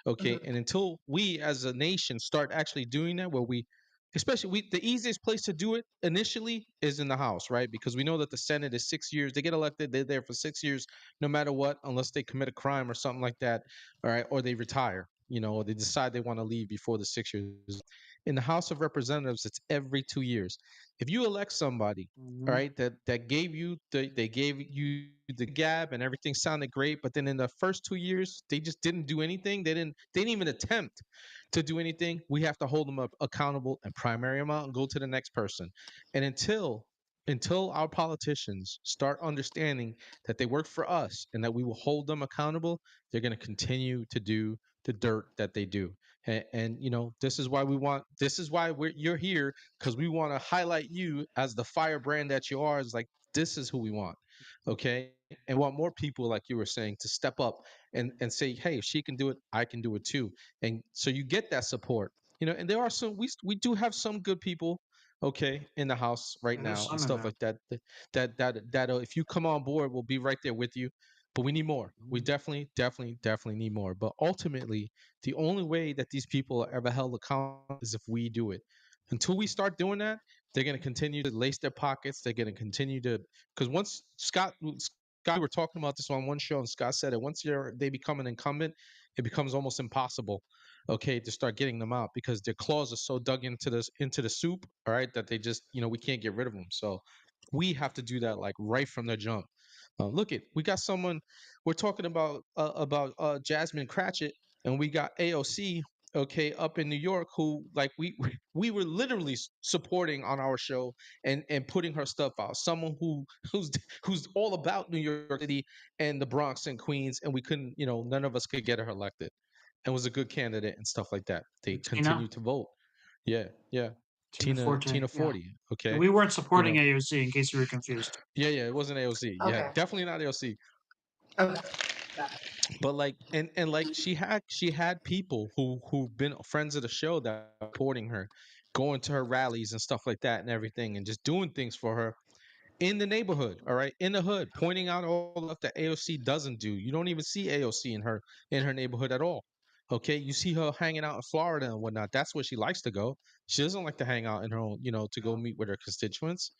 Okay. Mhm. And until we as a nation start actually doing that, where we, especially the easiest place to do it initially is in the House, right? Because we know that the Senate is 6 years. They get elected, they're there for 6 years, no matter what, unless they commit a crime or something like that, all right, or they retire, or they decide they want to leave before the 6 years. In the House of Representatives, it's every 2 years. If you elect somebody, all Mm-hmm. right, that gave you they gave you the gab and everything sounded great, but then in the first 2 years they just didn't do anything. They didn't even attempt to do anything. We have to hold them up accountable and primary them out and go to the next person. And until our politicians start understanding that they work for us and that we will hold them accountable, they're going to continue to do the dirt that they do. And this is why you're here, because we want to highlight you as the firebrand that you are. Is like, this is who we want, okay? And want more people, like you were saying, to step up and say, hey, if she can do it, I can do it too. And so you get that support, and there are we do have some good people, okay, in the House right Yeah, there's now and some in stuff there. like that. That if you come on board, we'll be right there with you. But we need more. We Mm-hmm. definitely, definitely, definitely need more. But ultimately, the only way that these people are ever held accountable is if we do it. Until we start doing that, they're going to continue to lace their pockets. They're going to continue to, because once Scott, we were talking about this on one show, and Scott said it. Once they become an incumbent, it becomes almost impossible, okay, to start getting them out because their claws are so dug into the soup, all right, that they just we can't get rid of them. So we have to do that like right from the jump. Look it, we got someone we're talking about Jasmine Cratchit, and we got AOC, okay, up in New York, who like we were literally supporting on our show and putting her stuff out. Someone who's all about New York City and the Bronx and Queens, and we couldn't, none of us could get her elected, and was a good candidate and stuff like that. They Tina, continue to vote. Yeah, yeah. Tina Tina Forte. Tina Yeah. 40, And okay. we weren't You supporting know, AOC in case you were confused. yeah, yeah, it wasn't AOC. Yeah, Okay. definitely not AOC. Okay. Got it. But like and like she had people who've been friends of the show that are supporting her, going to her rallies and stuff like that and everything, and just doing things for her in the neighborhood, all right, in the hood, pointing out all the stuff that AOC doesn't do. You don't even see AOC in her neighborhood at all. Okay, you see her hanging out in Florida and whatnot. That's where she likes to go. She doesn't like to hang out in her own, to go No, meet with her constituents.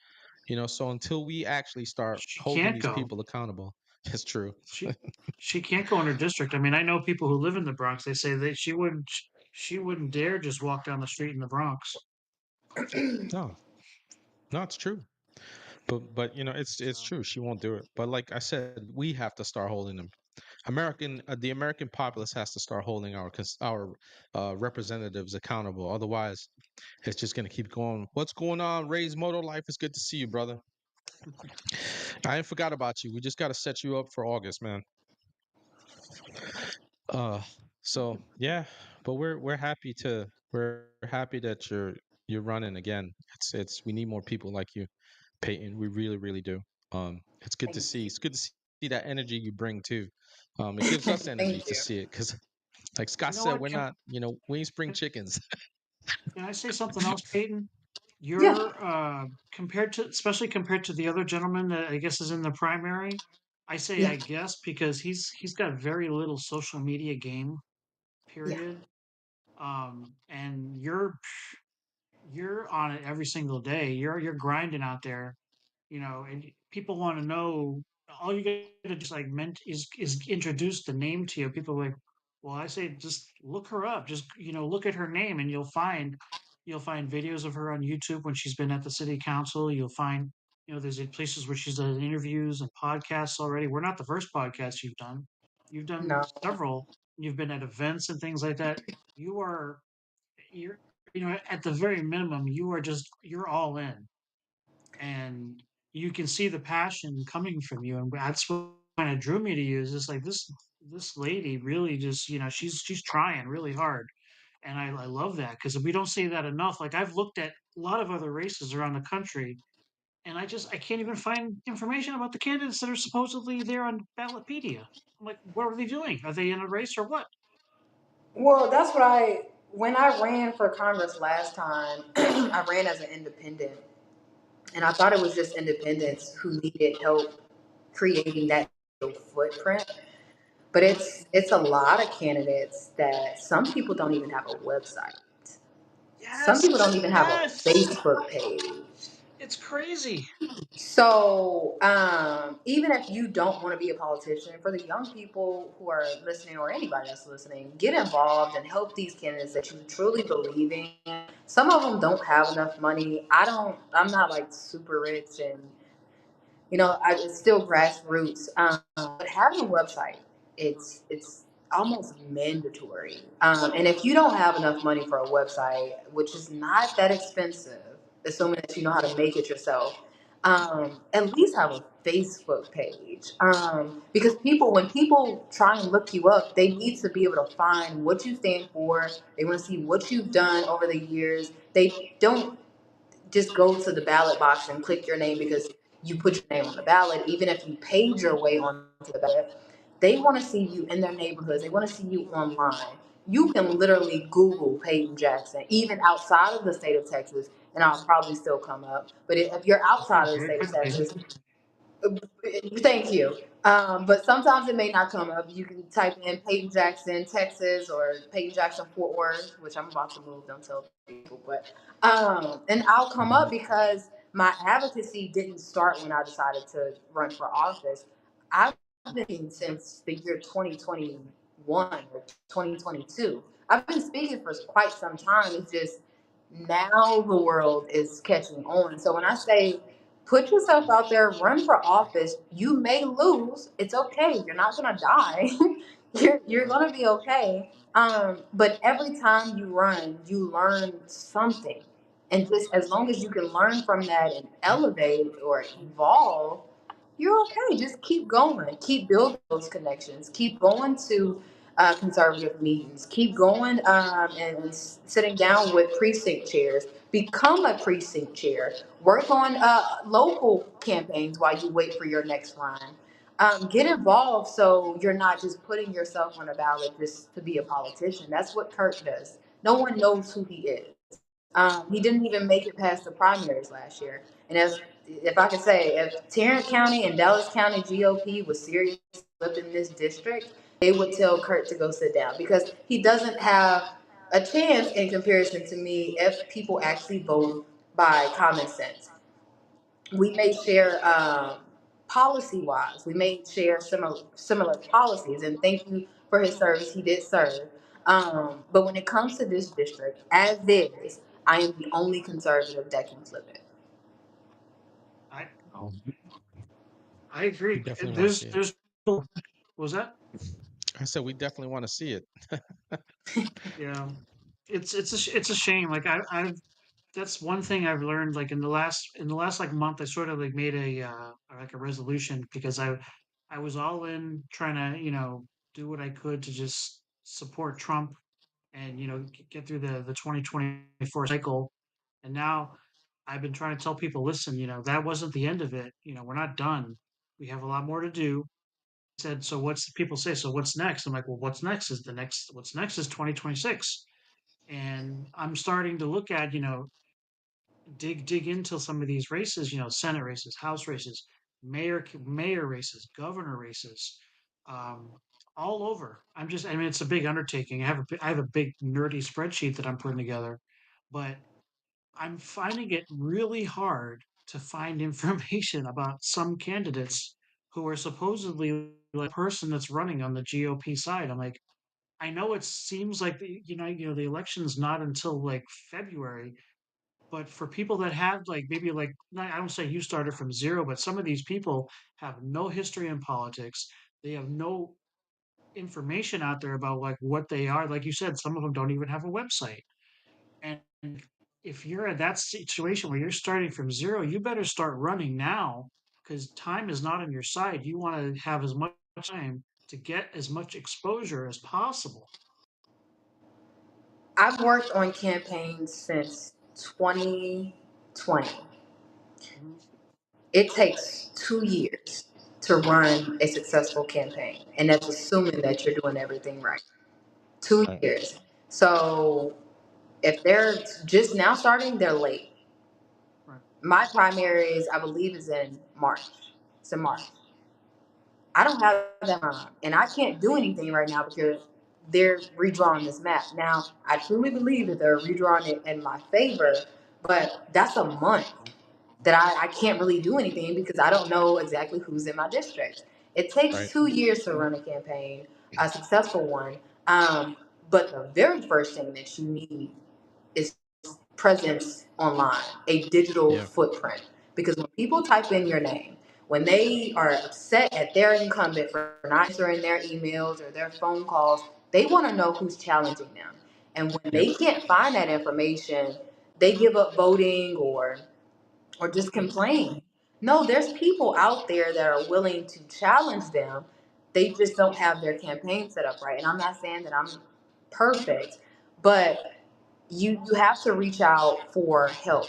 So until we actually start she holding can't these go. people accountable, it's true. She she can't go in her district. I mean, I know people who live in the Bronx. They say that she wouldn't dare just walk down the street in the Bronx. No, no, it's true. But it's So true. She won't do it. But like I said, we have to start holding them. The American populace has to start holding our representatives accountable. Otherwise, it's just gonna keep going. What's going on? Ray's Moto Life, is good to see you, brother. I ain't forgot about you. We just got to set you up for August, man. Uh, so yeah, but we're happy that you're running again. It's we need more people like you, Peyton. We really, really do. It's good to Thank see. you. It's good to see that energy you bring too. It gives us energy Thank to you. see it because, like you Scott know said, what? we're not, we ain't spring Can, chickens. can I say something else, Peyton? Yeah. You're compared to, especially compared to the other gentleman that I guess is in the primary. I say Yeah. I guess because he's got very little social media game. Yeah. Period. And you're on it every single day. You're grinding out there, and people want to know. All you got to just like meant is introduce the name to you. People are like, well, I say just look her up. Just look at her name, and you'll find videos of her on YouTube when she's been at the city council. You'll find there's places where she's done interviews and podcasts already. We're not the first podcast you've done. You've done No. several. You've been at events and things like that. You are you're at the very minimum you're all in, and you can see the passion coming from you, and that's what kind of drew me to you is just like this lady really just she's trying really hard, and I love that because we don't say that enough. Like I've looked at a lot of other races around the country, and I can't even find information about the candidates that are supposedly there on Ballotpedia. I'm like, what are they doing? Are they in a race or what? Well, that's what when I ran for Congress last time, I ran as an independent. And I thought it was just independents who needed help creating that footprint. But it's a lot of candidates that some people don't even have a website. Some people don't Yes, even have a yes, Facebook page. it's crazy. So even if you don't want to be a politician, for the young people who are listening or anybody that's listening, get involved and help these candidates that you truly believe in. Some of them don't have enough money. I'm not like super rich, and it's still grassroots. But having a website, it's almost mandatory. And if you don't have enough money for a website, which is not that expensive, assuming that you know how to make it yourself, at least have a Facebook page. Because when people try and look you up, they need to be able to find what you stand for. They want to see what you've done over the years. They don't just go to the ballot box and click your name because you put your name on the ballot, even if you paid your way onto the ballot. They want to see you in their neighborhoods. They want to see you online. You can literally Google Payton Jackson, even outside of the state of Texas, and I'll probably still come up. But if you're outside Okay, of the very state of quickly. Texas, thank you. But sometimes it may not come up. You can type in Peyton Jackson, Texas, or Peyton Jackson, Fort Worth, which I'm about to move. Don't tell people, but and I'll come up because my advocacy didn't start when I decided to run for office. I've been since the year 2021 or 2022. I've been speaking for quite some time. It's just now the world is catching on. So when I say put yourself out there, run for office. You may lose. It's okay. You're not gonna die. You're gonna be okay. But every time you run, you learn something. And just as long as you can learn from that and elevate or evolve, you're okay. Just keep going. Keep building those connections. Keep going to conservative meetings. Keep going and sitting down with precinct chairs. Become a precinct chair. Work on local campaigns while you wait for your next run. Get involved so you're not just putting yourself on a ballot just to be a politician. That's what Kurt does. No one knows who he is. He didn't even make it past the primaries last year. And if I could say, if Tarrant County and Dallas County GOP was serious in this district, they would tell Kurt to go sit down because he doesn't have a chance in comparison to me if people actually vote by common sense. We may share policy wise, we may share similar policies. And thank you for his service. He did serve. But when it comes to this district, as is, I am the only conservative that can flip it. I Oh, I we agree. definitely want to see There's it. there's what was that? I said we definitely want to see it. Yeah, it's a shame. Like I've that's one thing I've learned. Like in the last like month, I sort of like made a like a resolution because I was all in trying to do what I could to just support Trump and get through the 2024 cycle. And now I've been trying to tell people, listen, that wasn't the end of it. We're not done. We have a lot more to do. Said, so what's people say? So what's next? I'm like, well, what's next is 2026. And I'm starting to look at, dig into some of these races, Senate races, House races, mayor races, governor races, um, all over. I mean, it's a big undertaking. I have a big nerdy spreadsheet that I'm putting together, but I'm finding it really hard to find information about some candidates who are supposedly like person that's running on the GOP side. I'm like, I know it seems like the election's not until like February, but for people that have like maybe like I don't say you started from zero, but some of these people have no history in politics. They have no information out there about like what they are. Like you said, some of them don't even have a website. And if you're in that situation where you're starting from zero, you better start running now because time is not on your side. You want to have as much time to get as much exposure as possible. I've worked on campaigns since 2020. Mhm. It takes 2 years to run a successful campaign, and that's assuming that you're doing everything right. Two Right. years. So if they're just now starting, they're late. Right. My primaries, I believe, is in March. It's in March. I don't have that time, and I can't do anything right now because they're redrawing this map. Now, I truly believe that they're redrawing it in my favor, but that's a month that I can't really do anything because I don't know exactly who's in my district. It takes Right. 2 years to run a campaign, a successful one. But the very first thing that you need is presence online, a digital Yeah. footprint. Because when people type in your name, when they are upset at their incumbent for not answering their emails or their phone calls, they want to know who's challenging them. And when Yep. they can't find that information, they give up voting or just complain. No, there's people out there that are willing to challenge them. They just don't have their campaign set up right. And I'm not saying that I'm perfect, but you have to reach out for help.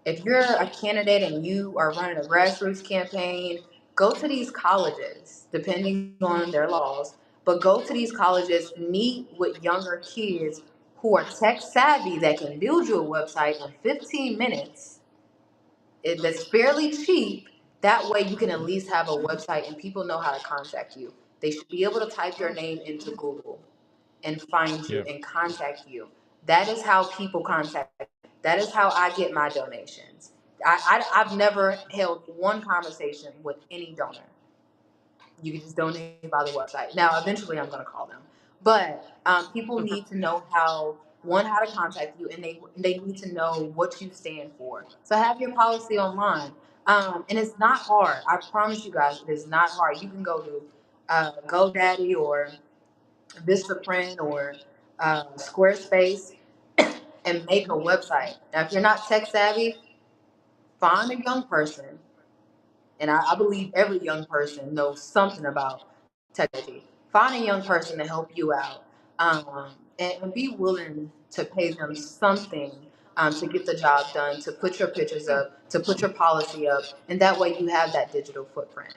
If you're a candidate and you are running a grassroots campaign, go to these colleges, depending on their laws, but go to these colleges, meet with younger kids who are tech savvy that can build you a website in 15 minutes that's fairly cheap. That way, you can at least have a website and people know how to contact you. They should be able to type your Sure. name into Google and find you Yeah. and contact you. That is how people contact me. That is how I get my donations. I've never held one conversation with any donor. You can just donate by the website. Now, eventually, I'm going to call them, but people Okay. need to know how to contact you, and they need to know what you stand for. So have your policy online, and it's not hard. I promise you guys, it is not hard. You can go to GoDaddy or Vistaprint or Squarespace and make a Mhm. website. Now, if you're not tech savvy, find a young person, and I believe every young person knows something about technology. Find a young person to help you out, and be willing to pay them something to get the job done, to put your pictures Yeah. up, to put your policy up, and that way you have that digital footprint.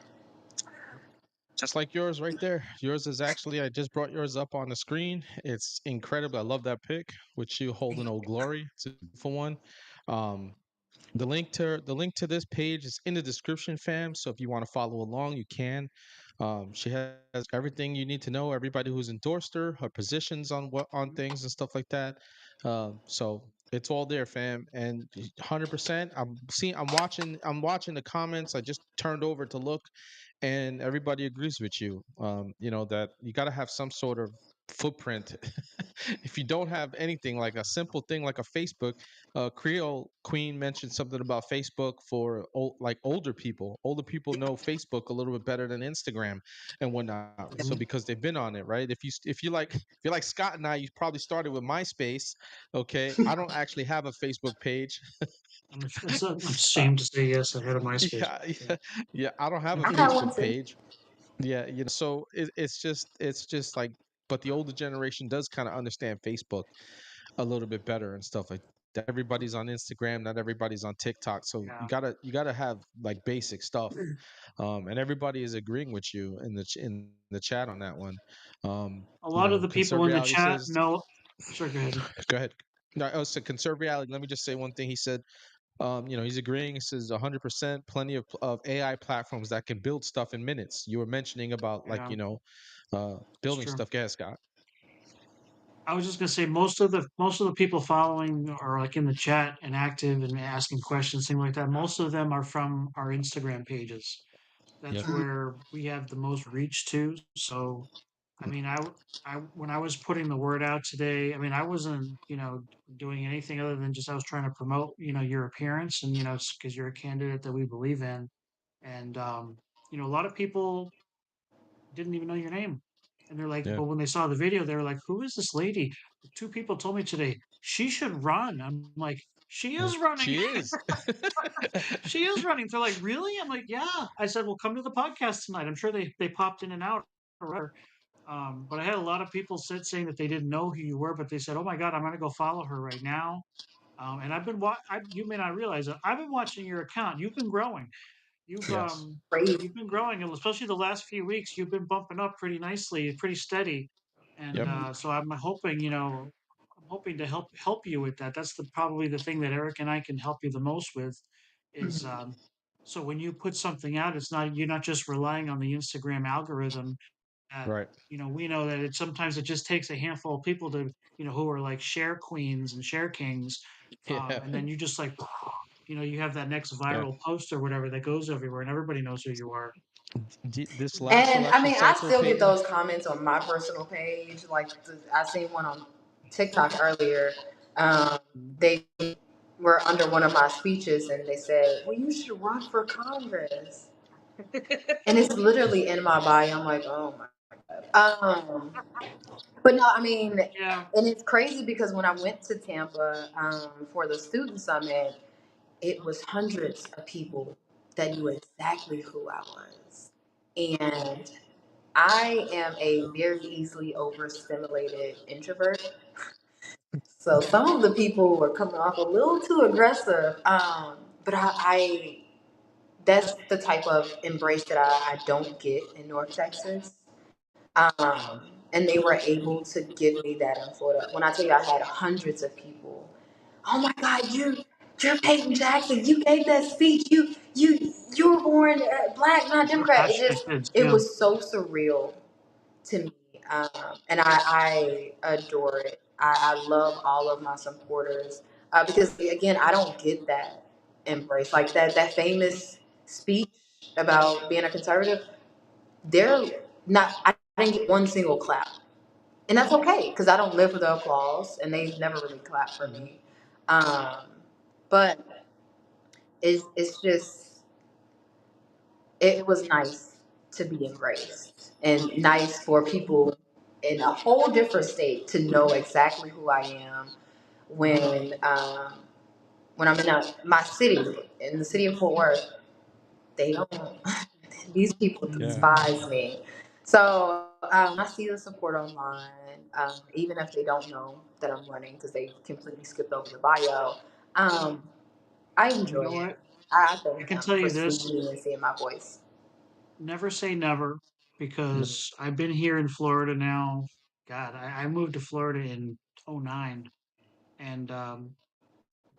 Just like yours right there. Yours is actually, I just brought yours up on the screen. It's incredible. I love that pic with you holding Old Glory. It's a beautiful one. Um, the link to this page is in the description, fam. So if you want to follow along, you can. She has everything you need to know. Everybody who's endorsed her positions on what on Mhm. things and stuff like that. So it's all there, fam. And 100%. I'm watching the comments. I just turned over to look, and everybody agrees with you. That you got to have some sort of footprint. If you don't have anything like a simple thing like a Facebook, Creole Queen mentioned something about Facebook for like older people. Older people know Facebook a little bit better than Instagram and whatnot. So because they've been on it, right? If you're like Scott and I, you probably started with MySpace. Okay, I don't actually have a Facebook page. I'm uh, ashamed to say yes. I had a MySpace. yeah, Yeah. yeah, yeah. I don't have a I got Facebook one too. page. Yeah, so it's just like, but the older generation does kind of understand Facebook a little bit better and stuff like that. Everybody's on Instagram, not everybody's on TikTok. So you Yeah. gotta have like basic stuff. And everybody is agreeing with you in the chat on that one. A lot of the Conserve people in the Reality chat says, know. Sorry, go ahead. go ahead. No, oh, so Conserve Reality. Let me just say one thing. He said, he's agreeing. He says 100%, plenty of AI platforms that can build stuff in minutes. You were mentioning about like, Yeah, that's building true. stuff. Go ahead, Scott. I was just gonna say most of the people following are like in the chat and active and asking questions, things like that. Most of them are from our Instagram pages. That's Yep. where we have the most reach to. So, I mean, I when I was putting the word out today, I mean, I wasn't, doing anything other than just I was trying to promote, your appearance and, because you're a candidate that we believe in. And, a lot of people didn't even know your name. And they're like, Yeah. but when they saw the video, they were like, who is this lady? Two people told me today she should run. I'm like, she Yeah. is running. She is. She is running. They're like, really? I'm like, yeah. I said, well, come to the podcast tonight. I'm sure they popped in and out or whatever. But I had a lot of people saying that they didn't know who you were, but they said, oh my God, I'm going to go follow her right now. And I've been you may not realize it. I've been watching your account. You've been growing. You've Yes. um Crazy. you've been growing, and especially the last few weeks, you've been bumping up pretty nicely, pretty steady. And Yep. so I'm hoping, I'm hoping to help you with that. That's probably the thing that Eric and I can help you the most with is so when you put something out, you're not just relying on the Instagram algorithm. That Right. we know that sometimes it just takes a handful of people to who are like share queens and share kings, Yeah. and then you just like you have that next Yeah. viral post or whatever that goes everywhere, and everybody knows who you are. This last And I election mean, I cycle, still get Peyton. those comments on my personal page. Like, I seen one on TikTok earlier. They were under one of my speeches and they said, well, you should run for Congress. And it's literally in my bio. I'm like, oh my God. But no, I mean, Yeah, and it's crazy because when I went to Tampa for the student summit, it was hundreds of people that knew exactly who I was. And I am a very easily overstimulated introvert. So some of the people were coming off a little too aggressive. But I that's the type of embrace that I don't get in North Texas. Um, and they were able to give me that in Florida. When I tell you I had hundreds of people, oh my God, you're Payton Jackson. You gave that speech. You were born black, not we're Democrat. passionate kids. It Yeah, was so surreal to me, and I adore it. I love all of my supporters because again, I don't get that embrace like that famous speech about being a conservative. They're not. I didn't get one single clap, and that's okay because I don't live for the applause, and they've never really clapped for Mhm. me. Um, but it's just it was nice to be embraced and nice for people in a whole different state to know exactly who I am when I'm in my city in the city of Fort Worth. They don't. These people Yeah. despise me. So I see the support online, even if they don't know that I'm running because they completely skipped over the bio. Um, I you enjoy know it. what? I I thank can them tell for you seeing this: me and seeing my voice. never say never, Yep. because I've been here in Florida now. God, I moved to Florida in '09, and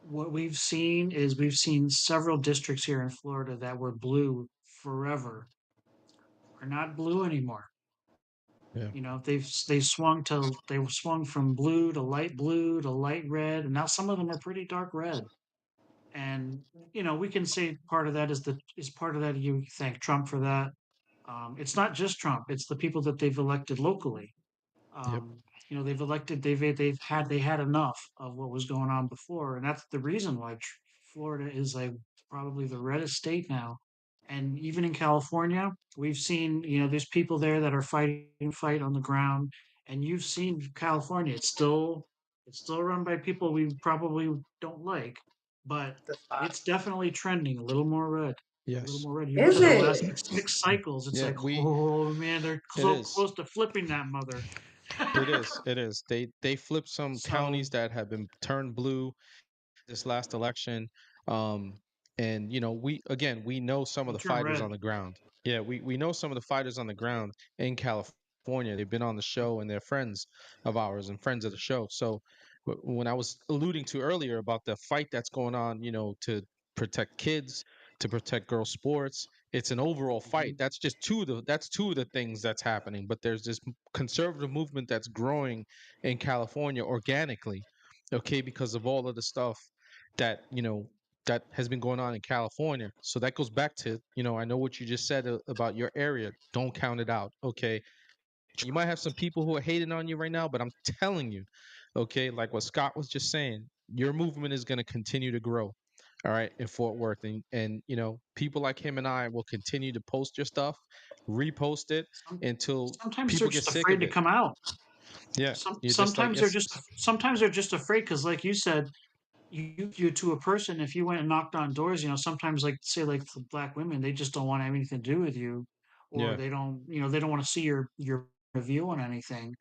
what we've seen several districts here in Florida that were blue forever are not blue anymore. Yeah. They swung from blue to light red, and now some of them are pretty dark red. And we can say part of that is part of that you thank Trump for that. It's not just Trump; it's the people that they've elected locally. Yep. They had enough of what was going on before, and that's the reason why Florida is like probably the reddest state now. And even in California, we've seen there's people there that are fight on the ground, and you've seen California. It's still run by people we probably don't like, but The spot. it's definitely trending a little more red. A little Yes. more red. You look Is at the last it? like, six cycles, it's Yeah. like, oh man, they're It so is. close to flipping that mother. It is. It is. They flipped some So counties that have been turned blue this last election. Um, and we know some of they the turn fighters red. on the ground. Yeah, we know some of the fighters on the ground in California. They've been on the show and they're friends of ours and friends of the show. So when I was alluding to earlier about the fight that's going on, to protect kids, to protect girls' sports, it's an overall fight. Mhm. That's two of the things that's happening. But there's this conservative movement that's growing in California organically, okay, because of all of the stuff that that has been going on in California. So that goes back to, I know what you just said about your area. Don't count it out, okay? You might have some people who are hating on you right now, but I'm telling you, okay, like what Scott was just saying, your movement is going to continue to grow. All right, in Fort Worth, and people like him and I will continue to post your stuff, repost it Some, until sometimes they're people get just sick afraid of to it. come out. Yeah, Some you're just like sometimes they're yes. just sometimes they're just afraid because, like you said, you to a person, if you went and knocked on doors, sometimes, like, say, like, for black women, they just don't want to have anything to do with you, or Yeah. they don't want to see your view on anything.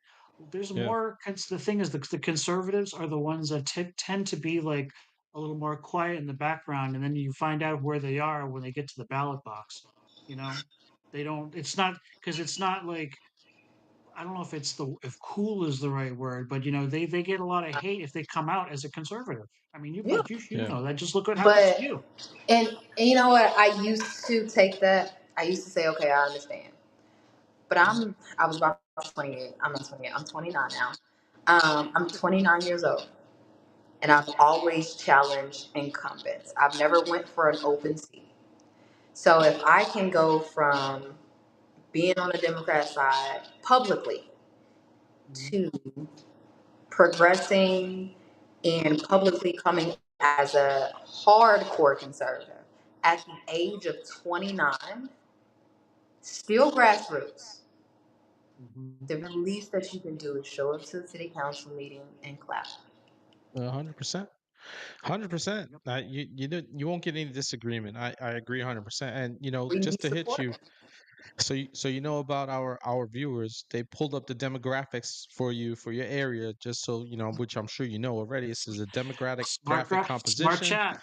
There's Yeah. more. The thing is, the conservatives are the ones that tend to be like a little more quiet in the background, and then you find out where they are when they get to the ballot box. You know, they don't. It's not because it's not like, I don't know if cool is the right word, but they get a lot of hate if they come out as a conservative. I mean, Yeah. you Yeah. know that. Just look what happens to But you. and you know what? I used to take that. I used to say, okay, I understand. But I was about 28. I'm not 28. I'm 29 now. I'm 29 years old, and I've always challenged incumbents. I've never went for an open seat. So if I can go from being on the Democrat side publicly Mhm. to progressing and publicly coming as a hardcore conservative at the age of 29, still grassroots, Mhm. the least that you can do is show up to the city council meeting and clap. 100%. 100%. Yep. You won't get any disagreement. I agree 100%. And We just need to hit support. you, so you know about our viewers, they pulled up the demographics for you for your area, just so you know, which I'm sure you know already. This is a demographic graphic Smart composition. chat.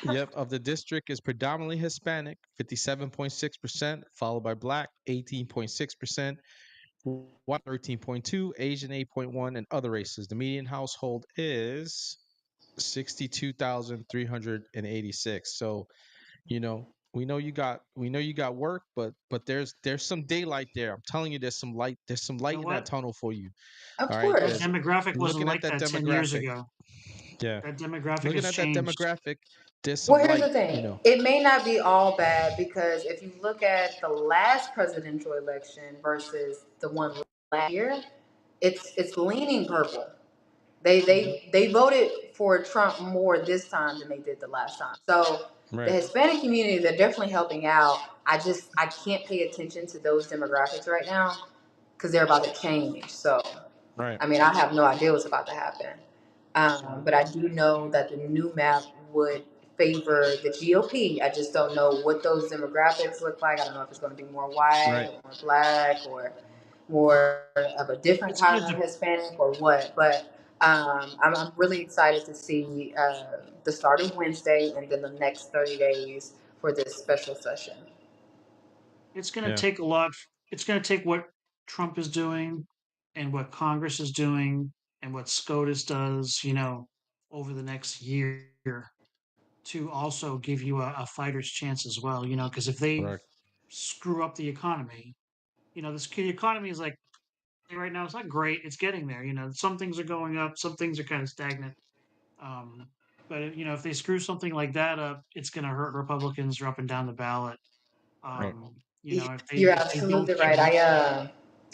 Yep, of the district is predominantly Hispanic, 57.6%, followed by Black, 18.6%, white 13.2, Asian 8.1, and other races. The median household is 62,386. So, we know you got work, but there's some daylight there. I'm telling you, there's some You light know in that what? tunnel for you. Of All right. That course. Because demographic wasn't looking at like that that 10 years demographic, ago. yeah. That demographic Looking has at that changed. demographic, there's some Well, here's light, the thing. It may not be all bad because if you look at the last presidential election versus the one last year, it's leaning purple. They Mhm. they they voted for Trump more this time than they did the last time. So the Right. Hispanic community, they're definitely helping out. I can't pay attention to those demographics right now because they're about to change. So Right. I mean, I have no idea what's about to happen. Mhm. But I do know that the new map would favor the GOP. I just don't know what those demographics look like. I don't know if it's going to be more white Right. or more black or more of a different It's gonna kind of de- Hispanic or what. But I'm really excited to see the start of Wednesday and then the next 30 days for this special session. it's gonna Yeah. take a lot. It's gonna take what Trump is doing and what Congress is doing and what SCOTUS does, over the next year to also give you a fighter's chance as well, because if they Correct. screw up the economy, the economy is like, right now, it's not great. It's getting there. Some things are going up, some things are kind of stagnant. Um, but if they screw something like that up, it's going to hurt Republicans who are up and down the ballot. Right. If You're they don't absolutely keep right.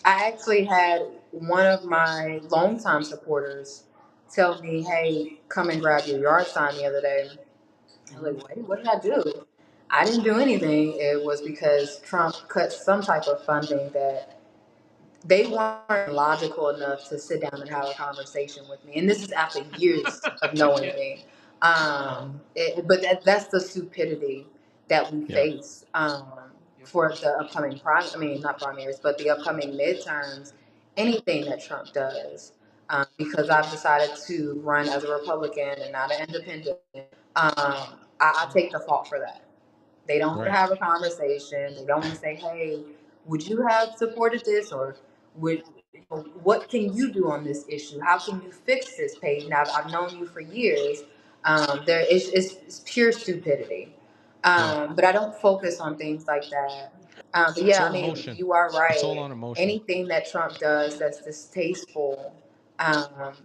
I actually had one of my longtime supporters tell me, "Hey, come and grab your yard sign" the other day. I was Mhm. like, "Wait, what did I do?" I didn't do anything. It was because Trump cut some type of funding that they weren't logical enough to sit down and have a conversation with me. And this is after years of knowing Yeah, me. But that's the stupidity that we Yeah. face yep. for the upcoming I mean, not primaries, but the upcoming midterms. Anything that Trump does, because I've decided to run as a Republican and not an independent. I take the fault for that. They don't want to Right. have a conversation. They don't want to say, "Hey, would you have supported this?" or "Would what can you do on this issue? How can you fix this page?" Now, I've known you for years. It's pure stupidity. Yeah. But I don't focus on things like that. But It's yeah, I all mean, emotion. you are It's all right. on emotion. Anything that Trump does that's distasteful, um,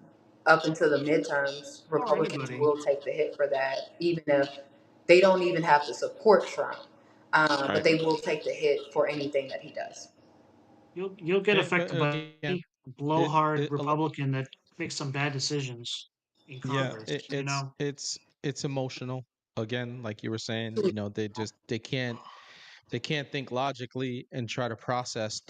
up until the midterms, Or Republicans anybody. will take the hit for that, even if they don't even have to support Trump, but Right. they will take the hit for anything that he does. You'll get affected by Again, any blowhard it a lo- Republican that makes some bad decisions in yeah, Congress. it's emotional. Again, like you were saying, they can't think logically and try to process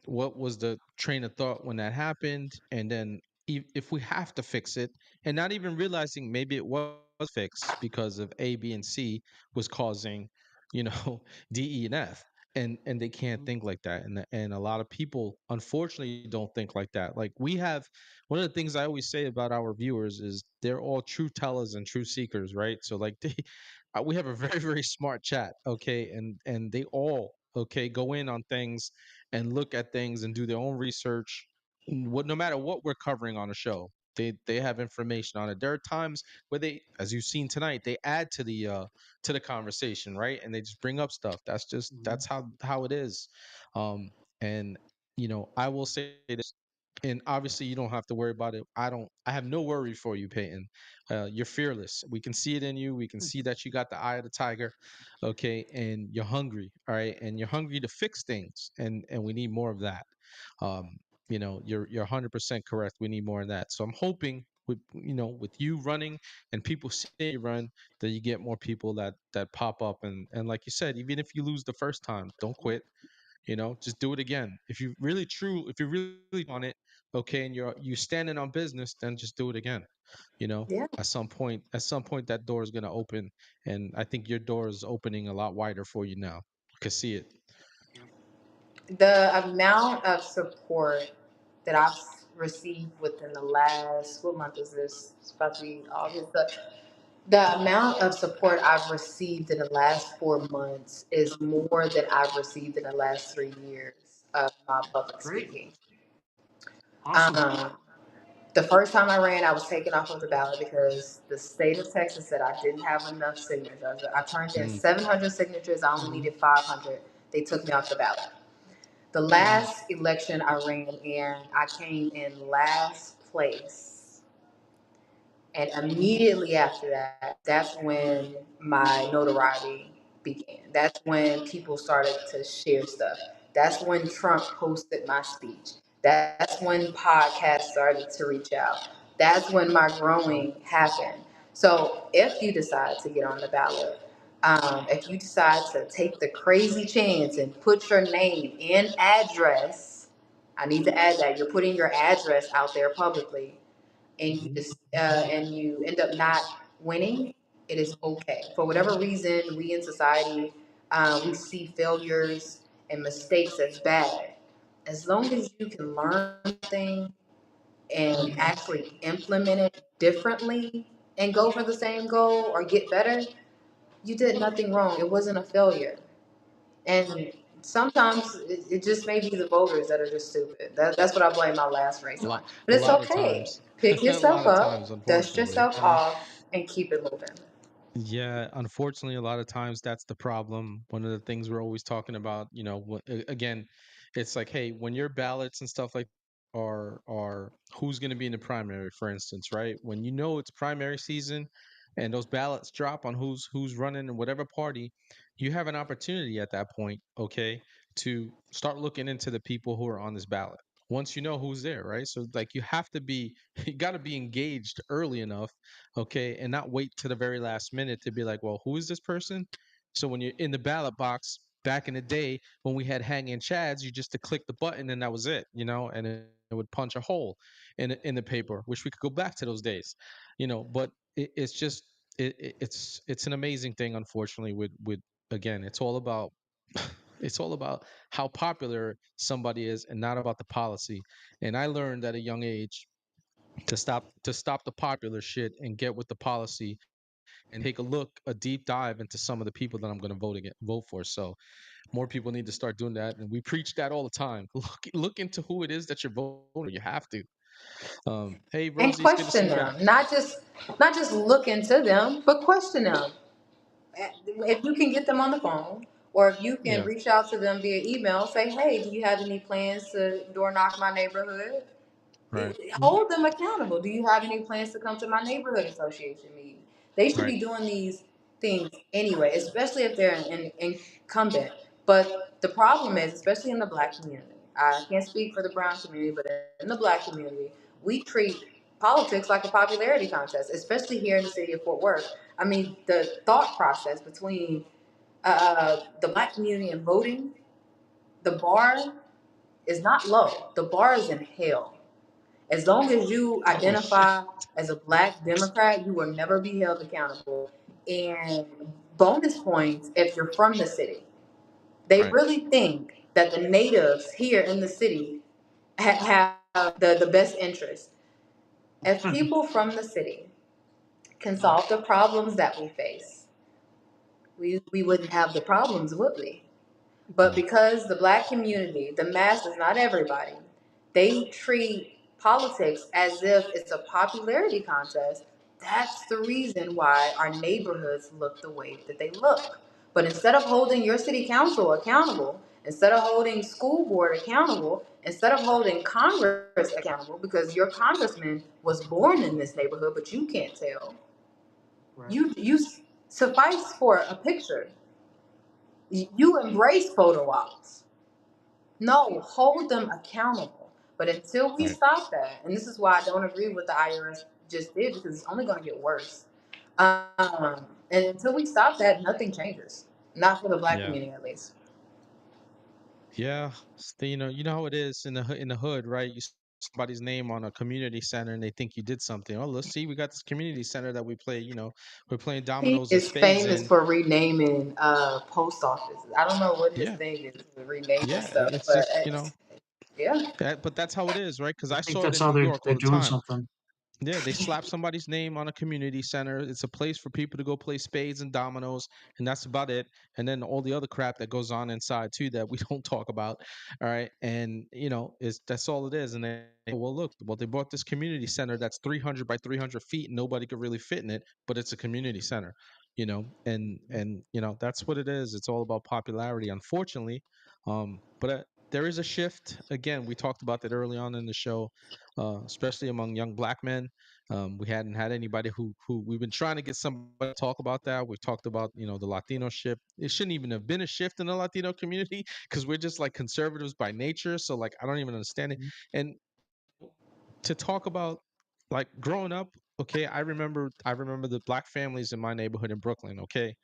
what was the train of thought when that happened, and then if we have to fix it, and not even realizing maybe it was fixed because of A, B, and C was causing, you know, D, E, and F. And they can't Mhm. think like that. And a lot of people unfortunately don't think like that. Like we have one of the things I always say about our viewers is they're all true tellers and true seekers, right? So like they we have a very, very smart chat, okay? And they all, okay, go in on things and look at things and do their own research, what no matter what we're covering on a show, they have information on it. There are times where they, as you've seen tonight, they add to the conversation, right? And they just bring up stuff. That's Mhm. how it is. um and I will say this, and obviously you don't have to worry about it. I have no worry for you, Peyton. You're fearless. We can see it in you. We can see that you got the eye of the tiger, okay? And you're hungry, all right? And you're hungry to fix things, and we need more of that. um you're 100% correct. We need more of that. So I'm hoping with with you running and people seeing you run, that you get more people that pop up, and like you said, even if you lose the first time, don't quit. Just do it again. If you're really on it, okay, and you standing on business, then just do it again. Yeah. At some point that door is going to open, and I think your door is opening a lot wider for you now. I can see it. Yep. The amount of support that I've received within the last, what month is this? It's about to be August. The amount of support I've received in the last 4 months is more than I've received in the last 3 years of my public Great. speaking. Awesome. Um, the first time I ran, I was taken off of the ballot because the state of Texas said I didn't have enough signatures. I turned in Mm, 700 signatures. I only Mhm. needed 500. They took me off the ballot. The Mhm. last election I ran in, I came in last place. And immediately after that, that's when my notoriety began. That's when people started to share stuff. That's when Trump posted my speech. That's when podcasts started to reach out. That's when my growing happened. So if you decide to get on the ballot, if you decide to take the crazy chance and put your name and address, I need to add that you're putting your address out there publicly, and you Mhm. just and you end up not winning, it is okay. For whatever reason, we in society, we see failures and mistakes as bad. As long as you can learn something and actually implement it differently and go for the same goal or get better, you did nothing wrong. It wasn't a failure. And sometimes it just may be the voters that are just stupid. That's what I blame my last race a on. lot But a it's lot of okay. times. Pick A lot yourself of times, up, dust unfortunately. yourself off, and keep it moving. Yeah, unfortunately, a lot of times that's the problem. One of the things we're always talking about, again, it's like, hey, when your ballots and stuff like are who's going to be in the primary, for instance, right? When you know it's primary season and those ballots drop on who's running in whatever party, you have an opportunity at that point, okay, to start looking into the people who are on this ballot. Once you know who's there, right? So like you have to be you got to be engaged early enough, okay, and not wait to the very last minute to be like, well, who is this person? So when you're in the ballot box, back in the day when we had hanging chads, you just to click the button and that was it, and it would punch a hole in the paper. Wish we could go back to those days, but it's just it's an amazing thing, unfortunately, with again, it's all about it's all about how popular somebody is and not about the policy. And I learned at a young age to stop the popular shit and get with the policy and take a deep dive into some of the people that I'm going to vote for. So more people need to start doing that, and we preach that all the time. Look into who it is that you're voting for. You have to. Hey And Rosie, it's good to see question you back. them. Not just look into them, but question them. If you can get them on the phone, or if you can Yeah, reach out to them via email, say, hey, do you have any plans to door knock my neighborhood? right, Hold them accountable. Do you have any plans to come to my neighborhood association meeting? They should right. be doing these things anyway, especially if they're an incumbent. But the problem is, especially in the black community, I can't speak for the brown community, but in the black community, we treat politics like a popularity contest, especially here in the city of Fort Worth. I mean, the thought process between the black community and voting, the bar is not low. The bar is in hell. As long as you Oh shit. identify as a black Democrat, you will never be held accountable. And bonus points if you're from the city. They Right. really think that the natives here in the city have the best interest. If people from the city can solve the problems that we face, we wouldn't have the problems, would we? But No. because the black community, the masses, not everybody, they treat politics as if it's a popularity contest. That's the reason why our neighborhoods look the way that they look. But instead of holding your city council accountable, instead of holding school board accountable, instead of holding Congress accountable, because your congressman was born in this neighborhood, but you can't tell, Right. you suffice for a picture. You embrace photo ops. No, hold them accountable. But until we Right. stop that, and this is why I don't agree with the IRS just did, because it's only going to get worse. And until we stop that, nothing changes. Not for the black Yeah. community, at least. Yeah. You know how it is in in the hood, right? You see somebody's name on a community center and they think you did something. Oh, let's see, we got this community center that we play, we're playing He dominoes and is spades famous in. for renaming post offices. I don't know what his Yeah. thing is with renaming Yeah. stuff, It's but just, yeah, but that's how it is, right? Because I I think saw it that's in how New York all they're the doing time. something. Yeah, they slap somebody's name on a community center. It's a place for people to go play spades and dominoes, and that's about it. And then all the other crap that goes on inside too that we don't talk about. All right, and is that's all it is. And then, well, look, well, they bought this community center that's 300 by 300 feet, and nobody could really fit in it, but it's a community center. And that's what it is. It's all about popularity, unfortunately. But there is a shift. Again, we talked about that early on in the show, especially among young black men. We hadn't had anybody who we've been trying to get somebody to talk about that. We've talked about the Latino shift. It shouldn't even have been a shift in the Latino community because we're just like conservatives by nature. So like I don't even understand it. Mhm. And to talk about like growing up, okay, I remember the black families in my neighborhood in Brooklyn, okay,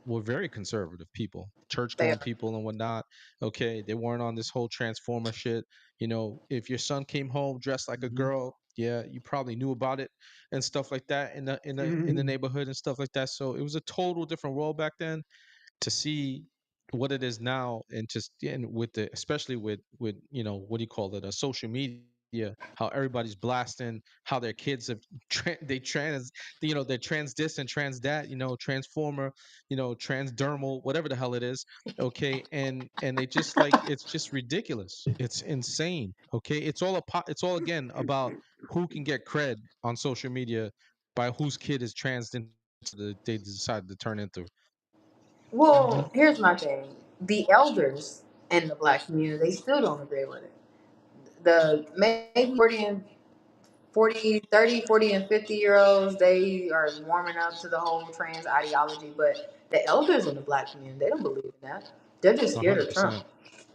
were very conservative people, church they going are. people and whatnot. Okay, they weren't on this whole transformer shit. If your son came home dressed like a Mhm. girl, yeah, you probably knew about it and stuff like that in the Mhm. neighborhood and stuff like that. So it was a total different world back then. To see what it is now, and just and with the especially with what do you call it, social media, how everybody's blasting how their kids have they they're trans this and trans that, transformer, transdermal, whatever the hell it is. Okay, and they just like, it's just ridiculous, it's insane. Okay, it's all again about who can get cred on social media by whose kid is trans into they decided to turn into. Mhm. Well, here's my thing. The elders in the black community, they still don't agree with it. The maybe 40 and 50-year olds, they are warming up to the whole trans ideology, but the elders in the black community, they don't believe in that. They're just scared of Trump. 100%.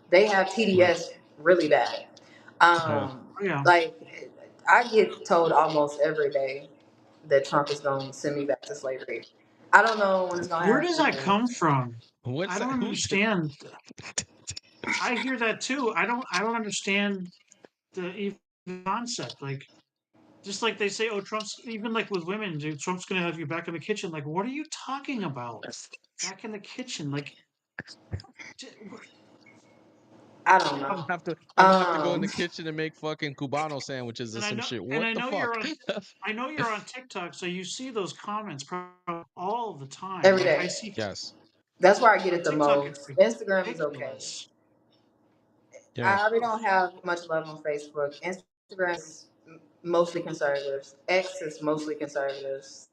They have Right. TDS really bad. Yeah. Oh, yeah. Like I get told almost every day that Trump is going to send me back to slavery. I don't know when it's going to Where does that happen. come from? What's I that? don't Who said? understand. I hear that too. I don't understand the even concept. Like, just like they say, oh, Trump's, even like with women, dude, Trump's gonna have you back in the kitchen. Like, what are you talking about? Back in the kitchen? Like, j- I don't I'm know. gonna have to I'm gonna have to go in Um, the kitchen and make fucking Cubano sandwiches or and I some know, shit. and What I the know fuck? you're on TikTok, so you see those comments all the time. every Like, I day. see Yes. That's where I get on it the TikTok, it's most. Instagram is okay. ridiculous. Yeah. I really don't have much love on Facebook. Instagram is mostly conservatives. X is mostly conservatives.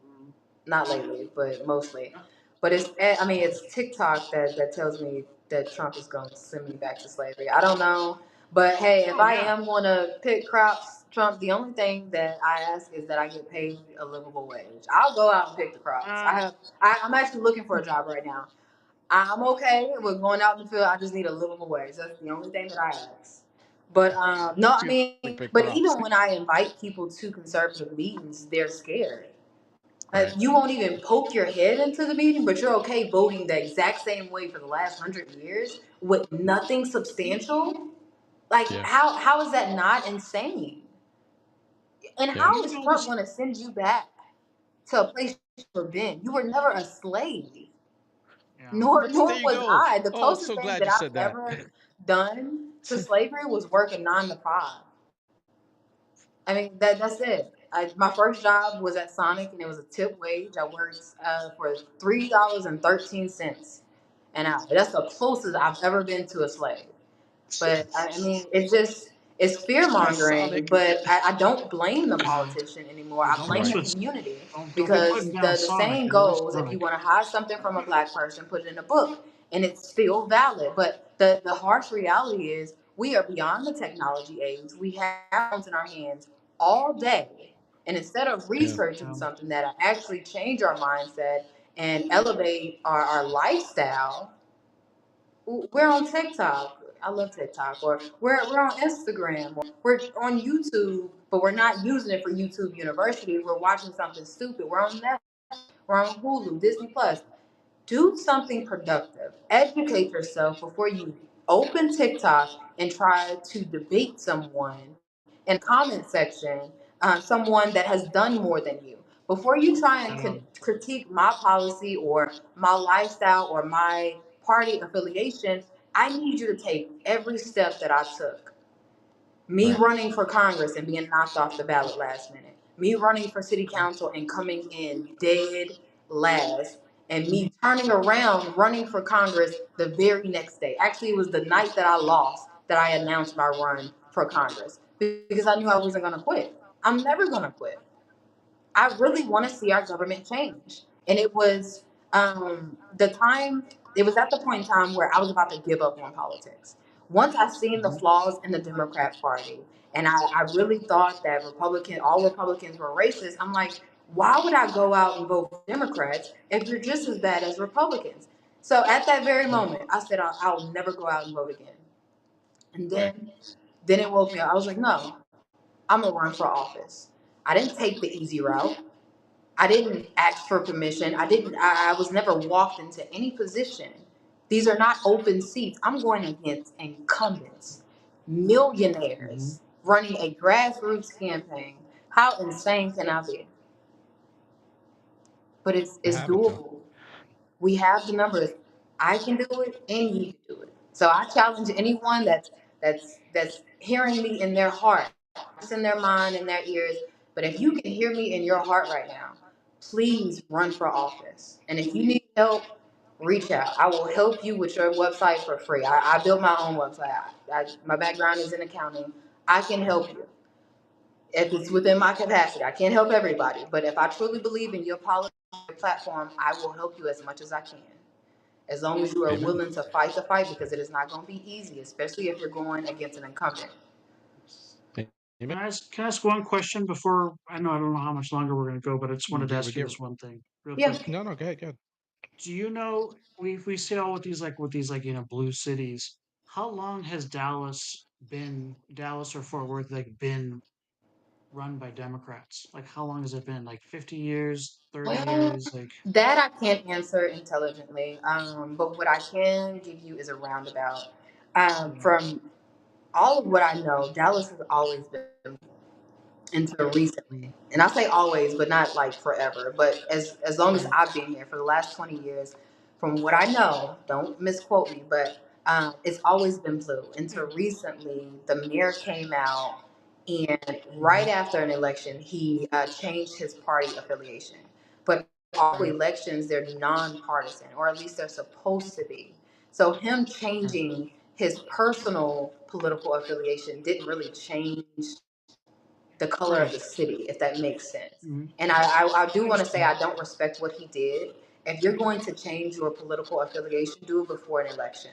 Mm, Not lately, but mostly. yeah, But I mean, it's TikTok that tells me that Trump is going to send me back to slavery. I don't know. But hey, if oh I yeah, am going to pick crops, Trump, the only thing that I ask is that I get paid a livable wage. I'll go out and pick the crops. uh, I'm actually looking for a job right now. I'm okay with going out in the field. I just need a livable wage. That's the only thing that I ask. But no, I She's mean, pick but crops. even when I invite people to conservative meetings, they're scared. Right. You won't even poke your head into the meeting, but you're okay voting the exact same way for the last 100 years with nothing substantial. Like, Yeah. how is that not insane? And Yeah. how You is know Trump this. going to send you back to a place you've never been? You were never a slave. Yeah. Nor There you was go. I. The Oh, closest so thing glad that you said I've that. ever done to slavery was working 9 to 5. I mean, that's it. My first job was at Sonic, and it was a tip wage. I worked for $3.13 an hour. That's the closest I've ever been to a slave. But I mean, it's fear At mongering. Sonic. But I don't blame the Yeah. politician anymore. Yeah. I Don't blame mess Right. the with. community Don't be because putting down the Sonic saying and the rest goes, of if you Sonic. want to hide something from a black person, put it in a book, and it's still valid. But the harsh reality is, we are beyond the technology age. We have phones in our hands all day, and instead of Yeah. researching Um, something that actually change our mindset and elevate our lifestyle, we're on TikTok. I love TikTok. Or we're on Instagram. Or we're on YouTube, but we're not using it for YouTube University. We're watching something stupid. We're on Netflix. We're on Hulu, Disney Plus. Do something productive. Educate yourself before you open TikTok and try to debate someone in the comment section, someone that has done more than you. Before you try and um, critique my policy or my lifestyle or my party affiliation, I need you to take every step that I took. Me Right. running for Congress and being knocked off the ballot last minute. Me running for city council and coming in dead last. And me turning around, running for Congress the very next day. Actually, it was the night that I lost that I announced my run for Congress because I knew I wasn't going to quit. I'm never going to quit. I really want to see our government change. And it was the time, it was at the point in time where I was about to give up on politics. Once I seen the mhm. flaws in the Democrat Party, and I really thought that all Republicans were racist, I'm like, why would I go out and vote for Democrats if you're just as bad as Republicans? So at that very Right. moment, I said, I'll never go out and vote again. And Right. then it woke me up. I was like, no, I'm gonna run for office. I didn't take the easy route. I didn't ask for permission. I was never walked into any position. These are not open seats. I'm going against incumbents, Mhm. millionaires, running a grassroots campaign. How insane can I be? But I it's have it though. doable. We have the numbers. I can do it and you can do it. So I challenge anyone that's hearing me in their heart, just in their mind and their ears. But if you can hear me in your heart right now, please run for office. And if you need help, reach out. I will help you with your website for free. I built my own website. My background is in accounting. I can help you if it's within my capacity. I can't help everybody, but if I truly believe in your policy, your platform, I will help you as much as I can. As long as you are Amen. willing to fight the fight, because it is not going to be easy, especially if you're going against an incumbent. Amen. Can I ask one question before I don't know how much longer we're gonna go, but I just wanted to Get, ask you get, this one thing real Yeah. quick. no, no, go ahead, go ahead. Do you know we see all with these like blue cities? How long has Dallas or Fort Worth been run by Democrats? Like how long has it been? Like 50 years, 30 Well, years? Like that I can't answer intelligently. But what I can give you is a roundabout. yeah. From all of what I know, Dallas has always been until recently. Mm, And I say always, but not like forever. But as long as right. I've been here for the last 20 years, from what I know, don't misquote me, but it's always been blue. Until recently, the mayor came out, and right Mhm. after an election, he changed his party affiliation. But all Right. elections, they're nonpartisan, or at least they're supposed to be. So him Right. changing his personal political affiliation didn't really change the color of Right. the city, if that makes sense. Mhm. And I do want to say Understand. I don't respect what he did. If you're going to change your political affiliation, do it before an election.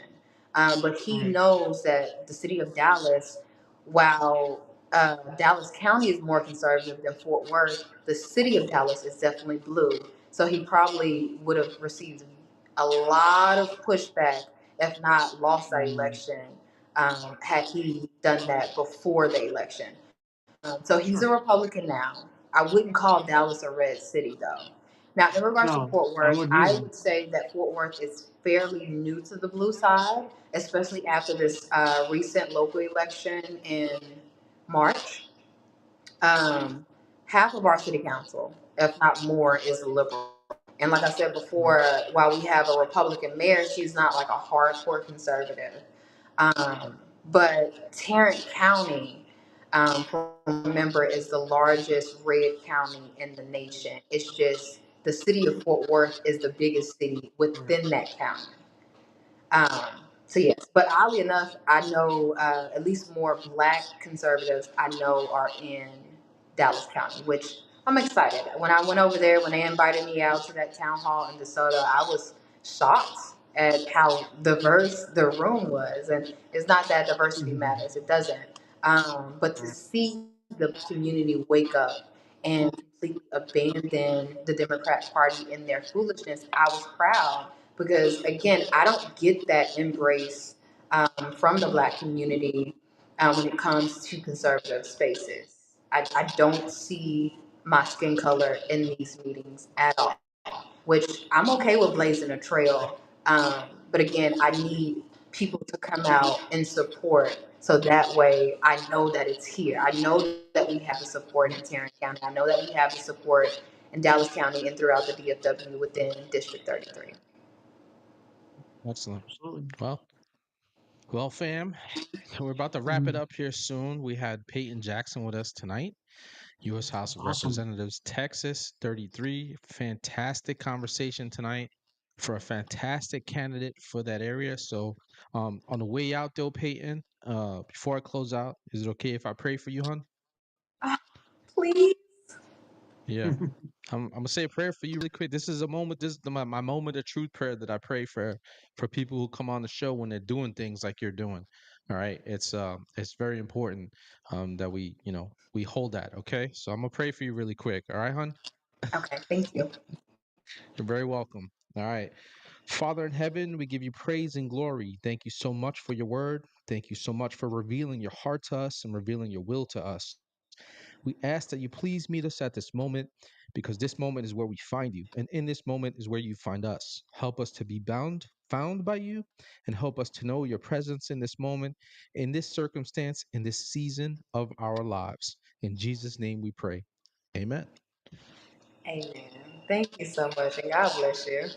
But he Right. knows that the city of Dallas, while Dallas County is more conservative than Fort Worth, the city of Dallas is definitely blue. So he probably would have received a lot of pushback, if not lost that Mm, election, had he done that before the election. So he's a sure. Republican now. I wouldn't call Dallas a red city though. Now, in regards to No, Fort I Worth, wouldn't I either. would say that Fort Worth is fairly new to the blue side, especially after this recent local election in March. Um, Half of our city council, if not more, is liberal. And like I said Right. before, while we have a Republican mayor, she's not like a hardcore conservative. But Tarrant County, remember, is the largest red county in the nation. It's just the city of Fort Worth is the biggest city Right. within that county. So yes, but oddly enough, I know at least more Black conservatives I know are in Dallas County, which I'm excited. When I went over there, when they invited me out to that town hall in DeSoto, I was shocked at how diverse the room was. And it's not that diversity matters; it doesn't. But to Right. see the community wake up and completely abandon the Democrat Party in their foolishness, I was proud because again, I don't get that embrace from the Black community when it comes to conservative spaces. I don't see my skin color in these meetings at all, which I'm okay with blazing a trail. But again, I need people to come out and support so that way I know that it's here. I know that we have the support in Tarrant County. I know that we have the support in Dallas County and throughout the DFW within District 33. Excellent. Absolutely. Well, well, fam, we're about to wrap it Mhm. up here soon. We had Payton Jackson with us tonight, U.S. House of Awesome. Representatives, Texas 33. Fantastic conversation tonight for a fantastic candidate for that area. So, on the way out, though, Payton, before I close out, is it okay if I pray for you, hon? Ah, please. Yeah. I'm gonna say a prayer for you really quick. This is a moment. This is my moment of truth prayer that I pray for people who come on the show when they're doing things like you're doing. All right, it's very important that we hold that. Okay, so I'm gonna pray for you really quick. All right, hon. Okay, thank you. You're very welcome. All right, Father in heaven, we give you praise and glory. Thank you so much for your word. Thank you so much for revealing your heart to us and revealing your will to us. We ask that you please meet us at this moment because this moment is where we find you. And in this moment is where you find us. Help us to be found by you, and help us to know your presence in this moment, in this circumstance, in this season of our lives. In Jesus' name we pray. Amen. Amen. Thank you so much, and God bless you.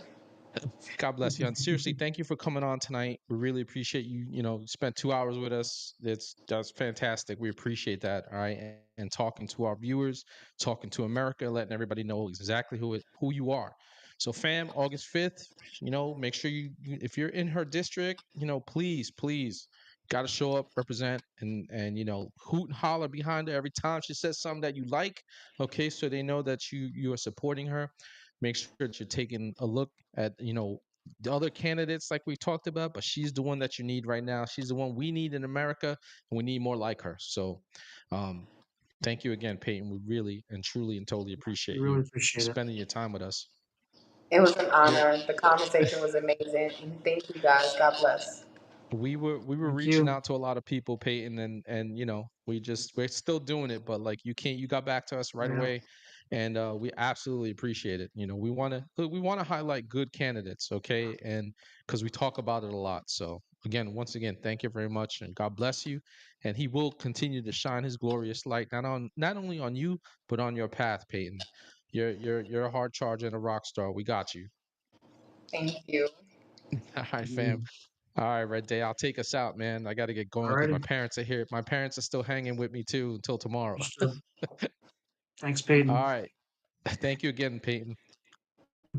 God bless you. And seriously, thank you for coming on tonight. We really appreciate you. Spent 2 hours with us. That's fantastic. We appreciate that. All right. And talking to our viewers, talking to America, letting everybody know exactly who you are. So, fam, August 5th, make sure if you're in her district, please got to show up, represent, and hoot and holler behind her every time she says something that you like. Okay. So they know that you are supporting her. Make sure that you're taking a look at the other candidates like we talked about, but she's the one that you need right now. She's the one we need in America, and we need more like her. So, um, thank you again, Peyton. We really and truly and totally We appreciate really you appreciate it. spending your time with us. It was an We honor. The conversation was amazing. And thank you guys. God bless. we were Thank reaching you. out to a lot of people, Peyton, and we're still doing it, but like you got back to us right Yeah. away, and we absolutely appreciate it. We want to highlight good candidates, okay, and because we talk about it a lot. So again, once again, thank you very much, and God bless you, and He will continue to shine His glorious light not only on you but on your path, Peyton. You're a hard charger and a rock star. We got you. Thank you. All right, fam. Mm. All right, Red Day. I'll take us out, man. I got to get going because my Alrighty. parents are here. My parents are still hanging with me too until tomorrow. Understood. Thanks, All Peyton. right. Thank you again, Peyton.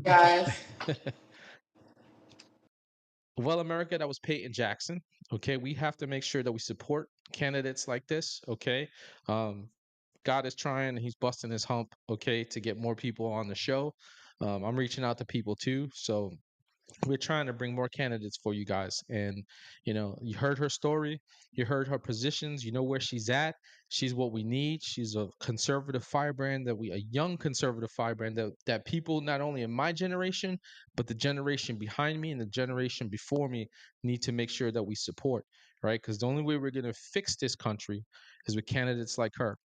Guys. Well, America, that was Peyton Jackson. Okay, we have to make sure that we support candidates like this. Okay, um, God is trying; He's busting His hump. Okay, to get more people on the show. I'm reaching out to people too. So we're trying to bring more candidates for you guys, and you heard her story, you heard her positions, you know where she's at. She's what we need. She's a conservative firebrand, a young conservative firebrand that people not only in my generation but the generation behind me and the generation before me need to make sure that we support, right? Because the only way we're going to fix this country is with candidates like her.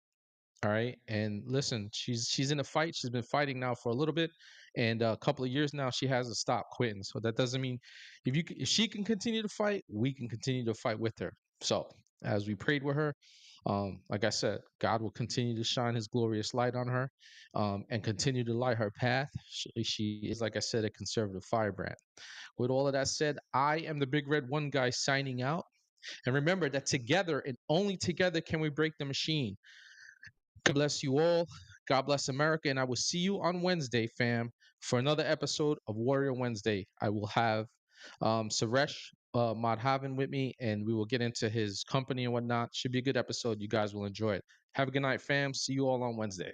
All right. And listen, she's in a fight. She's been fighting now for a little bit, and a couple of years now. She hasn't stopped quitting. So that doesn't mean if she can continue to fight, we can continue to fight with her. So as we prayed with her, like I said, God will continue to shine His glorious light on her, and continue to light her path. She is, like I said, a conservative firebrand. With all of that said, I am the Big Red One Guy signing out. And remember that together and only together can we break the machine. God bless you all. God bless America. And I will see you on Wednesday, fam, for another episode of Warrior Wednesday. I will have Suresh Madhavan with me, and we will get into his company and whatnot. Should be a good episode. You guys will enjoy it. Have a good night, fam. See you all on Wednesday.